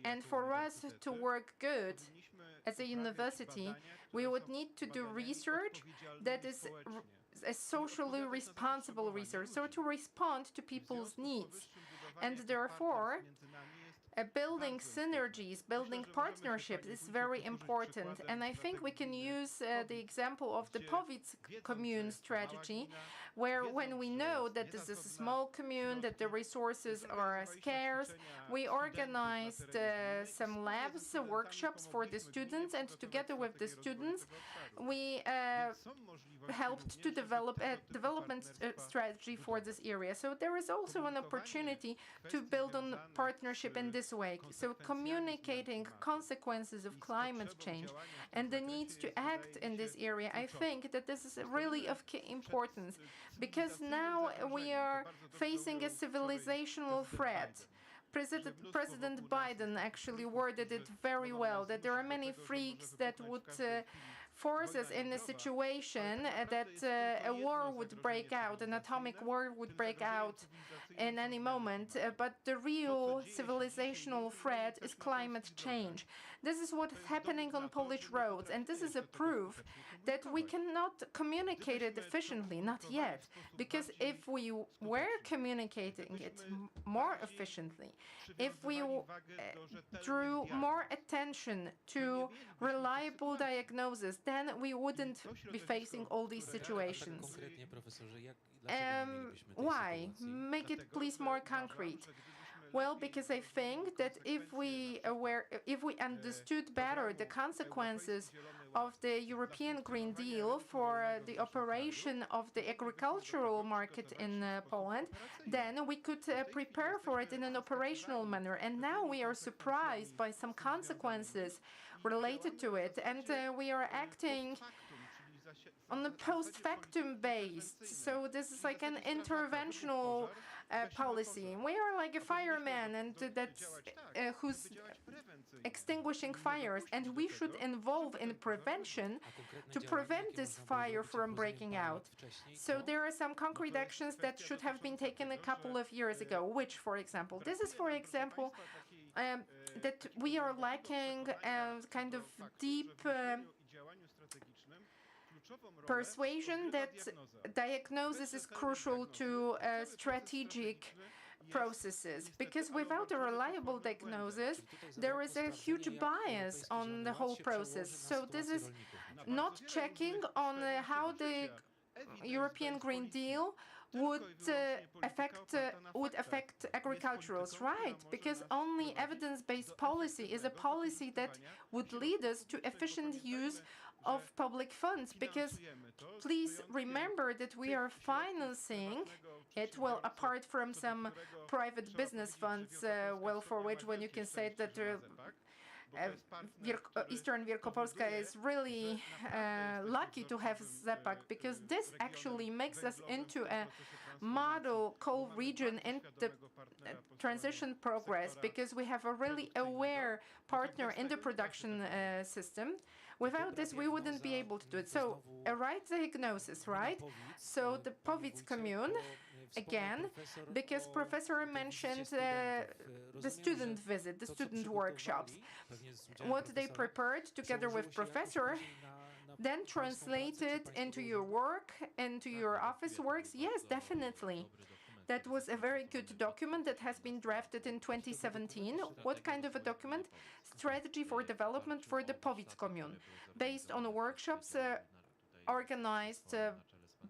And for us to work good as a university, we would need to do research that is a socially responsible research, so to respond to people's needs. And therefore, building synergies, building partnerships is very important. And I think we can use the example of the Powiat commune strategy, where when we know that this is a small commune, that the resources are scarce, we organized some labs, workshops for the students, and together with the students, we helped to develop a development strategy for this area. So there is also an opportunity to build on partnership in this way. So communicating consequences of climate change and the needs to act in this area, I think that this is really of key importance, because now we are facing a civilizational threat. President Biden actually worded it very well, that there are many freaks that would force us in a situation that a war would break out, an atomic war would break out in any moment. But the real civilizational threat is climate change. This is what is happening on Polish roads, and this is a proof that we cannot communicate it efficiently, not yet. Because if we were communicating it more efficiently, if we drew more attention to reliable diagnosis, then we wouldn't be facing all these situations. Why? Make it please more concrete. Well, because I think that if we understood better the consequences of the European Green Deal for the operation of the agricultural market in Poland, then we could prepare for it in an operational manner. And now we are surprised by some consequences related to it, and we are acting on a post factum based. So this is like an interventional policy. We are like a fireman, and that's who's extinguishing fires, and we should involve in prevention to prevent this fire from breaking out. So there are some concrete actions that should have been taken a couple of years ago, which, for example, that we are lacking kind of deep persuasion that diagnosis is crucial to strategic processes, because without a reliable diagnosis, there is a huge bias on the whole process. So this is not checking on how the European Green Deal would affect agriculturals, right? Because only evidence-based policy is a policy that would lead us to efficient use of public funds, because please remember that we are financing it, well, apart from some private business funds, well, for which when you can say that Eastern Wielkopolska is really lucky to have ZEPAK, because this actually makes us into a model coal region in the transition progress, because we have a really aware partner in the production system. Without this, we wouldn't be able to do it. So, a right diagnosis, right? So, the Powiat commune, again, because Professor mentioned the student visit, the student workshops. What they prepared together with Professor, then translated into your work, into your office works? Yes, definitely. That was a very good document that has been drafted in 2017. What kind of a document? Strategy for development for the Powiat commune, based on workshops organized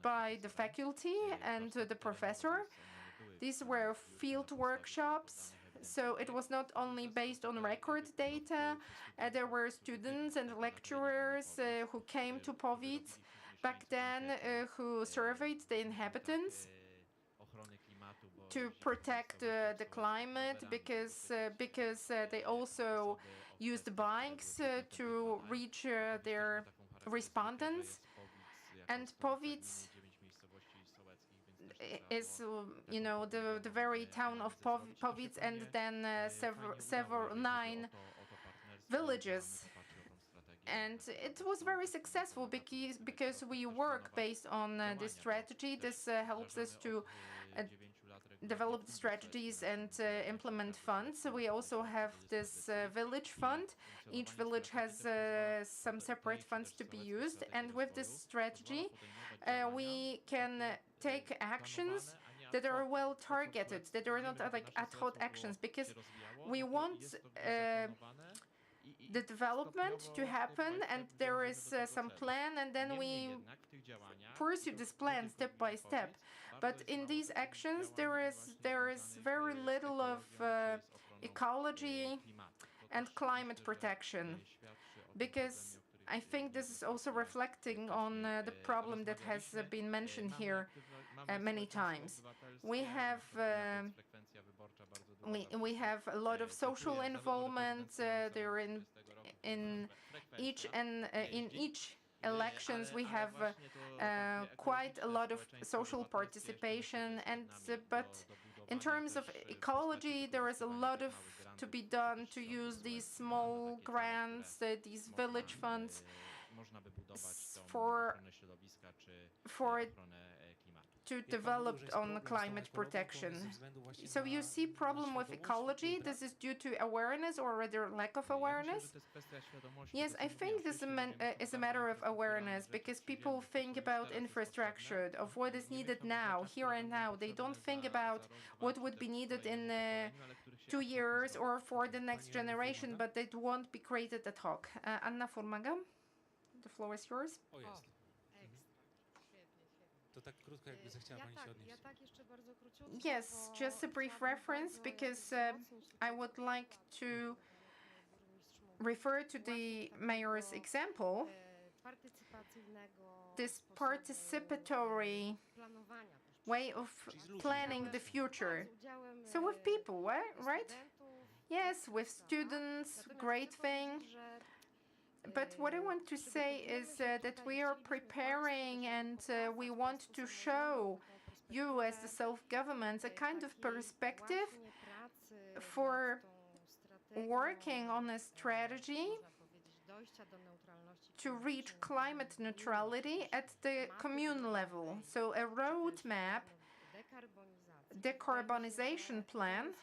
by the faculty and the professor. These were field workshops, so it was not only based on record data. There were students and lecturers who came to Powiat back then, who surveyed the inhabitants to protect the climate, because they also used bikes to reach their respondents. And Powiat is, the very town of Powiat, and then several 9 villages. And it was very successful because we work based on this strategy. This helps us to develop the strategies and implement funds. So we also have this village fund. Each village has some separate funds to be used. And with this strategy, we can take actions that are well targeted, that are not like ad hoc actions, because we want the development to happen, and there is some plan, and then we pursue this plan step by step. But in these actions, there is very little of ecology and climate protection, because I think this is also reflecting on the problem that has been mentioned here many times. We have a lot of social involvement. There in each elections we have quite a lot of social participation, and but in terms of ecology, there is a lot of to be done to use these small grants, these village funds for to develop on climate protection. So you see problem with ecology. This is due to awareness or rather lack of awareness. Yes, I think this is a matter of awareness, because people think about infrastructure, of what is needed now, here and now. They don't think about what would be needed in 2 years or for the next generation, but it won't be created ad hoc. Anna Furmaga, the floor is yours. O, jest. To tak krótko, jakby zechciała pani się odnieść. Yes, just a brief reference, because I would like to refer to the mayor's example, this participatory way of planning the future. So with people, right? Yes, with students, great thing. But what I want to say is that we are preparing, and we want to show you as the self-government a kind of perspective for working on a strategy to reach climate neutrality at the commune level. So a roadmap, decarbonization plan,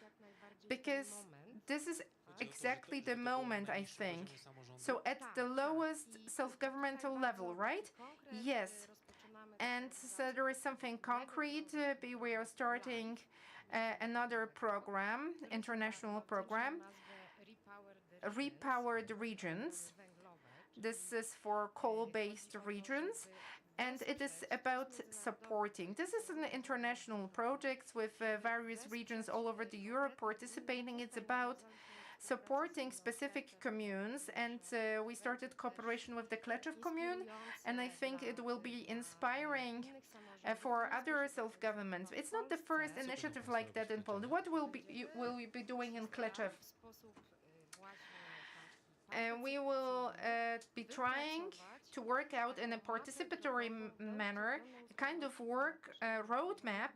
because this is exactly the moment, I think. So at the lowest self-governmental level, right? Yes. And so there is something concrete. We are starting another program, international program, Repowered Regions. This is for coal-based regions, and it is about supporting. This is an international project with various regions all over the Europe participating. It's about supporting specific communes, and we started cooperation with the Kleczew commune, and I think it will be inspiring for other self-governments. It's not the first initiative like that in Poland. What will we be doing in Kleczew? We will be trying to work out in a participatory manner a kind of work roadmap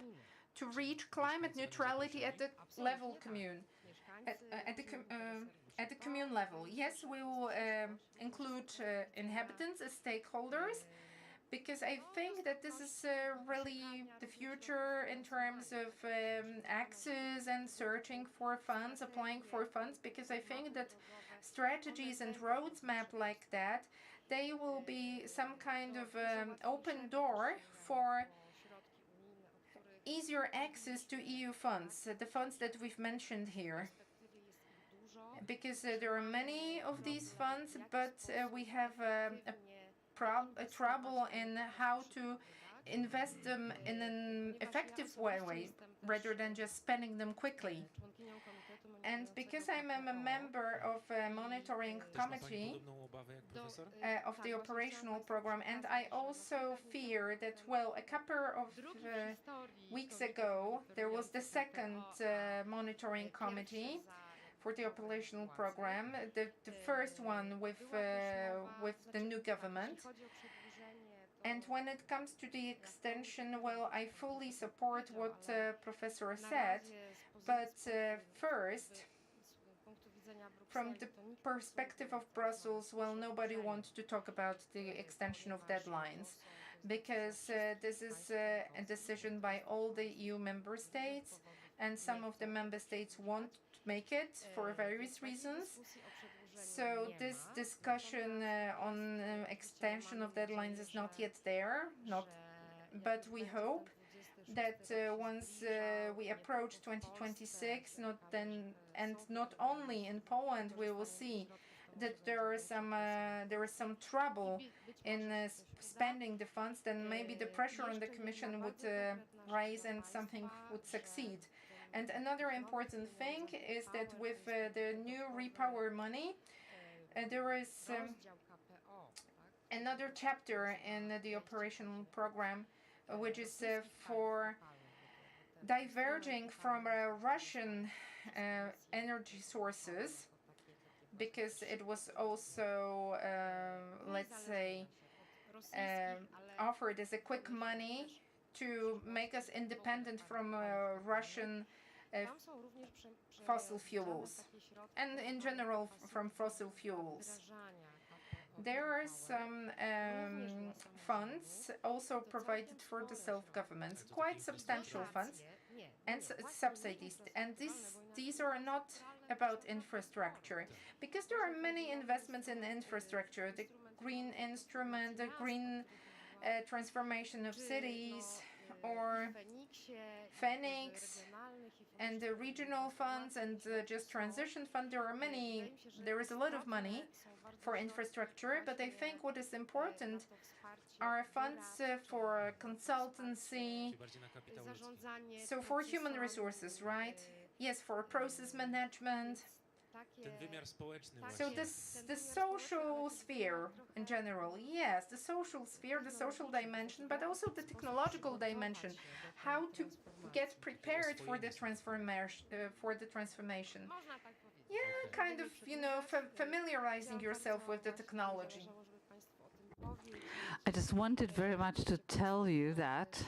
to reach climate neutrality at the level commune. At the commune level. Yes, we will include inhabitants as stakeholders, because I think that this is really the future in terms of access and searching for funds, applying for funds, because I think that strategies and roadmap like that, they will be some kind of open door for easier access to EU funds, the funds that we've mentioned here. Because there are many of these funds, but we have a trouble in how to invest them in an effective way rather than just spending them quickly. And because I'm a member of a monitoring committee of the operational program, and I also fear that, well, a couple of weeks ago, there was the second monitoring committee for the operational program, the first one with the new government. And when it comes to the extension, well, I fully support what Professor said, but first, from the perspective of Brussels, well, nobody wants to talk about the extension of deadlines, because this is a decision by all the EU member states, and some of the member states won't make it for various reasons. So this discussion on extension of deadlines is not yet there, but we hope that once we approach 2026, not only in Poland, we will see that there is some trouble in spending the funds, then maybe the pressure on the Commission would rise and something would succeed. And another important thing is that with the new Repower money, there is another chapter in the operational program, which is for diverging from Russian energy sources, because it was also, let's say, offered as a quick money to make us independent from Russian fossil fuels and in general from fossil fuels. There are some funds also provided for the self-governments, quite substantial funds and subsidies. And these are not about infrastructure, because there are many investments in infrastructure, the green instrument, the green transformation of cities, or Phoenix, and the regional funds and the just transition fund. There is a lot of money for infrastructure, but I think what is important are funds for consultancy, so for human resources, right? Yes, for process management. So the social sphere in general, yes, the social sphere, the social dimension, but also the technological dimension, how to get prepared for the transformation. Yeah, kind of, familiarizing yourself with the technology. I just wanted very much to tell you that,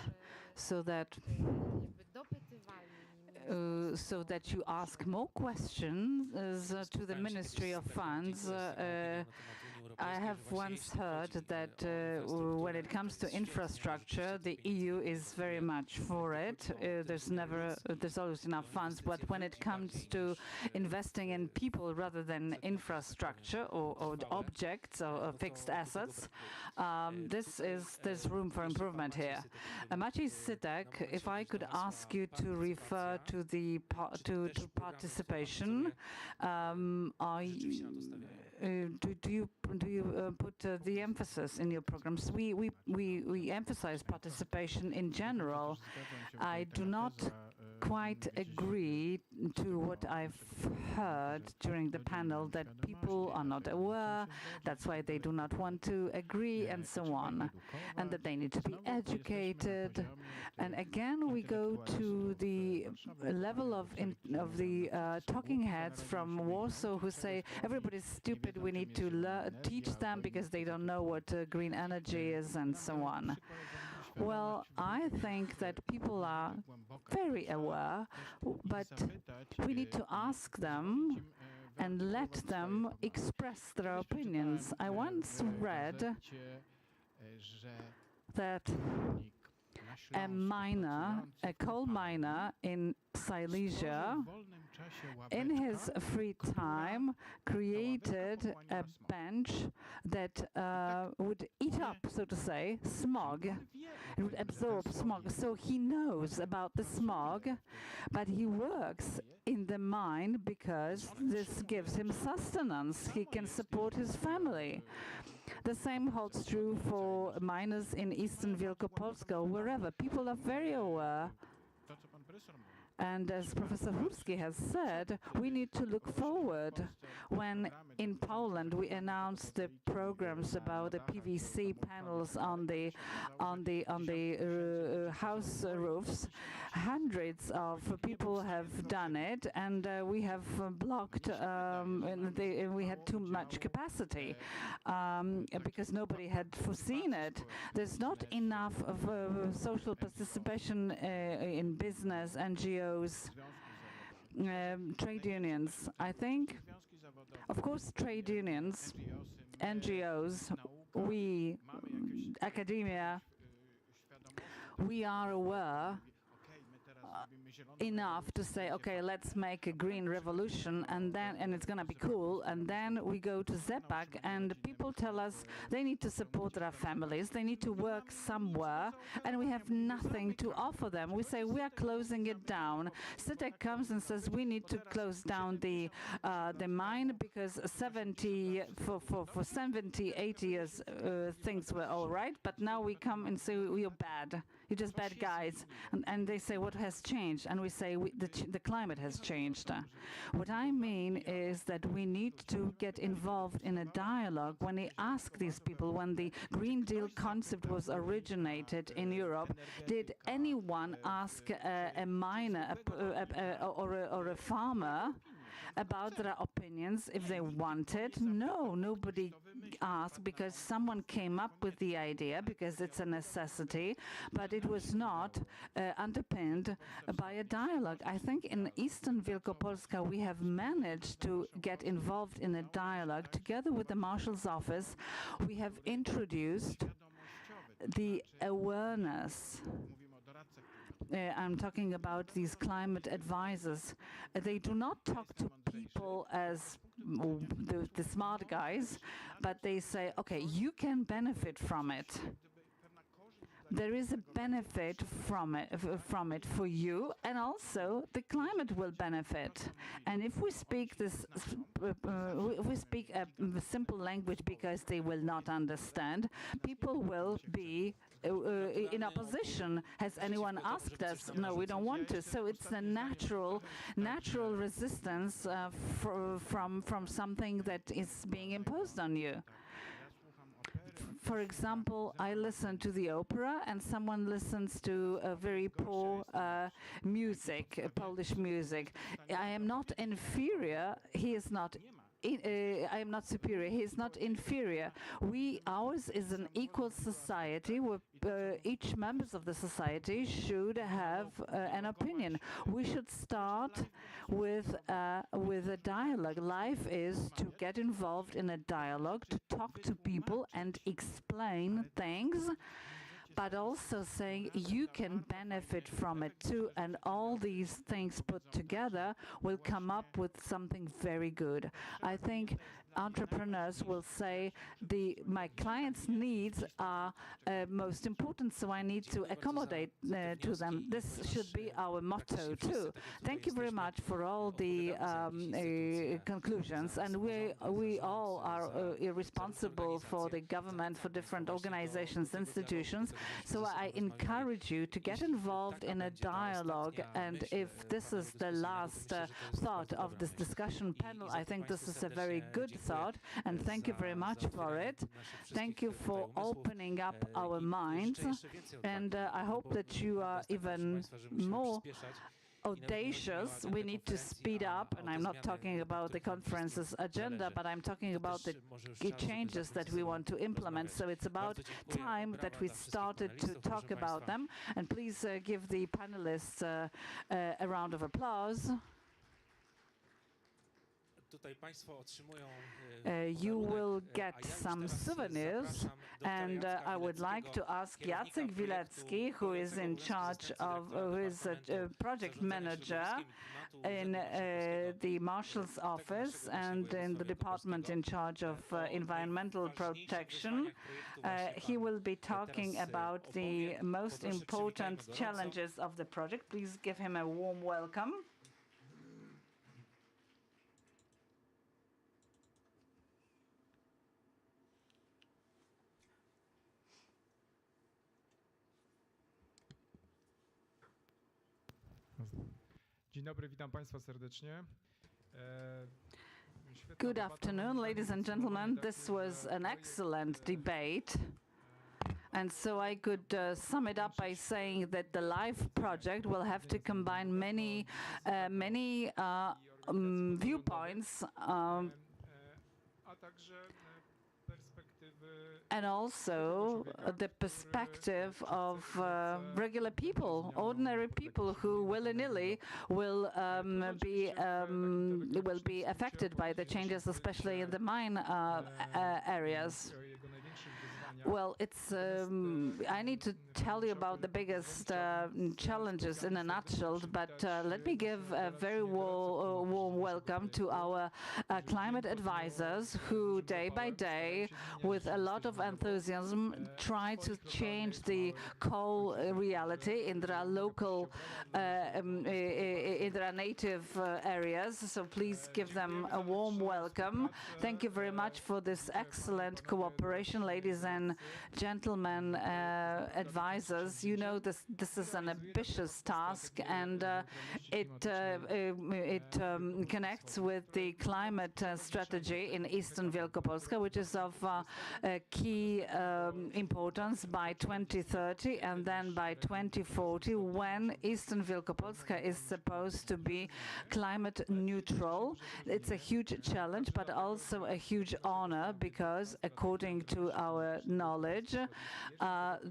so that you ask more questions to the Ministry of Funds. I have once heard that when it comes to infrastructure, the EU is very much for it. There's always enough funds, but when it comes to investing in people rather than infrastructure or objects or fixed assets, there's room for improvement here. Maciej Sytek, if I could ask you to refer to to participation, do you put the emphasis in your programs? We emphasize participation in general. I do not quite agree to what I've heard during the panel, that people are not aware, that's why they do not want to agree, and so on, and that they need to be educated. And again, we go to the level of the talking heads from Warsaw who say everybody's stupid, we need to teach them because they don't know what green energy is, and so on. Well, I think that people are very aware, but we need to ask them and let them express their opinions. I once read that a coal miner in Silesia, in his free time, created a bench that would eat up, so to say, smog. It would absorb smog. So he knows about the smog, but he works in the mine because this gives him sustenance. He can support his family. The same holds true for miners in eastern Wielkopolska or wherever. People are very aware. And as Professor Hurski has said, we need to look forward. When in Poland we announced the programs about the PVC panels on the house roofs, hundreds of people have done it, and we have blocked. We had too much capacity because nobody had foreseen it. There's not enough of social participation in business, NGOs. Trade unions. I think, of course, trade unions, NGOs, we, academia, we are aware enough to say, okay, let's make a green revolution, and it's gonna be cool. And then we go to ZEPAK, and people tell us they need to support their families, they need to work somewhere, and we have nothing to offer them. We say we are closing it down. CITEC comes and says we need to close down the mine because for 70, 80 years things were all right, but now we come and say you're bad. You're just bad guys. And they say, what has changed? And we say, the climate has changed. What I mean is that we need to get involved in a dialogue. When we ask these people, when the Green Deal concept was originated in Europe, did anyone ask a miner or a farmer about their opinions if they wanted? No, nobody asked, because someone came up with the idea, because it's a necessity, but it was not underpinned by a dialogue. I think in Eastern Wielkopolska we have managed to get involved in a dialogue. Together with the Marshal's Office, we have introduced the awareness. I'm talking about these climate advisors. They do not talk to people as the smart guys, but they say, okay, you can benefit from it. There is a benefit from it for you, and also the climate will benefit. And if we speak a simple language because they will not understand, people will be in opposition. Has anyone asked us? No, we don't want to. So it's a natural resistance from something that is being imposed on you. For example, I listen to the opera, and someone listens to a very poor music, Polish music. I am not inferior. He is not. I am not superior. He is not inferior. Ours is an equal society where each members of the society should have an opinion. We should start with a dialogue. Life is to get involved in a dialogue, to talk to people and explain things, but also saying you can benefit from it too, and all these things put together will come up with something very good. I think entrepreneurs will say my clients' needs are most important, so I need to accommodate to them. This should be our motto too. Thank you very much for all the conclusions, and we all are responsible for the government, for different organizations, institutions. So I encourage you to get involved in a dialogue, and if this is the last thought of this discussion panel, I think this is a very good thought, and thank you very much for it. Thank you for opening up our minds, and I hope that you are even more audacious. We need to speed up, and I'm not talking about the conference's agenda, but I'm talking about the changes that we want to implement. So it's about time that we started to talk about them. And please give the panelists a round of applause. You will get some souvenirs, and I would like to ask Jacek Wilecki, who is in charge of, who is a project manager in the Marshal's Office and in the department in charge of environmental protection. He will be talking about the most important challenges of the project. Please give him a warm welcome. Dzień dobry, witam Państwa serdecznie. Good afternoon, ladies and gentlemen. This was an excellent debate. And so I could sum it up by saying that the LIFE project will have to combine many viewpoints and also the perspective of regular people, ordinary people who willy-nilly will be affected by the changes, especially in the mine areas. Well, it's. I need to tell you about the biggest challenges in a nutshell, but let me give a very warm welcome to our climate advisors who, day by day, with a lot of enthusiasm, try to change the coal reality in their local, in their native areas. So please give them a warm welcome. Thank you very much for this excellent cooperation, ladies and gentlemen, advisors. You know this is an ambitious task, and it connects with the climate strategy in Eastern Wielkopolska, which is of key importance by 2030 and then by 2040, when Eastern Wielkopolska is supposed to be climate neutral. It's a huge challenge, but also a huge honor, because according to our knowledge,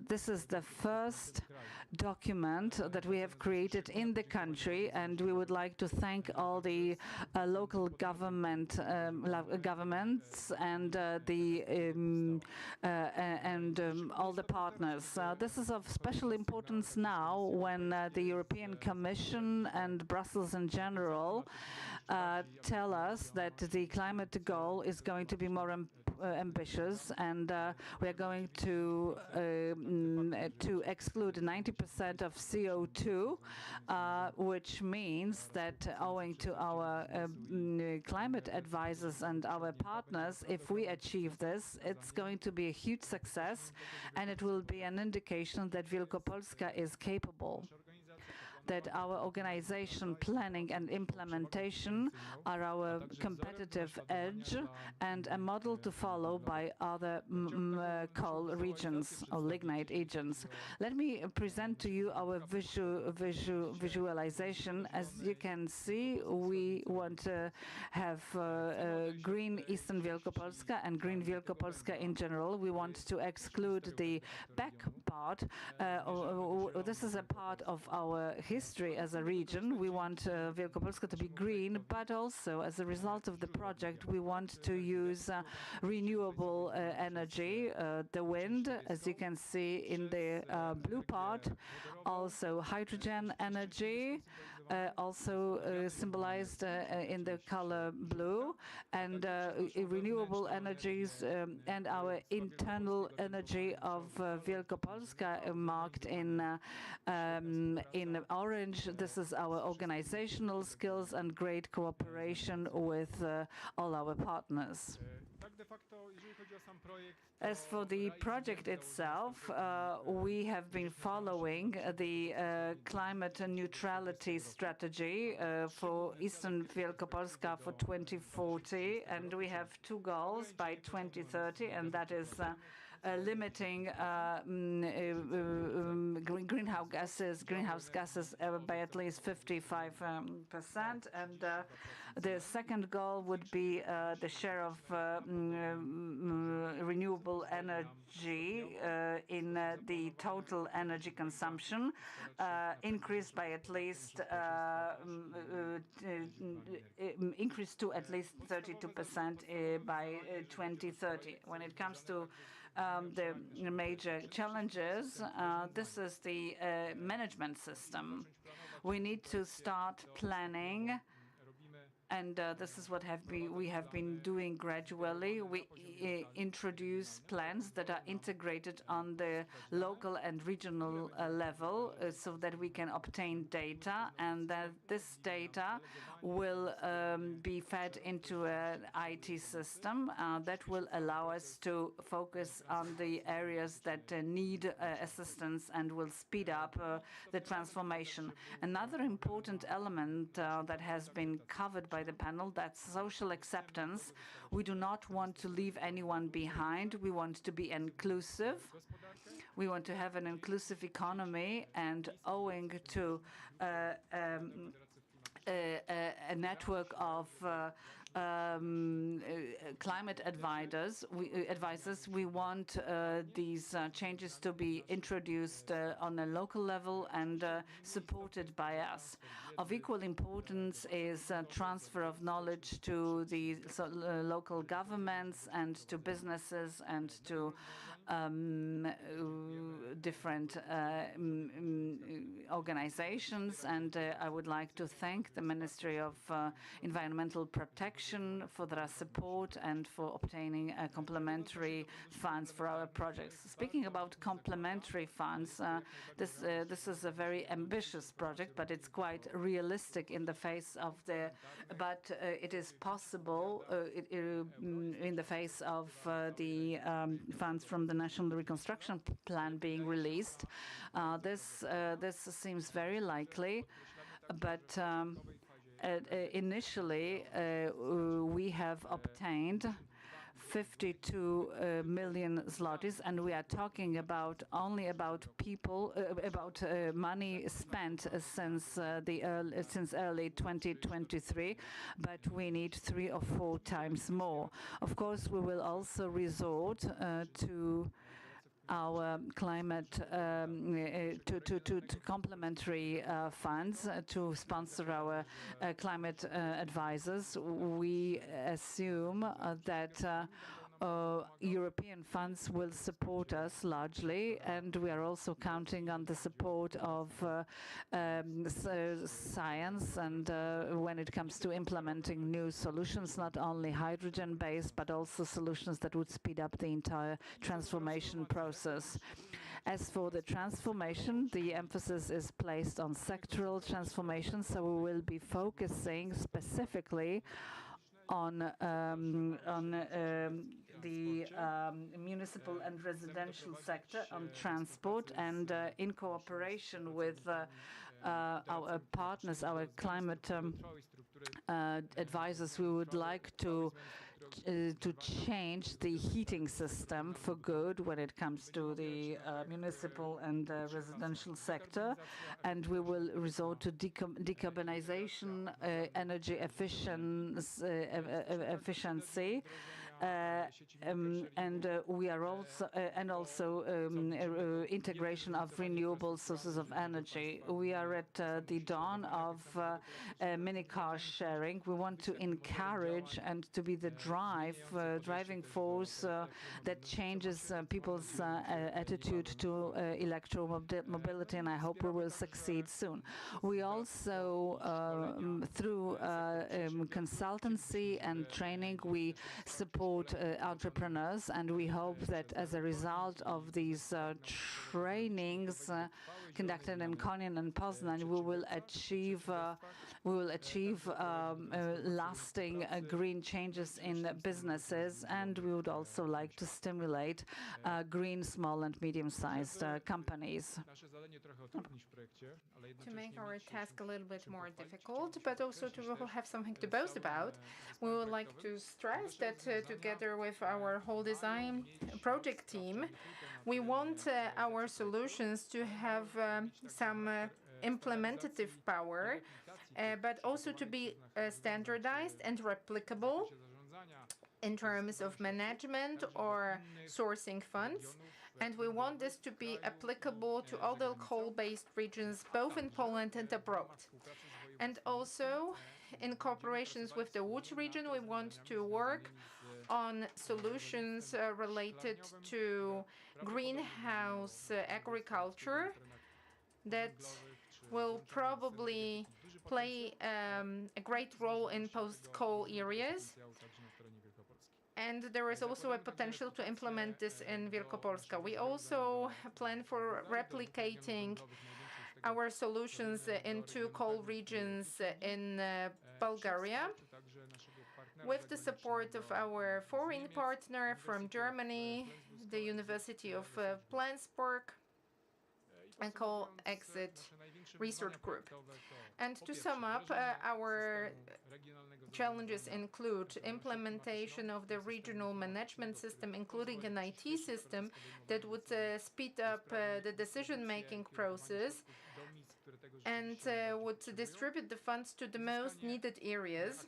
this is the first document that we have created in the country, and we would like to thank all the local governments and all the partners. This is of special importance now when the European Commission and Brussels in general tell us that the climate goal is going to be more ambitious, and we are going to exclude 90% of CO2, which means that owing to our climate advisors and our partners, if we achieve this, it's going to be a huge success, and it will be an indication that Wielkopolska is capable, that our organization, planning and implementation are our competitive edge and a model to follow by other coal regions or lignite regions. Let me present to you our visualization. As you can see, we want to have green Eastern Wielkopolska and green Wielkopolska in general. We want to exclude the back part. This is a part of our history as a region. We want Wielkopolska to be green, but also as a result of the project, we want to use renewable energy, the wind, as you can see in the blue part, also hydrogen energy, also symbolized in the color blue, and renewable energies, and our internal energy of Wielkopolska marked in orange. This is our organizational skills and great cooperation with all our partners. As for the project itself, we have been following the climate neutrality strategy for Eastern Wielkopolska for 2040, and we have two goals by 2030, and that is limiting greenhouse gases by at least 55%, and the second goal would be the share of renewable energy in the total energy consumption increased by at least increase to at least 32% by 2030. When it comes to the major challenges, this is the management system. We need to start planning, and this is what we have been doing gradually. We introduce plans that are integrated on the local and regional level, so that we can obtain data, and that this data will be fed into an IT system that will allow us to focus on the areas that need assistance and will speed up the transformation. Another important element that has been covered by the panel, that's social acceptance. We do not want to leave anyone behind. We want to be inclusive. We want to have an inclusive economy, and owing to a network of climate advisors, we want these changes to be introduced on a local level and supported by us. Of equal importance is transfer of knowledge to the local governments and to businesses and to different organizations, and I would like to thank the Ministry of Environmental Protection for their support and for obtaining complementary funds for our projects. Speaking about complementary funds, this is a very ambitious project, but it's quite realistic in the face of it is possible in the face of the funds from the National Reconstruction Plan being released. This seems very likely, but initially we have obtained 52 million zlotys, and we are talking about only about money spent since early 2023, but we need 3 or 4 times more. Of course, we will also resort to our climate to complementary funds to sponsor our climate advisors. We assume that European funds will support us largely, and we are also counting on the support of science and when it comes to implementing new solutions, not only hydrogen-based, but also solutions that would speed up the entire transformation process. As for the transformation, the emphasis is placed on sectoral transformation, so we will be focusing specifically on the municipal and residential sector, on transport, and in cooperation with our partners, our climate advisors, we would like to change the heating system for good when it comes to the municipal and residential sector, and we will resort to decarbonization, energy efficiency. We are also integration of renewable sources of energy. We are at the dawn of mini car sharing. We want to encourage and to be the driving force that changes people's attitude to electromobility, and I hope we will succeed soon. We also, through consultancy and training, we support entrepreneurs, and we hope that as a result of these trainings conducted in Konin and Poznan, we will achieve lasting green changes in businesses, and we would also like to stimulate green small and medium-sized companies. To make our task a little bit more difficult, but also to have something to boast about, we would like to stress that together with our whole design project team, we want our solutions to have some implementative power, but also to be standardized and replicable in terms of management or sourcing funds. And we want this to be applicable to all the coal-based regions, both in Poland and abroad. And also, in cooperations with the Łódź region, we want to work on solutions related to greenhouse agriculture that will probably play a great role in post-coal areas. And there is also a potential to implement this in Wielkopolska. We also plan for replicating our solutions in 2 coal regions in Bulgaria, with the support of our foreign partner from Germany, the University of Flensburg, and Coal Exit Research Group. And to sum up, our challenges include implementation of the regional management system, including an IT system that would speed up the decision-making process and would distribute the funds to the most needed areas,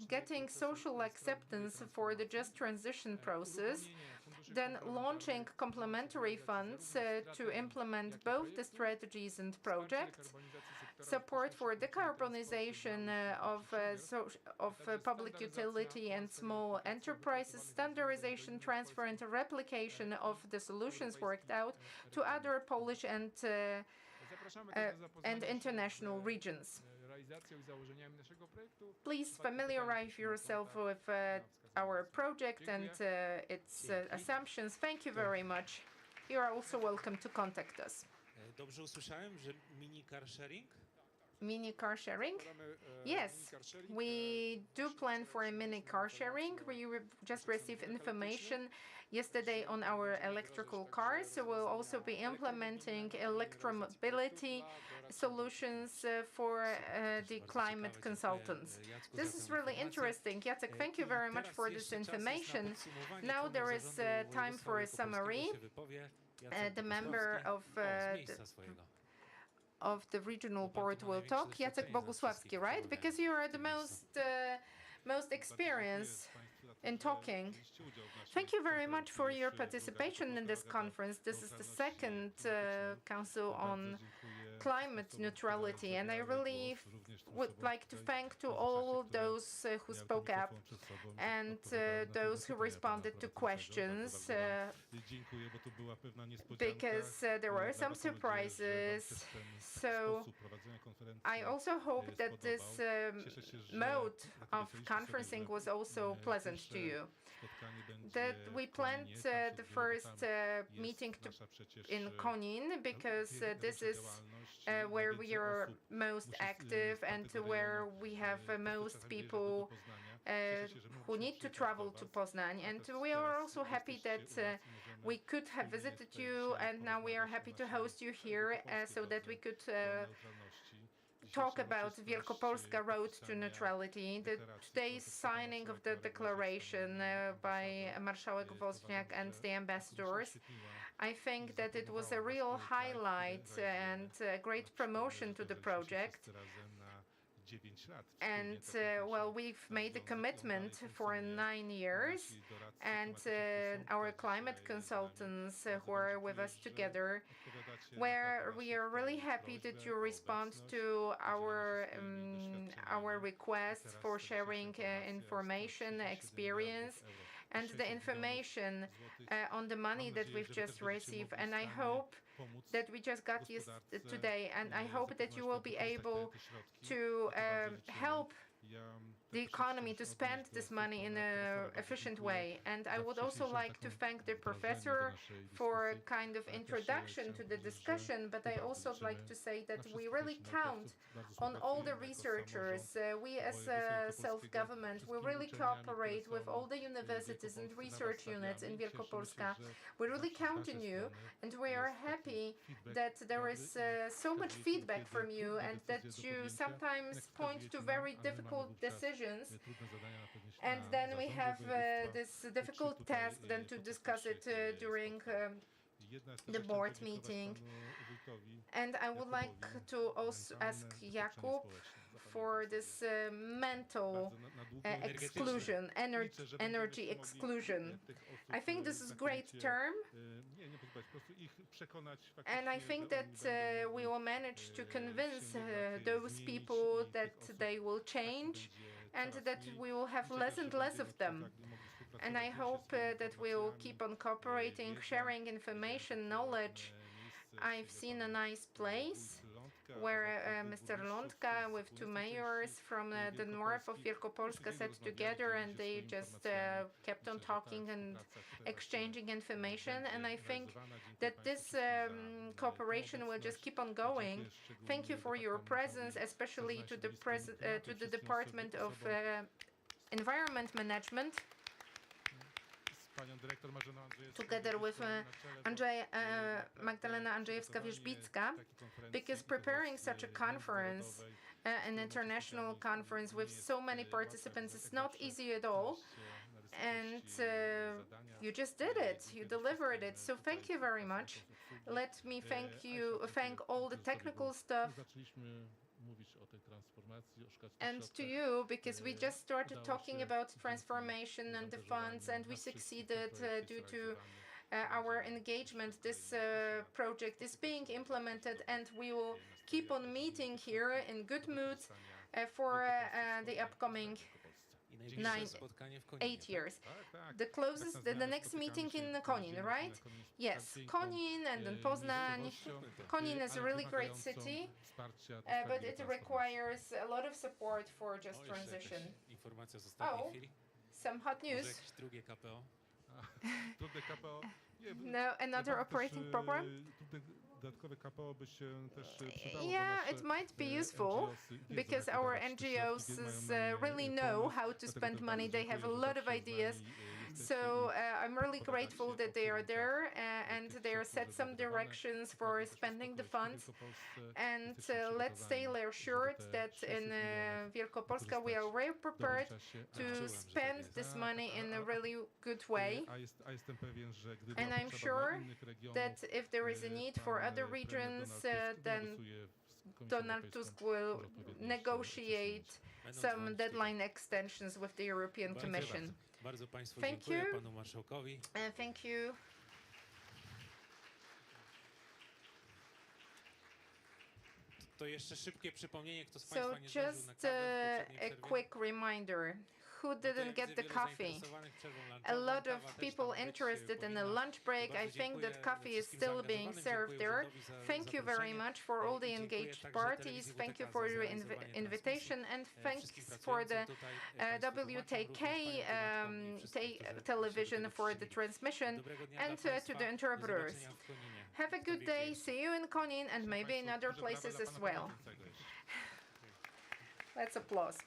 getting social acceptance for the just transition process, then launching complementary funds to implement both the strategies and projects, support for decarbonization of public utility and small enterprises, standardization, transfer, and replication of the solutions worked out to other Polish and international regions. Please familiarize yourself with our project and its assumptions. Thank you very much. You are also welcome to contact us. Dobrze usłyszałem, że mini car sharing? Mini car sharing? Yes, we do plan for a mini car sharing. We just received information yesterday on our electrical cars. So we'll also be implementing electromobility solutions for the climate consultants. This is really interesting. Jacek, thank you very much for this information. Now there is time for a summary. The member of the regional board will talk. Jacek Bogusławski, right? Because you are the most experienced in talking. Thank you very much for your participation in this conference. This is the second Council on Climate Neutrality, and I really would like to thank to all those who spoke up and those who responded to questions, because there were some surprises. So I also hope that this mode of conferencing was also pleasant to you. That we planned the first meeting in Konin because this is where we are most active and where we have most people who need to travel to Poznań. And we are also happy that we could have visited you, and now we are happy to host you here so that we could talk about Wielkopolska Road to Neutrality. Today's signing of the declaration by Marszałek Woźniak and the ambassadors, I think that it was a real highlight and a great promotion to the project. And well, we've made a commitment for 9 years, and our climate consultants who are with us together, where we are really happy that you respond to our requests for sharing information, experience, and the information on the money that we've just received. And I hope that we just got this today, and I hope that you will be able to help the economy to spend this money in an efficient way. And I would also like to thank the professor for a kind of introduction to the discussion, but I also like to say that we really count on all the researchers. We as self-government, we really cooperate with all the universities and research units in Wielkopolska. We really count on you, and we are happy that there is so much feedback from you and that you sometimes point to very difficult decisions. And then we have this difficult task then to discuss it during the board meeting. And I would like to also ask Jakub for this mental exclusion, energy exclusion. I think this is a great term, and I think that we will manage to convince those people that they will change and that we will have less and less of them. And I hope that we will keep on cooperating, sharing information, knowledge. I've seen a nice place where Mr. Lądka with two mayors from the north of Wielkopolska sat together, and they just kept on talking and exchanging information. And I think that this cooperation will just keep on going. Thank you for your presence, especially to the Department of Environment Management, together with Magdalena Andrzejewska-Wierzbicka, because preparing such a conference, an international conference with so many participants, is not easy at all. And you just did it, you delivered it, so thank you very much. Let me thank all the technical staff and to you, because we just started talking about transformation and the funds, and we succeeded due to our engagement. This project is being implemented, and we will keep on meeting here in good mood for the upcoming 8 years. The next meeting in Konin, right? Yes, Konin and then Poznań. Konin is a really great city, but it requires a lot of support for just transition. Oh, some hot news. No, another operating program? Yeah, it might be useful because our NGOs really know how to spend money. They have a lot of ideas. So I'm really grateful that they are there and they are set some directions for spending the funds. And let's stay assured that in Wielkopolska we are very prepared to spend this money in a really good way. And I'm sure that if there is a need for other regions, then Donald Tusk will negotiate some deadline extensions with the European Commission. Thank you. Thank you. So just a quick reminder. Who didn't get the coffee? A lot of people interested in a lunch break. I think that coffee is still being served there. Thank you very much for all the engaged parties. Thank you for your invitation, and thanks for the WTK television for the transmission, and to the interpreters. Have a good day. See you in Konin and maybe in other places as well. Let's applause.